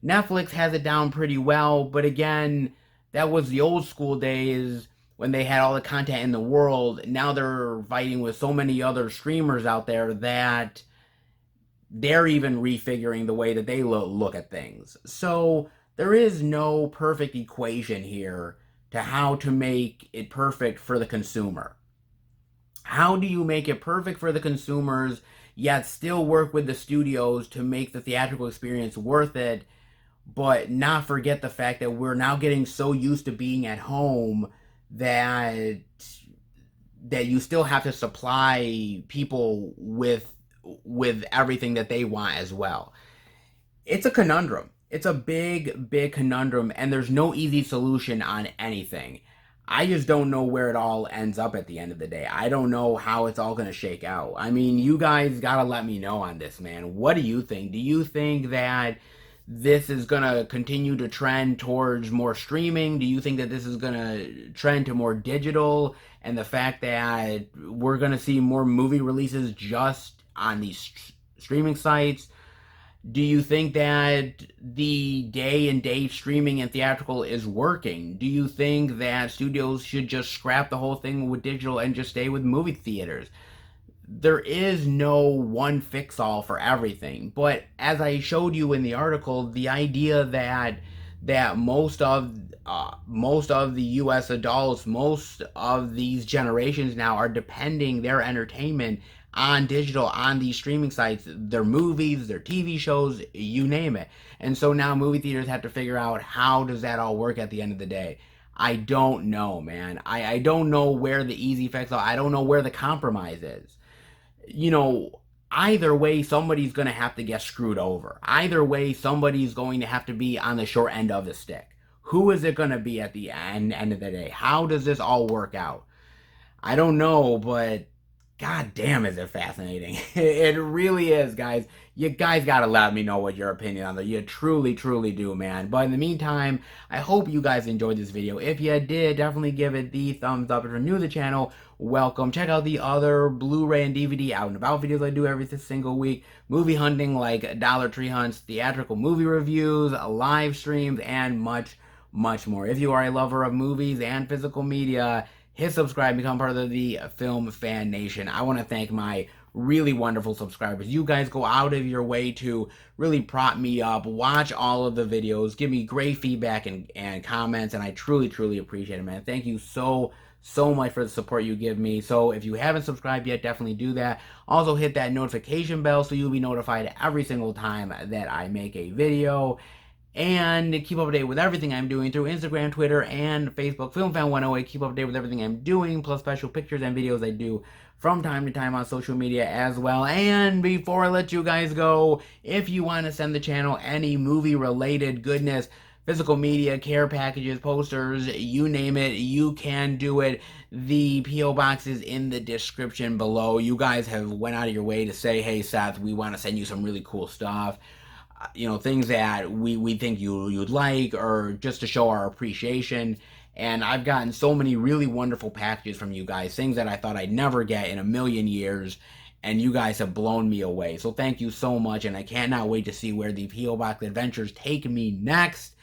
Netflix has it down pretty well, but again, that was the old school days when they had all the content in the world. Now they're fighting with so many other streamers out there that they're even refiguring the way that they look at things. So there is no perfect equation here to how to make it perfect for the consumer. How do you make it perfect for the consumers, yet still work with the studios to make the theatrical experience worth it, but not forget the fact that we're now getting so used to being at home that you still have to supply people with everything that they want as well. It's a conundrum. It's a big, big conundrum, and there's no easy solution on anything. I just don't know where it all ends up at the end of the day. I don't know how it's all going to shake out. I mean, you guys got to let me know on this, man. What do you think? Do you think that this is going to continue to trend towards more streaming? Do you think that this is going to trend to more digital? And the fact that we're going to see more movie releases just on these streaming sites? Do you think that the day and date streaming and theatrical is working? Do you think that studios should just scrap the whole thing with digital and just stay with movie theaters? There is no one fix-all for everything. But as I showed you in the article, the idea that most of the U.S. adults, most of these generations now are depending their entertainment on digital, on these streaming sites, their movies, their TV shows, you name it. And so now movie theaters have to figure out how does that all work at the end of the day. I don't know, man. I don't know where the easy fix are. I don't know where the compromise is. Either way, somebody's going to have to get screwed over. Either way, somebody's going to have to be on the short end of the stick. Who is it going to be at the end of the day? How does this all work out? I don't know, but God damn, is it fascinating. It really is, guys. You guys gotta let me know what your opinion on that. You truly, truly do, man. But in the meantime, I hope you guys enjoyed this video. If you did, definitely give it the thumbs up. If you're new to the channel, welcome. Check out the other Blu-ray and DVD out and about videos I do every single week. Movie hunting like Dollar Tree hunts, theatrical movie reviews, live streams, and much, much more. If you are a lover of movies and physical media, hit subscribe, become part of the Film Fan Nation. I want to thank my really wonderful subscribers. You guys go out of your way to really prop me up, watch all of the videos, give me great feedback and comments, and I truly, truly appreciate it, man. Thank you so much for the support you give me. So if you haven't subscribed yet, definitely do that. Also hit that notification bell so you'll be notified every single time that I make a video. And keep up to date with everything I'm doing through Instagram, Twitter, and Facebook. FilmFan108, keep up to date with everything I'm doing, plus special pictures and videos I do from time to time on social media as well. And before I let you guys go, if you want to send the channel any movie-related goodness, physical media, care packages, posters, you name it, you can do it. The P.O. Box is in the description below. You guys have went out of your way to say, hey, Seth, we want to send you some really cool stuff. Things that we think you'd like, or just to show our appreciation. And I've gotten so many really wonderful packages from you guys, things that I thought I'd never get in a million years, and you guys have blown me away. So thank you so much, and I cannot wait to see where the P.O. Box adventures take me next.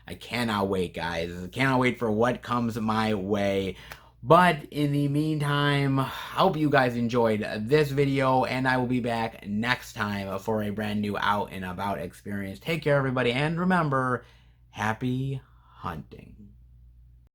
I cannot wait, guys. I cannot wait for what comes my way. But in the meantime, I hope you guys enjoyed this video, and I will be back next time for a brand new out and about experience. Take care, everybody, and remember, Happy hunting.